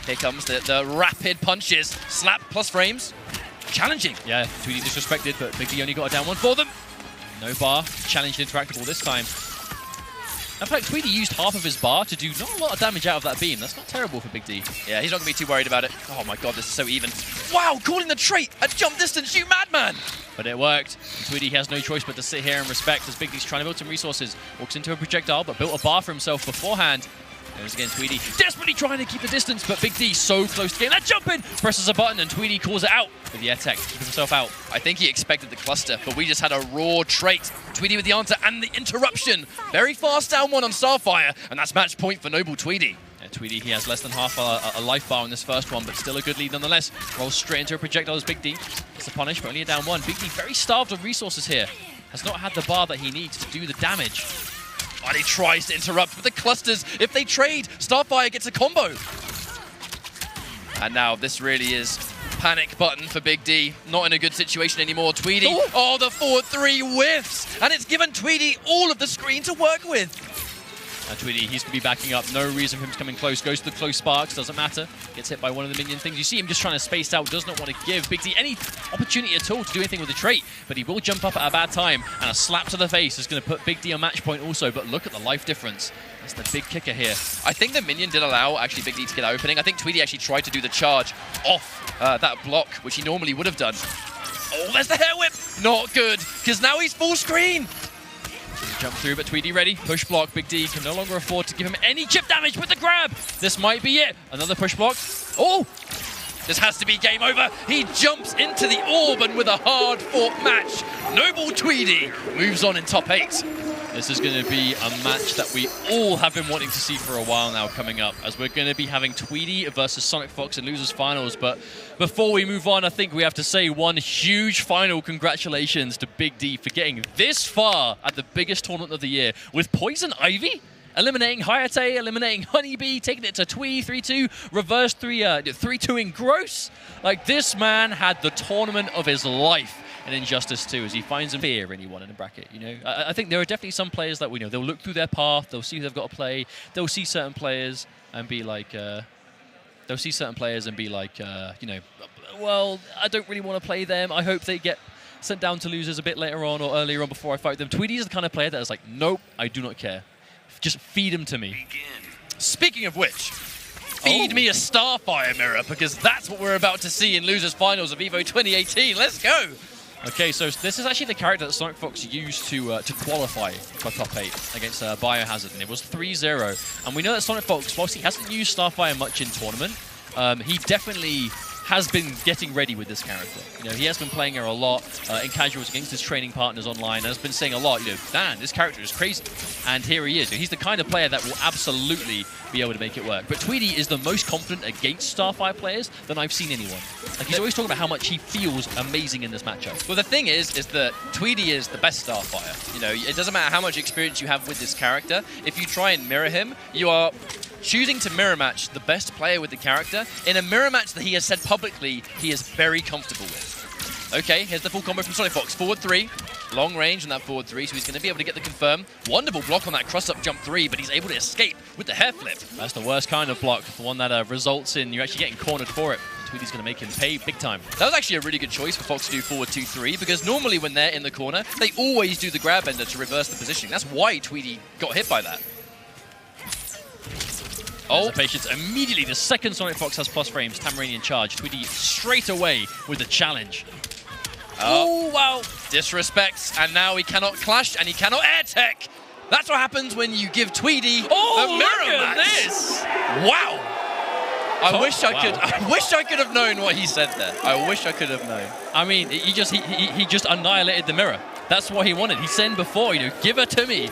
Here comes the rapid punches. Slap plus frames. Challenging.
Yeah, Tweedy disrespected, but Big D only got a down 1 for them. No bar. Challenged interactable this time. In fact, Tweedy used half of his bar to do not a lot of damage out of that beam. That's not terrible for Big D.
Yeah, he's not going to be too worried about it. Oh my god, this is so even. Wow, calling the trait at jump distance, you madman!
But it worked. And Tweedy has no choice but to sit here and respect as Big D's trying to build some resources. Walks into a projectile, but built a bar for himself beforehand. There's again Tweedy, desperately trying to keep the distance, but Big D so close to getting that jump in. Presses a button, and Tweedy calls it out with the air tech to keep himself out.
I think he expected the cluster, but we just had a raw trait. Tweedy with the answer and the interruption. Very fast down 1 on Starfire, and that's match point for Noble Tweedy.
Yeah, Tweedy, he has less than half a life bar in this first one, but still a good lead nonetheless. Rolls straight into a projectile as Big D. Gets the punish, but only a down 1. Big D very starved of resources here. Has not had the bar that he needs to do the damage.
And he tries to interrupt with the clusters. If they trade, Starfire gets a combo. And now this really is panic button for Big D. Not in a good situation anymore. Tweedy, oh, the forward 3 whiffs. And it's given Tweedy all of the screen to work with.
Tweedy, he's going to be backing up. No reason for him to come in close. Goes to the close sparks. Doesn't matter. Gets hit by one of the minion things. You see him just trying to space out. Does not want to give Big D any opportunity at all to do anything with the trait. But he will jump up at a bad time. And a slap to the face is going to put Big D on match point also. But look at the life difference. That's the big kicker here.
I think the minion did allow actually Big D to get that opening. I think Tweedy actually tried to do the charge off that block, which he normally would have done. Oh, there's the hair whip. Not good, because now he's full screen.
Jump through, but Tweedy ready. Push block. Big D can no longer afford to give him any chip damage with the grab. This might be it. Another push block. Oh!
This has to be game over. He jumps into the orb, and with a hard-fought match, Noble Tweedy moves on in top 8.
This is going to be a match that we all have been wanting to see for a while now coming up, as we're going to be having Tweedy versus Sonic Fox in Losers Finals. But before we move on, I think we have to say one huge final congratulations to Big D for getting this far at the biggest tournament of the year with Poison Ivy, eliminating Hayate, eliminating Honeybee, taking it to Twee 3-2, reverse 3-2 Gross. Like, this man had the tournament of his life in Injustice 2 as he finds him fear anyone in the bracket. You know, I think there are definitely some players that we know they'll look through their path, they'll see who they've got to play, they'll see certain players and be like, you know, well, I don't really want to play them. I hope they get sent down to losers a bit later on or earlier on before I fight them. Tweedy is the kind of player that is like, nope, I do not care. Just feed him to me.
Speaking of which, feed me a Starfire mirror, because that's what we're about to see in Losers Finals of EVO 2018. Let's go!
Okay, so this is actually the character that Sonic Fox used to qualify for top 8 against Biohazard, and it was 3-0. And we know that Sonic Fox, whilst he hasn't used Starfire much in tournament, he definitely has been getting ready with this character. You know, he has been playing her a lot in casuals against his training partners online, and has been saying a lot, you know, man, this character is crazy. And here he is. He's the kind of player that will absolutely be able to make it work. But Tweedy is the most confident against Starfire players than I've seen anyone. Like, he's always talking about how much he feels amazing in this matchup.
Well, the thing is that Tweedy is the best Starfire. You know, it doesn't matter how much experience you have with this character. If you try and mirror him, you are choosing to mirror match the best player with the character in a mirror match that he has said publicly he is very comfortable with. Okay, here's the full combo from Sonic Fox. Forward 3, long range on that forward 3, so he's going to be able to get the confirm. Wonderful block on that cross-up jump 3, but he's able to escape with the hair flip.
That's the worst kind of block, the one that results in you actually getting cornered for it. Tweedy's going to make him pay big time.
That was actually a really good choice for Fox to do forward 2-3, because normally when they're in the corner, they always do the grab ender to reverse the positioning. That's why Tweedy got hit by that.
Oh, the patience immediately. The second Sonic Fox has plus frames. Tamaranian charge. Tweedy straight away with the challenge.
Oh, wow. Disrespects, and now he cannot clash, and he cannot air tech. That's what happens when you give Tweedy a mirror
look at
match.
this.
Wow. I wish I could have known what he said there. I wish I could have known.
I mean, he just annihilated the mirror. That's what he wanted. He said before, you know, give her to me.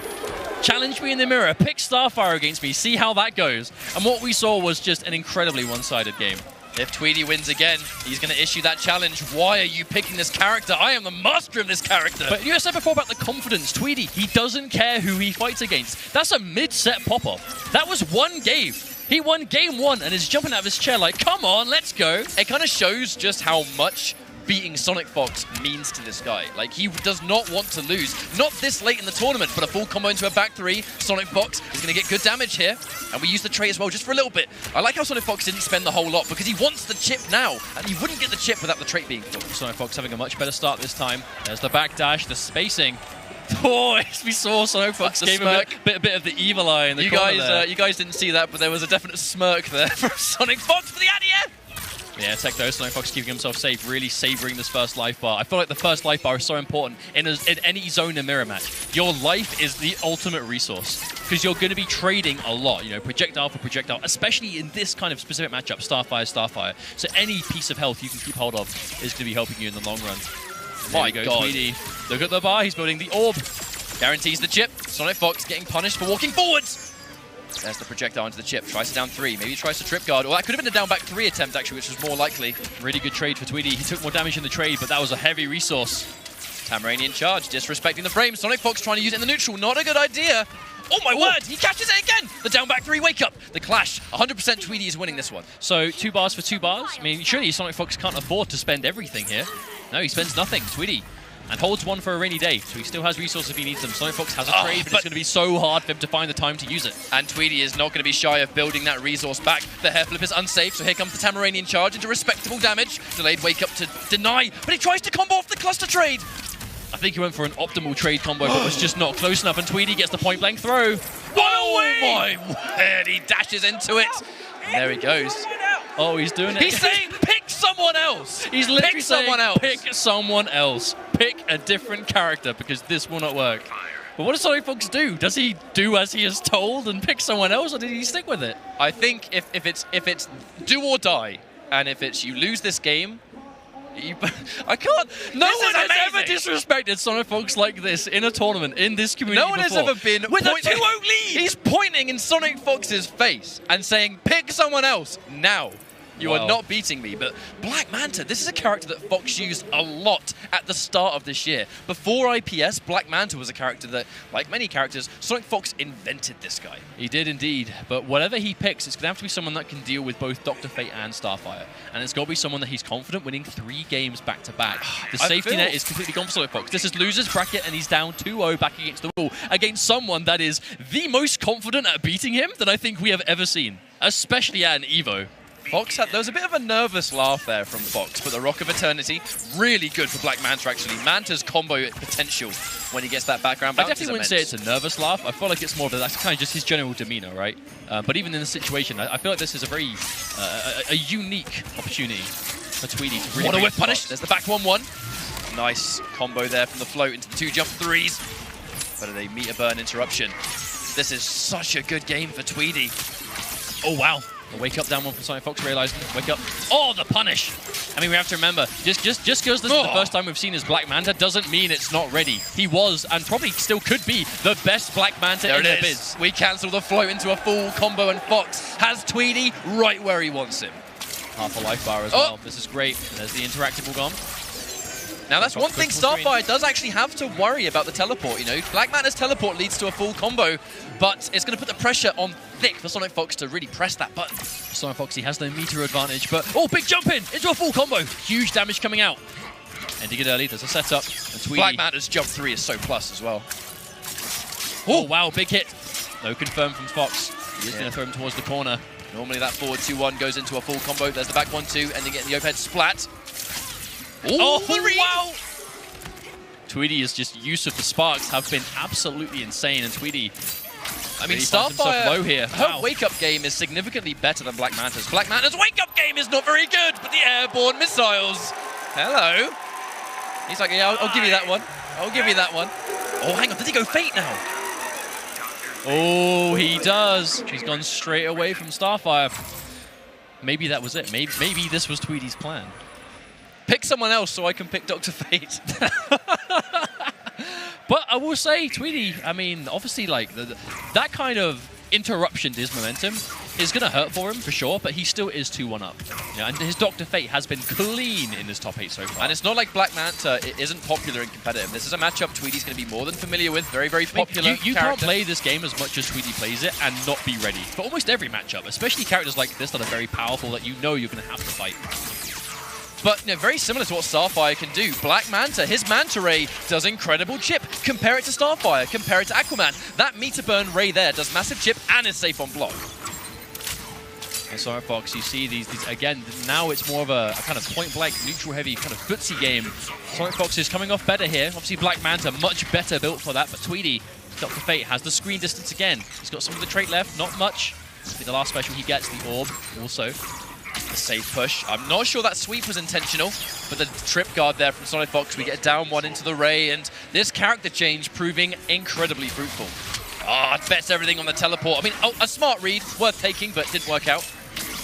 Challenge me in the mirror, pick Starfire against me, see how that goes. And what we saw was just an incredibly one-sided game.
If Tweedy wins again, he's going to issue that challenge. Why are you picking this character? I am the master of this character.
But you said before about the confidence. Tweedy, he doesn't care who he fights against. That's a mid-set pop-off. That was one game. He won game 1 and is jumping out of his chair like, come on, let's go.
It kind of shows just how much beating Sonic Fox means to this guy. Like, he does not want to lose. Not this late in the tournament, but a full combo into a back 3. Sonic Fox is going to get good damage here. And we use the trait as well, just for a little bit. I like how Sonic Fox didn't spend the whole lot, because he wants the chip now. And he wouldn't get the chip without the trait being full.
Sonic Fox having a much better start this time. There's the backdash, the spacing. Oh, we saw Sonic Fox gave him a bit of the evil eye in the corner there.
You guys didn't see that, but there was a definite smirk there from Sonic Fox for the anti-air.
Yeah, tech though, Sonic Fox keeping himself safe, really savoring this first life bar. I feel like the first life bar is so important in any zone and mirror match. Your life is the ultimate resource, because you're going to be trading a lot, you know, projectile for projectile, especially in this kind of specific matchup, Starfire. So any piece of health you can keep hold of is going to be helping you in the long run.
My God.
Tweedy. Look at the bar, he's building the orb.
Guarantees the chip. Sonic Fox getting punished for walking forwards. There's the projectile into the chip. Tries to down 3. Maybe tries to trip guard. Or that could have been a down back 3 attempt, actually, which was more likely.
Really good trade for Tweedy. He took more damage in the trade, but that was a heavy resource.
Tamaranian charge, disrespecting the frame. Sonic Fox trying to use it in the neutral. Not a good idea. Oh my word, he catches it again! The down back 3 wake up. The clash. 100% Tweedy is winning this one.
So 2 bars for 2 bars. I mean, surely Sonic Fox can't afford to spend everything here. No, he spends nothing. Tweedy. And holds 1 for a rainy day, so he still has resources if he needs them. Sonic Fox has a trade, but it's going to be so hard for him to find the time to use it.
And Tweedy is not going to be shy of building that resource back. The hair flip is unsafe, so here comes the Tamaranian charge into respectable damage. Delayed wake up to deny, but he tries to combo off the cluster trade.
I think he went for an optimal trade combo, but was just not close enough, and Tweedy gets the point blank throw.
Oh my word, he dashes into it. And there he goes.
Oh, he's doing it.
He's saying, pick someone else.
He's literally
pick someone else.
Pick someone else. Pick a different character, because this will not work. But what does Sonic Fox do? Does he do as he is told and pick someone else, or did he stick with it?
I think if it's do or die, and if it's you lose this game, I can't. No one has
ever disrespected Sonic Fox like this in a tournament in this community.
No one has ever been
with a 2-0 lead.
He's pointing in Sonic Fox's face and saying, "Pick someone else now. You are not beating me." But Black Manta, this is a character that Fox used a lot at the start of this year. Before IPS, Black Manta was a character that, like many characters, Sonic Fox invented this guy.
He did indeed. But whatever he picks, it's going to have to be someone that can deal with both Dr. Fate and Starfire. And it's got to be someone that he's confident winning 3 games back-to-back. The safety net is completely gone for Sonic Fox. This is loser's bracket, and he's down 2-0 back against the wall against someone that is the most confident at beating him that I think we have ever seen, especially at an EVO.
Fox there was a bit of a nervous laugh there from Fox, but the Rock of Eternity, really good for Black Manta actually. Manta's combo potential when he gets that background bounce.
I definitely wouldn't say it's a nervous laugh. I feel like it's more of that's kind of just his general demeanor, right? But even in this situation, I feel like this is a very a unique opportunity for Tweedy to really.
What a whip punish! There's the back 1-1. Nice combo there from the float into the 2 jump threes. But a meter burn interruption. This is such a good game for Tweedy.
Oh wow. A wake up down one from Sonic Fox, realizing, wake up. Oh, the punish! I mean, we have to remember, just because this is the first time we've seen his Black Manta doesn't mean it's not ready. He was, and probably still could be, the best Black Manta in the biz.
We cancel the float into a full combo, and Fox has Tweedy right where he wants him.
Half a life bar as well. This is great. There's the interactable gone.
Now that's one thing Starfire does actually have to worry about the teleport, you know. Black Manta's teleport leads to a full combo, but it's going to put the pressure on thick for Sonic Fox to really press that button.
Sonic Fox, he has no meter advantage, but big jump in into a full combo. Huge damage coming out. Ending it early, there's a setup. And Tweedy.
Black Manta's jump 3 is so plus as well.
Oh wow, big hit. No confirm from Fox. He is going to throw him towards the corner.
Normally that forward 2-1 goes into a full combo. There's the back 1-2, ending it in the overhead splat.
Oh, wow! Tweedy's just use of the sparks have been absolutely insane, and Tweedy,
I mean,
really
Starfire,
low here.
Her wake-up game is significantly better than Black Manta's. Black Manta's wake-up game is not very good, but the airborne missiles. Hello. He's like, yeah, I'll give you that one. I'll give you that one. Oh, hang on, did he go Fate now?
Oh, he does. He's gone straight away from Starfire. Maybe that was it. Maybe this was Tweedy's plan.
Pick someone else so I can pick Dr. Fate.
But I will say, Tweedy, I mean, obviously, like, that kind of interruption to his momentum is going to hurt for him, for sure, but he still is 2-1 up. Yeah, and his Dr. Fate has been clean in this top 8 so far.
And it's not like Black Manta isn't popular and competitive. This is a matchup Tweedy's going to be more than familiar with. Very, very popular
you can't play this game as much as Tweedy plays it and not be ready for almost every matchup, especially characters like this that are very powerful that you know you're going to have to fight.
But very similar to what Starfire can do. Black Manta, his Manta Ray does incredible chip. Compare it to Starfire, compare it to Aquaman. That meter burn Ray there does massive chip and is safe on block.
And Sonic Fox, you see these again, now it's more of a kind of point-blank, neutral-heavy kind of footsie game. Sonic Fox is coming off better here. Obviously, Black Manta, much better built for that, but Tweedy, Dr. Fate, has the screen distance again. He's got some of the trait left, not much. The last special he gets, the orb, also.
The safe push. I'm not sure that sweep was intentional, but the trip guard there from Sonic Fox, we get down 1 into the Ray, and this character change proving incredibly fruitful. It bets everything on the teleport. I mean, a smart read, worth taking, but didn't work out.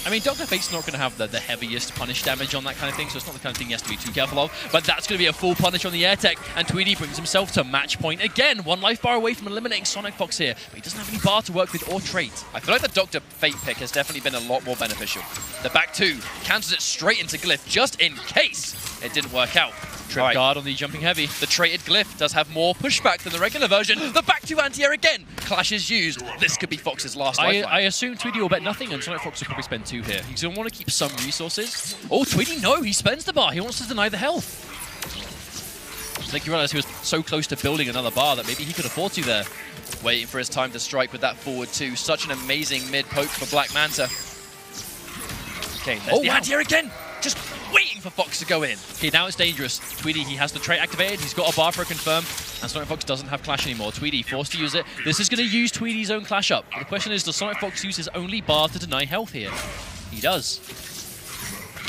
I mean, Dr. Fate's not going to have the heaviest punish damage on that kind of thing, so it's not the kind of thing he has to be too careful of. But that's going to be a full punish on the air tech, and Tweedy brings himself to match point again. 1 life bar away from eliminating Sonic Fox here, but he doesn't have any bar to work with or trait.
I feel like the Dr. Fate pick has definitely been a lot more beneficial. The back 2 cancels it straight into Glyph, just in case it didn't work out.
Trip guard on the jumping heavy.
The traded Glyph does have more pushback than the regular version. The back 2 anti-air again. Clash is used. This could be Fox's last lifeline.
I assume Tweedy will bet nothing, and Sonic Fox will probably spend 2 here. He's going to want to keep some resources. Oh, Tweedy, no, he spends the bar. He wants to deny the health. It's like you realize he was so close to building another bar that maybe he could afford to there.
Waiting for his time to strike with that forward 2. Such an amazing mid poke for Black Manta. Okay, there's the anti-air again. Just waiting for Fox to go in.
Okay, now it's dangerous. Tweedy, he has the trait activated. He's got a bar for a confirm. And Sonic Fox doesn't have Clash anymore. Tweedy forced to use it. This is going to use Tweedy's own Clash up. But the question is, does Sonic Fox use his only bar to deny health here? He does.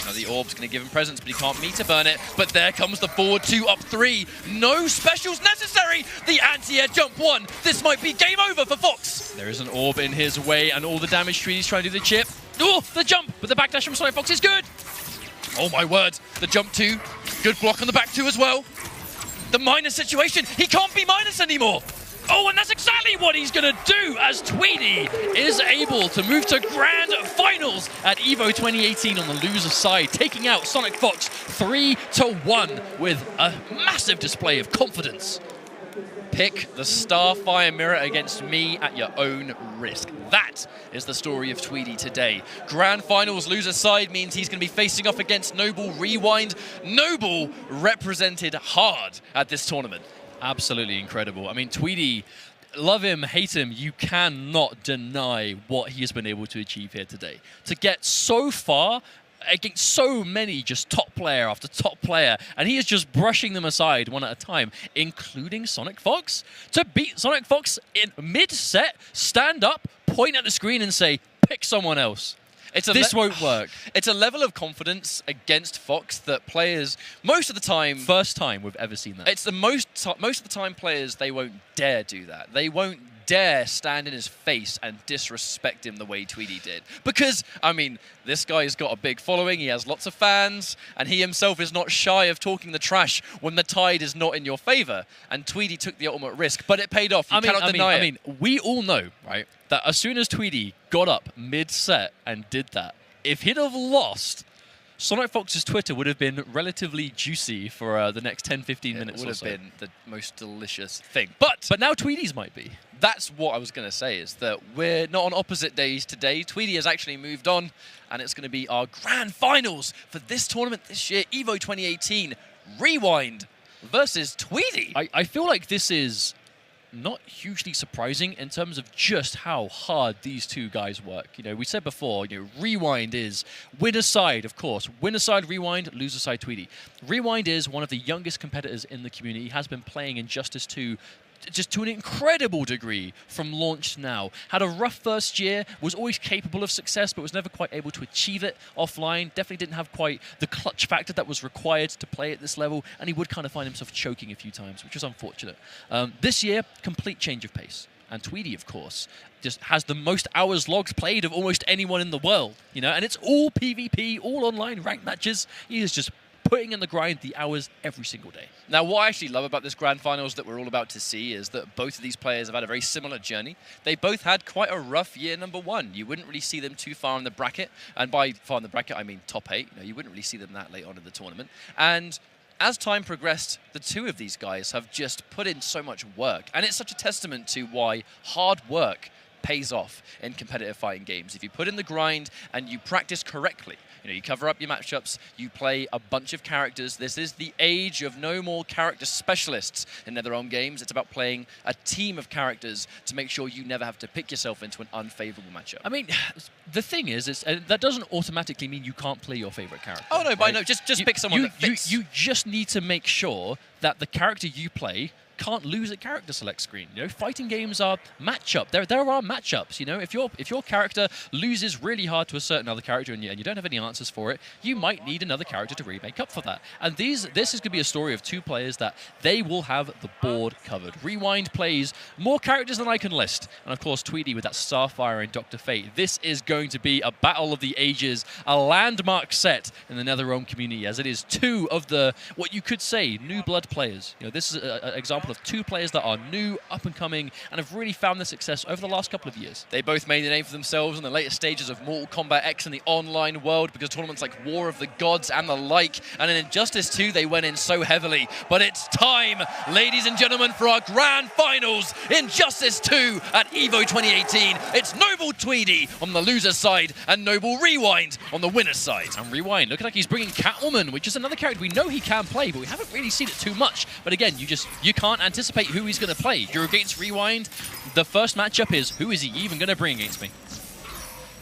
Now the orb's going to give him presence, but he can't meter burn it. But there comes the forward 2 up 3. No specials necessary. The anti-air jump 1. This might be game over for Fox.
There is an orb in his way, and all the damage Tweedy's trying to do the chip. Oh, the jump, but the backdash from Sonic Fox is good.
Oh my word, the jump 2, good block on the back 2 as well. The minus situation, he can't be minus anymore.
Oh, and that's exactly what he's going to do as Tweedy is able to move to Grand Finals at EVO 2018 on the loser side, taking out Sonic Fox 3-1 with a massive display of confidence.
Pick the Starfire mirror against me at your own risk. That is the story of Tweedy today. Grand Finals loser side means he's going to be facing off against Noble Rewind. Noble represented hard at this tournament.
Absolutely incredible. I mean, Tweedy, love him, hate him, you cannot deny what he has been able to achieve here today. To get so far against so many just top player after top player, and he is just brushing them aside one at a time, including Sonic Fox. To beat Sonic Fox in mid-set, stand up, point at the screen and say, pick someone else. This won't work.
It's a level of confidence against Fox that players, most of the time...
First time we've ever seen that.
It's the most of the time players, they won't dare do that. They won't dare stand in his face and disrespect him the way Tweedy did. Because, I mean, this guy's got a big following, he has lots of fans, and he himself is not shy of talking the trash when the tide is not in your favor. And Tweedy took the ultimate risk, but it paid off. You cannot deny it.
I mean, we all know, right, that as soon as Tweedy got up mid-set and did that, if he'd have lost, Sonic Fox's Twitter would have been relatively juicy for the next 10-15 minutes or so.
It would have been the most delicious thing.
But now Tweedy's might be.
That's what I was going to say, is that we're not on opposite days today. Tweedy has actually moved on, and it's going to be our grand finals for this tournament this year, EVO 2018, Rewind versus Tweedy.
I feel like this is not hugely surprising in terms of just how hard these two guys work. You know, we said before, you know, Rewind is winner side, of course. Winner side Rewind, loser side Tweedy. Rewind is one of the youngest competitors in the community. He has been playing Injustice 2 just to an incredible degree from launch to now. Had a rough first year, was always capable of success, but was never quite able to achieve it offline. Definitely didn't have quite the clutch factor that was required to play at this level, and he would kind of find himself choking a few times, which was unfortunate. This year, complete change of pace. And Tweedy, of course, just has the most hours logged played of almost anyone in the world, you know, and it's all PvP, all online ranked matches. He is just putting in the grind the hours every single day.
Now, what I actually love about this Grand Finals that we're all about to see is that both of these players have had a very similar journey. They both had quite a rough year number one. You wouldn't really see them too far in the bracket, and by far in the bracket, I mean top 8. You know, you wouldn't really see them that late on in the tournament. And as time progressed, the two of these guys have just put in so much work, and it's such a testament to why hard work pays off in competitive fighting games. If you put in the grind and you practice correctly, you know, you cover up your matchups, you play a bunch of characters. This is the age of no more character specialists in NetherRealm games. It's about playing a team of characters to make sure you never have to pick yourself into an unfavorable matchup.
I mean, the thing is that doesn't automatically mean you can't play your favorite character.
Oh, no,
right?
but no, just pick someone that fits.
You just need to make sure that the character you play can't lose at character select screen. You know, fighting games are matchup. There are matchups. You know, if your character loses really hard to a certain other character and you don't have any answers for it, you might need another character to really make up for that. And this is going to be a story of two players that they will have the board covered. Rewind plays more characters than I can list, and of course Tweedy with that Starfire and Dr. Fate. This is going to be a battle of the ages, a landmark set in the NetherRealm community, as it is two of the what you could say new blood players. You know, this is an example of two players that are new, up and coming, and have really found their success over the last couple of years.
They both made a name for themselves in the later stages of Mortal Kombat X in the online world, because tournaments like War of the Gods and the like, and in Injustice 2 they went in so heavily. But it's time, ladies and gentlemen, for our grand finals. Injustice 2 at EVO 2018. It's Noble Tweedy on the loser side and Noble Rewind on the winner's side.
And Rewind looking like he's bringing Catwoman, which is another character we know he can play, but we haven't really seen it too much. But again, you can't anticipate who he's going to play. You're against Rewind. The first matchup is, who is he even going to bring against me?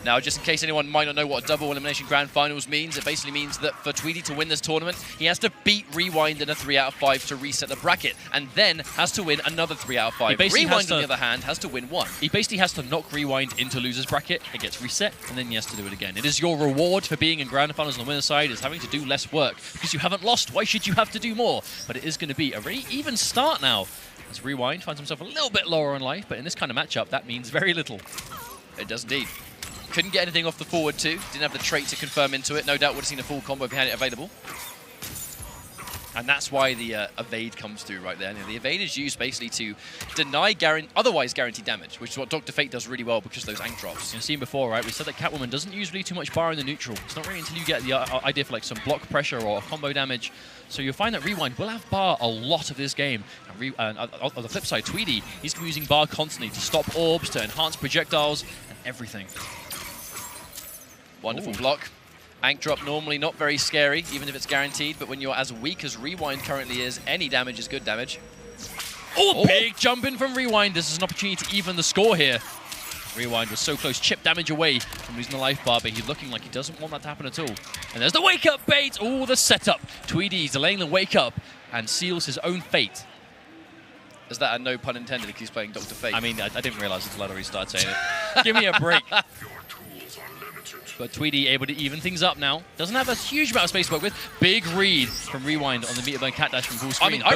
Now, just in case anyone might not know what a double elimination grand finals means, it basically means that for Tweedy to win this tournament, he has to beat Rewind in a 3 out of 5 to reset the bracket, and then has to win another 3 out of 5. Rewind, on the other hand, has to win 1.
He basically has to knock Rewind into loser's bracket. It gets reset, and then he has to do it again. It is your reward for being in grand finals on the winner's side, is having to do less work, because you haven't lost. Why should you have to do more? But it is going to be a very even start now, as Rewind finds himself a little bit lower on life, but in this kind of matchup, that means very little.
It does indeed. Couldn't get anything off the forward two. Didn't have the trait to confirm into it. No doubt would have seen a full combo if he had it available. And that's why the evade comes through right there. And the evade is used basically to deny otherwise guaranteed damage, which is what Dr. Fate does really well because of those ank drops.
You've seen before, right? We said that Catwoman doesn't use really too much bar in the neutral. It's not really until you get the idea for like some block pressure or combo damage. So you'll find that Rewind will have bar a lot of this game. And on the flip side, Tweedy, he's going to be using bar constantly to stop orbs, to enhance projectiles, and everything.
Wonderful block. Ank drop normally not very scary, even if it's guaranteed, but when you're as weak as Rewind currently is, any damage is good damage.
Oh, big jump in from Rewind. This is an opportunity to even the score here. Rewind was so close, chip damage away from losing the life bar, but he's looking like he doesn't want that to happen at all. And there's the wake-up bait. Oh, the setup. Tweedy delaying the wake-up and seals his own fate.
Is that a no pun intended because he's playing Dr. Fate?
I mean, I didn't realize until I started saying it. Give me a break. But Tweedy able to even things up now. Doesn't have a huge amount of space to work with. Big read from Rewind on the meter burn cat dash from full screen.
I mean, I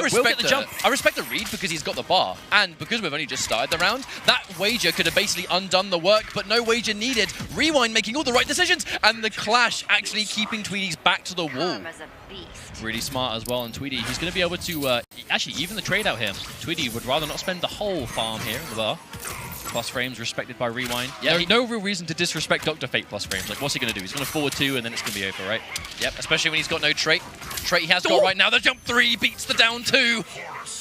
respect the read because he's got the bar. And because we've only just started the round, that wager could have basically undone the work, but no wager needed. Rewind making all the right decisions, and the clash actually keeping Tweedy's back to the wall.
Really smart as well, and Tweedy, he's going to be able to actually even the trade out here. Tweedy would rather not spend the whole farm here in the bar. Plus frames respected by Rewind. Yeah, no real reason to disrespect Dr. Fate plus frames. Like, what's he going to do? He's going to forward two, and then it's going to be over, right?
Yep, especially when he's got no trait. Trait he has got right now. The jump three beats the down two.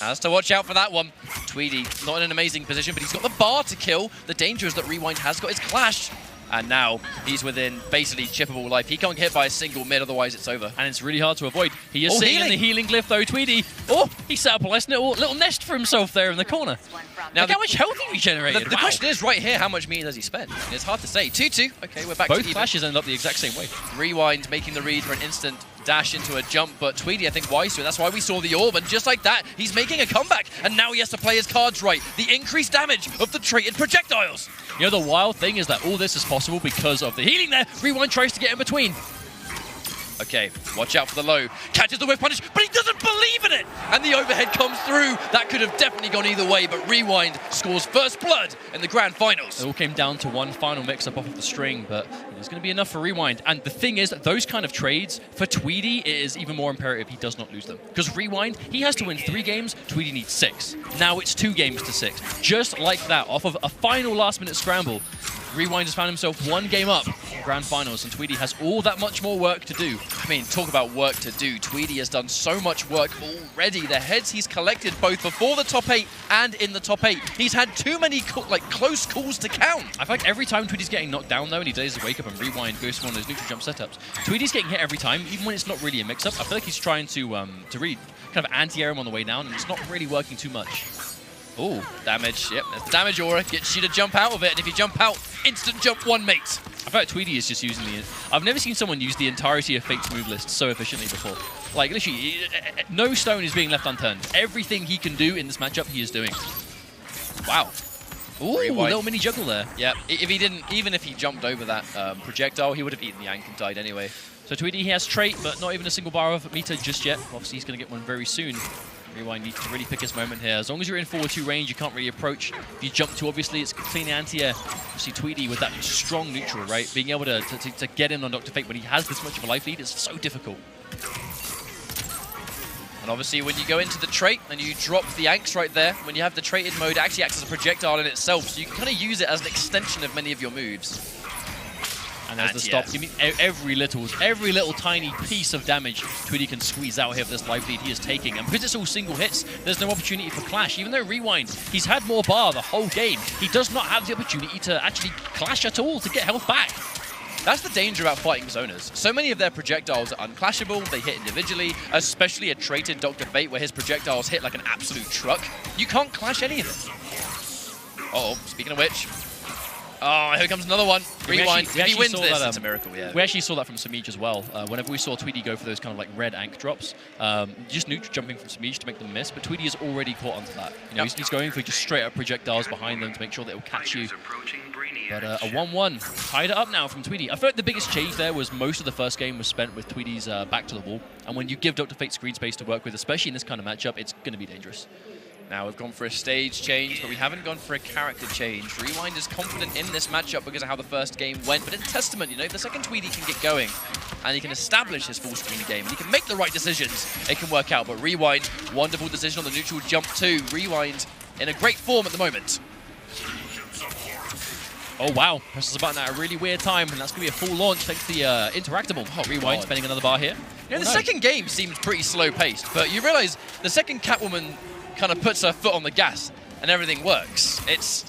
Has to watch out for that one. Tweedy, not in an amazing position, but he's got the bar to kill. The danger is that Rewind has got his clash. And now he's within basically chippable life. He can't get hit by a single mid, otherwise it's over.
And it's really hard to avoid. He is sitting in the healing glyph though, Tweedy. Oh, he set up a nice little nest for himself there in the corner. Now, look how much health he regenerated.
The question is right here, how much meter does he spend? And it's hard to say. 2-2. Okay, we're back to even.
Both clashes end up the exact same way.
Rewind making the read for an instant dash into a jump, but Tweedy, I think, wise to it. That's why we saw the orb, and just like that, he's making a comeback. And now he has to play his cards right. The increased damage of the traded projectiles.
You know, the wild thing is that all this is possible because of the healing there. Rewind tries to get in between.
Okay, watch out for the low. Catches the whiff punish, but he doesn't believe in it! And the overhead comes through. That could have definitely gone either way, but Rewind scores first blood in the grand finals.
It all came down to one final mix-up off of the string, but it's going to be enough for Rewind. And the thing is, those kind of trades, for Tweedy, it is even more imperative he does not lose them. Because Rewind, he has to win 3 games, Tweedy needs 6. Now it's 2 games to 6. Just like that, off of a final last-minute scramble, Rewind has found himself 1 game up in grand finals, and Tweedy has all that much more work to do.
I mean, talk about work to do. Tweedy has done so much work already. The heads he's collected both before the top 8 and in the top 8. He's had too many close calls to count.
I feel like every time Tweedy's getting knocked down, though, and he does his wake up and Rewind goes for one of those neutral jump setups, Tweedy's getting hit every time, even when it's not really a mix-up. I feel like he's trying to really kind of anti-air him on the way down, and it's not really working too much.
Oh, damage. Yep, that's the damage aura. Gets you to jump out of it, and if you jump out, instant jump 1, mate.
I feel like Tweedy is just using the... I've never seen someone use the entirety of Fate's move list so efficiently before. Like, literally, no stone is being left unturned. Everything he can do in this matchup, he is doing. Wow. Ooh, little mini juggle there.
Yeah, if he didn't, even if he jumped over that projectile, he would have eaten the ank and died anyway.
So Tweedy, he has trait, but not even a single bar of meter just yet. Obviously, he's going to get one very soon. Rewind needs to really pick his moment here. As long as you're in forward 2 range, you can't really approach. If you jump 2, obviously, it's clean anti-air. You see Tweedy with that strong neutral, right? Being able to get in on Dr. Fate when he has this much of a life lead is so difficult.
And obviously, when you go into the trait and you drop the anks right there, when you have the traded mode, it actually acts as a projectile in itself, so you can kind of use it as an extension of many of your moves.
And there's the stop. I mean, every little tiny piece of damage Tweedy can squeeze out here for this life lead he is taking. And because it's all single hits, there's no opportunity for clash. Even though Rewind, he's had more bar the whole game, he does not have the opportunity to actually clash at all to get health back.
That's the danger about fighting zoners. So many of their projectiles are unclashable, they hit individually, especially a traded Dr. Fate where his projectiles hit like an absolute truck. You can't clash any of it. Uh-oh, speaking of which... Oh, here comes another one. Rewind. If he wins this, it's a miracle, yeah.
We actually saw that from Samij as well. Whenever we saw Tweedy go for those kind of like red ank drops, just neutral jumping from Samij to make them miss, but Tweedy is already caught onto that. You know, he's going for just straight up projectiles behind them to make sure that it will catch you. But a 1-1. Tied it up now from Tweedy. I feel like the biggest change there was most of the first game was spent with Tweedy's back to the wall. And when you give Dr. Fate screen space to work with, especially in this kind of matchup, it's going to be dangerous.
Now we've gone for a stage change, but we haven't gone for a character change. Rewind is confident in this matchup because of how the first game went, but it's testament, you know, if the second Tweedy can get going and he can establish his full screen game and he can make the right decisions, it can work out. But Rewind, wonderful decision on the neutral jump too. Rewind in a great form at the moment.
Oh wow, presses the button at a really weird time, and that's going to be a full launch thanks to the interactable. Oh, Rewind spending another bar here.
You know, the second game seemed pretty slow-paced, but you realize the second Catwoman kind of puts her foot on the gas and everything works. It's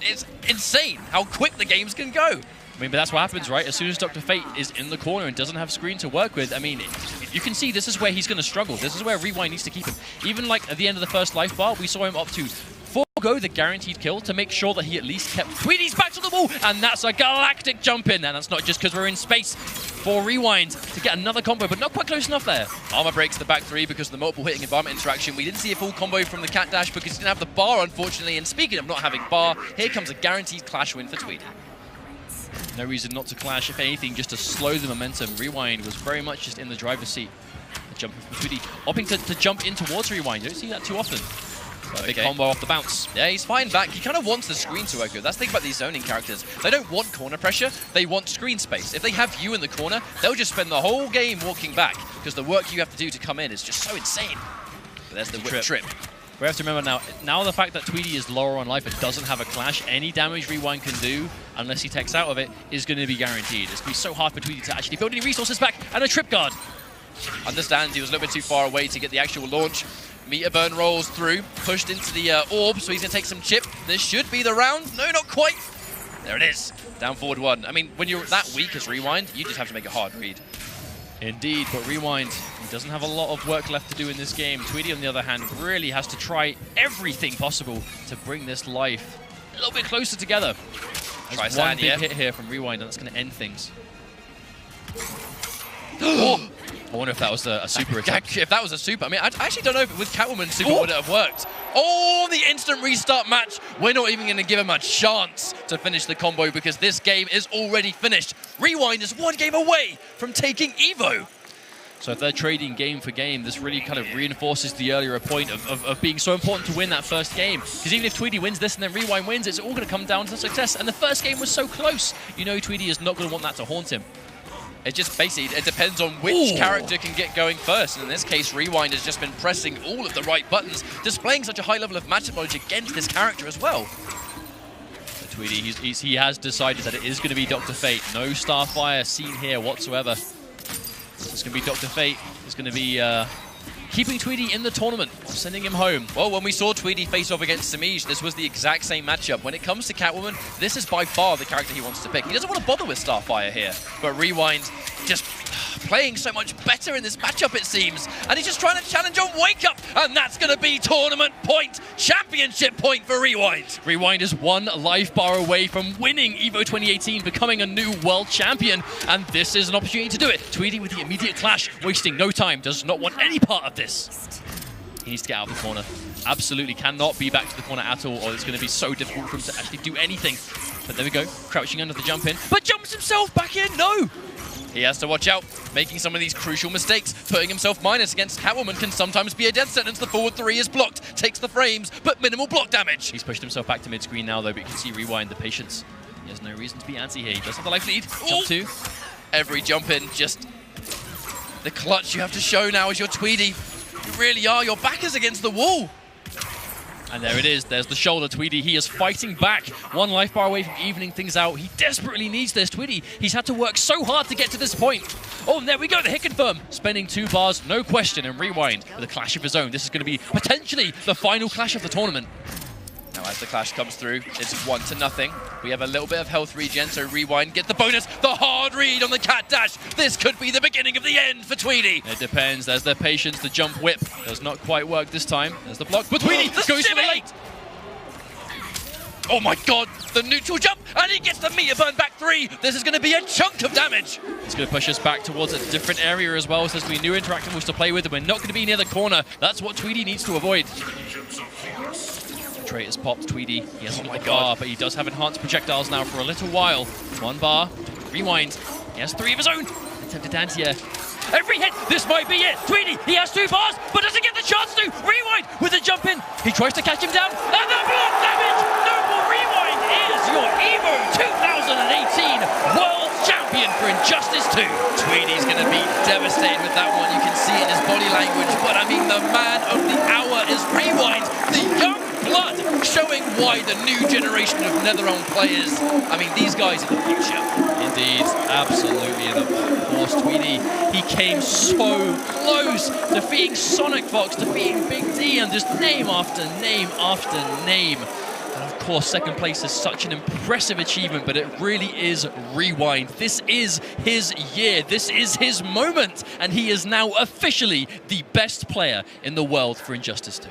insane how quick the games can go.
I mean, but that's what happens, right? As soon as Dr. Fate is in the corner and doesn't have screen to work with, I mean, you can see this is where he's going to struggle. This is where Rewind needs to keep him. Even like at the end of the first life bar, we saw him up to forego the guaranteed kill to make sure that he at least kept Tweedy's back to the wall, and that's a galactic jump in, and that's not just because we're in space for Rewind to get another combo, but not quite close enough there.
Armor breaks the back three because of the multiple hitting environment interaction. We didn't see a full combo from the cat dash because he didn't have the bar, unfortunately, and speaking of not having bar, here comes a guaranteed clash win for Tweedy.
No reason not to clash, if anything, just to slow the momentum. Rewind was very much just in the driver's seat. The jump from Tweedy, opting to jump in towards Rewind. You don't see that too often. Big combo off the bounce.
Yeah, he's fine back. He kind of wants the screen to work good. That's the thing about these zoning characters. They don't want corner pressure, they want screen space. If they have you in the corner, they'll just spend the whole game walking back because the work you have to do to come in is just so insane. But there's the whip trip.
We have to remember now the fact that Tweedy is lower on life and doesn't have a clash, any damage Rewind can do, unless he techs out of it, is going to be guaranteed. It's going to be so hard for Tweedy to actually build any resources back, and a trip guard.
Understands he was a little bit too far away to get the actual launch. Meter burn rolls through, pushed into the orb, so he's going to take some chip. This should be the round. No, not quite. There it is. Down forward one. I mean, when you're that weak as Rewind, you just have to make a hard read.
Indeed, but Rewind, he doesn't have a lot of work left to do in this game. Tweedy, on the other hand, really has to try everything possible to bring this life a little bit closer together. There's one big hit here from Rewind, and that's going to end things. Oh. I wonder if that was a super attack.
If that was a super, I mean, I actually don't know if with Catwoman super would it have worked. Oh, the instant restart match. We're not even going to give him a chance to finish the combo because this game is already finished. Rewind is one game away from taking EVO.
So if they're trading game for game, this really kind of reinforces the earlier point of being so important to win that first game. Because even if Tweedy wins this and then Rewind wins, it's all going to come down to success. And the first game was so close. You know Tweedy is not going to want that to haunt him.
It just basically, it depends on which character can get going first. And in this case, Rewind has just been pressing all of the right buttons, displaying such a high level of matchup knowledge against this character as well.
But Tweedy, he has decided that it is going to be Dr. Fate. No Starfire seen here whatsoever. It's going to be Dr. Fate. It's going to be keeping Tweedy in the tournament, sending him home.
Well, when we saw Tweedy face off against Samij, this was the exact same matchup. When it comes to Catwoman, this is by far the character he wants to pick. He doesn't want to bother with Starfire here, but Rewind just playing so much better in this matchup, it seems. And he's just trying to challenge on Wake Up, and that's going to be tournament point, championship point for Rewind.
Rewind is one life bar away from winning EVO 2018, becoming a new world champion, and this is an opportunity to do it. Tweedy with the immediate clash, wasting no time, does not want any part of this. He needs to get out of the corner. Absolutely cannot be back to the corner at all, or it's going to be so difficult for him to actually do anything. But there we go, crouching under the jump in, but jumps himself back in, no!
He has to watch out, making some of these crucial mistakes. Putting himself minus against Catwoman can sometimes be a death sentence. The forward three is blocked, takes the frames, but minimal block damage.
He's pushed himself back to mid-screen now, though, but you can see Rewind, the patience. He has no reason to be anti here. He does have the life lead. Jump two.
Every jump in, just the clutch you have to show now as your Tweedy. You really are. Your back is against the wall.
And there it is. There's the shoulder, Tweedy. He is fighting back. One life bar away from evening things out. He desperately needs this. Tweedy, he's had to work so hard to get to this point. Oh, and there we go. The hit confirm. Spending 2 bars, no question. And Rewind with a clash of his own. This is going to be potentially the final clash of the tournament.
Now as the clash comes through, it's 1-0. We have a little bit of health regen, so Rewind get the bonus. The hard read on the cat dash. This could be the beginning of the end for Tweedy.
It depends. There's the patience. The jump whip does not quite work this time. There's the block, but Tweedy goes for the late.
Oh my god, the neutral jump, and he gets the meter burn back 3. This is going to be a chunk of damage.
It's going to push us back towards a different area as well. So there's going to be new interactables to play with, and we're not going to be near the corner. That's what Tweedy needs to avoid. Trait has popped Tweedy. He hasn't got the bar, but he does have enhanced projectiles now for a little while. 1 bar. Rewind. He has 3 of his own. Attempted anti-air. Every hit, this might be it. Tweedy, he has 2 bars, but doesn't get the chance to. Rewind with the jump in. He tries to catch him down, and the block damage. Noble Rewind is your EVO 2018 World Champion for Injustice 2.
Tweedy's going to be devastated with that one. You can see it in his body language. But I mean, the man of the hour is Rewind, the young blood, showing why the new generation of NetherRealm players, I mean, these guys are the future.
Indeed, absolutely. And of course, Tweedy, he came so close, defeating Sonic Fox, defeating Big D, and just name after name after name. And of course, second place is such an impressive achievement, but it really is Rewind. This is his year. This is his moment. And he is now officially the best player in the world for Injustice 2.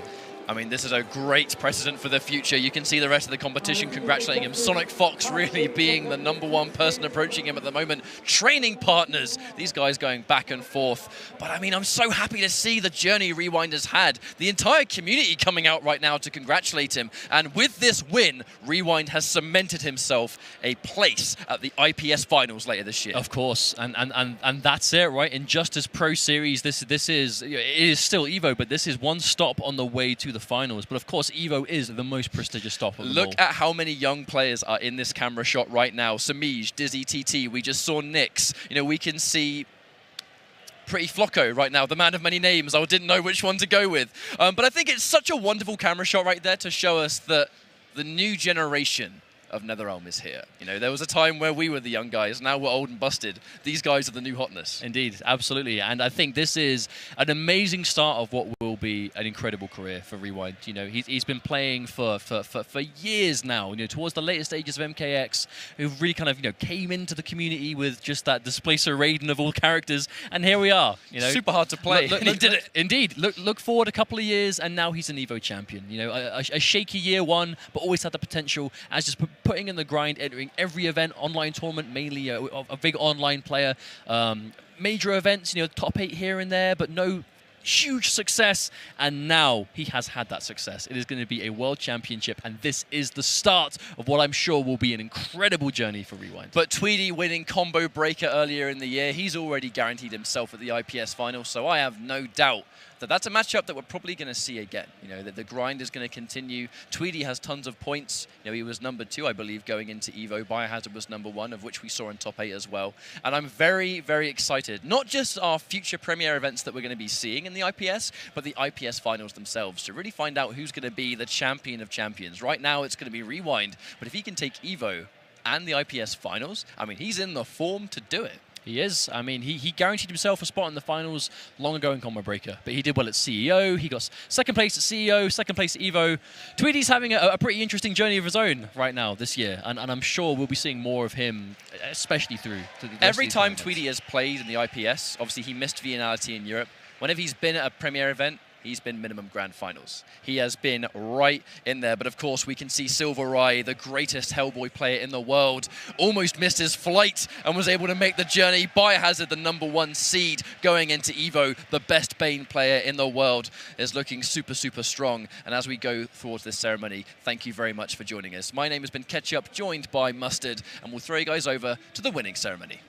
I mean, this is a great precedent for the future. You can see the rest of the competition congratulating him. Sonic Fox really being the #1 person approaching him at the moment. Training partners, these guys going back and forth. But I mean, I'm so happy to see the journey Rewind has had. The entire community coming out right now to congratulate him. And with this win, Rewind has cemented himself a place at the IPS finals later this year.
Of course, and that's it, right? Injustice Pro Series, it is still EVO, but this is one stop on the way to the finals. But of course, EVO is the most prestigious stop of them all.
Look at how many young players are in this camera shot right now. Samij, Dizzy TT, we just saw Nyx. You know, we can see Pretty Flocko right now, the man of many names. I didn't know which one to go with. But I think it's such a wonderful camera shot right there to show us that the new generation of NetherRealm is here. You know, there was a time where we were the young guys, now we're old and busted. These guys are the new hotness.
Indeed, absolutely. And I think this is an amazing start of what will be an incredible career for Rewind. You know, he's been playing for years now, you know, towards the later stages of MKX, who really kind of, you know, came into the community with just that Displacer Raiden of all characters, and here we are, you know.
Super hard to play,
and
he did it.
Indeed. Look forward a couple of years, and now he's an EVO champion. You know, a shaky year one, but always had the potential as just putting in the grind, entering every event, online tournament, mainly a big online player. Major events, you know, top 8 here and there, but no huge success. And now he has had that success. It is going to be a world championship, and this is the start of what I'm sure will be an incredible journey for Rewind.
But Tweedy winning Combo Breaker earlier in the year, he's already guaranteed himself at the IPS final, so I have no doubt that that's a matchup that we're probably going to see again. You know, that the grind is going to continue. Tweedy has tons of points. You know, he was #2, I believe, going into EVO. Biohazard was #1, of which we saw in top 8 as well. And I'm very, very excited. Not just our future premiere events that we're going to be seeing in the IPS, but the IPS finals themselves, to really find out who's going to be the champion of champions. Right now, it's going to be Rewind, but if he can take EVO and the IPS finals, I mean, he's in the form to do it.
He is. I mean, he guaranteed himself a spot in the finals long ago in Combo Breaker, but he did well at CEO. He got second place at CEO, second place at EVO. Tweedy's having a pretty interesting journey of his own right now this year, and I'm sure we'll be seeing more of him, especially through
every time Tweedy has played in the IPS. Obviously, he missed Viennality in Europe. Whenever he's been at a premiere event, he's been minimum grand finals. He has been right in there. But of course, we can see Silver Eye, the greatest Hellboy player in the world, almost missed his flight and was able to make the journey. Biohazard, the #1 seed, going into EVO, the best Bane player in the world, is looking super, super strong. And as we go towards this ceremony, thank you very much for joining us. My name has been Ketchup, joined by Mustard, and we'll throw you guys over to the winning ceremony.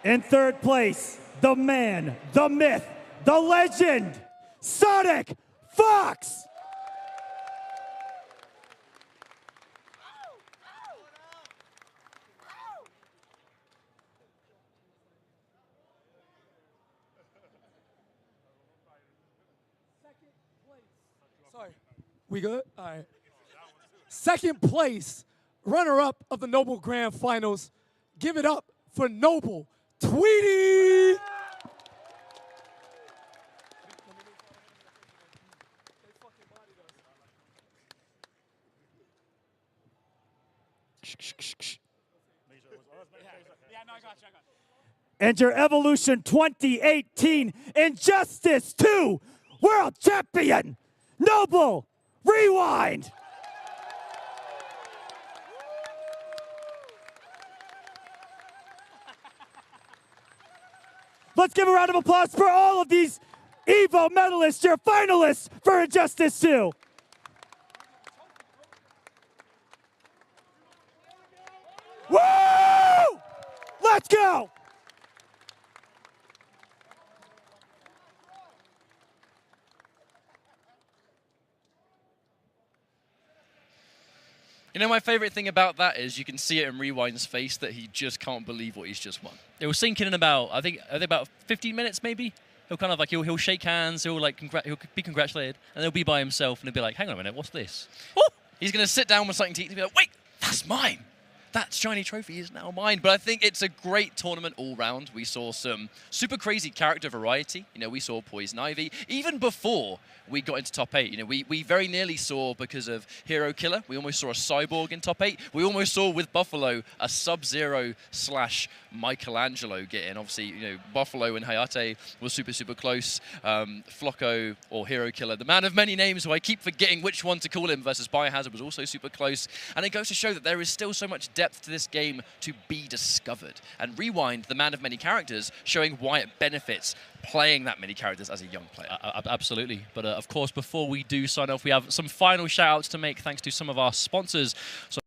In third place, the man, the myth, the legend, Sonic Fox!
We good? All right. Second place, runner-up of the Noble Grand Finals. Give it up for Noble Tweety.
And your Evolution 2018 Injustice 2 World Champion, Noble Rewind. Let's give a round of applause for all of these EVO medalists, your finalists for Injustice 2. Woo! Let's go!
You know, my favorite thing about that is you can see it in Rewind's face that he just can't believe what he's just won.
It was sinking in about, I think about 15 minutes maybe. He'll kind of like, he'll shake hands, he'll he'll be congratulated, and he'll be by himself and he'll be like, hang on a minute, what's this?
Oh! He's going to sit down with something to eat and be like, wait, that's mine. That shiny trophy is now mine. But I think it's a great tournament all round. We saw some super crazy character variety. You know, we saw Poison Ivy. Even before we got into top 8, you know, we very nearly saw, because of Hero Killer, we almost saw a Cyborg in top 8. We almost saw with Buffalo a Sub-Zero / Michelangelo get in. Obviously, you know, Buffalo and Hayate was super, super close. Flocko, or Hero Killer, the man of many names, who I keep forgetting which one to call him, versus Biohazard was also super close. And it goes to show that there is still so much depth to this game to be discovered. And Rewind, the man of many characters, showing why it benefits playing that many characters as a young player.
Absolutely. But of course, before we do sign off, we have some final shout-outs to make thanks to some of our sponsors. So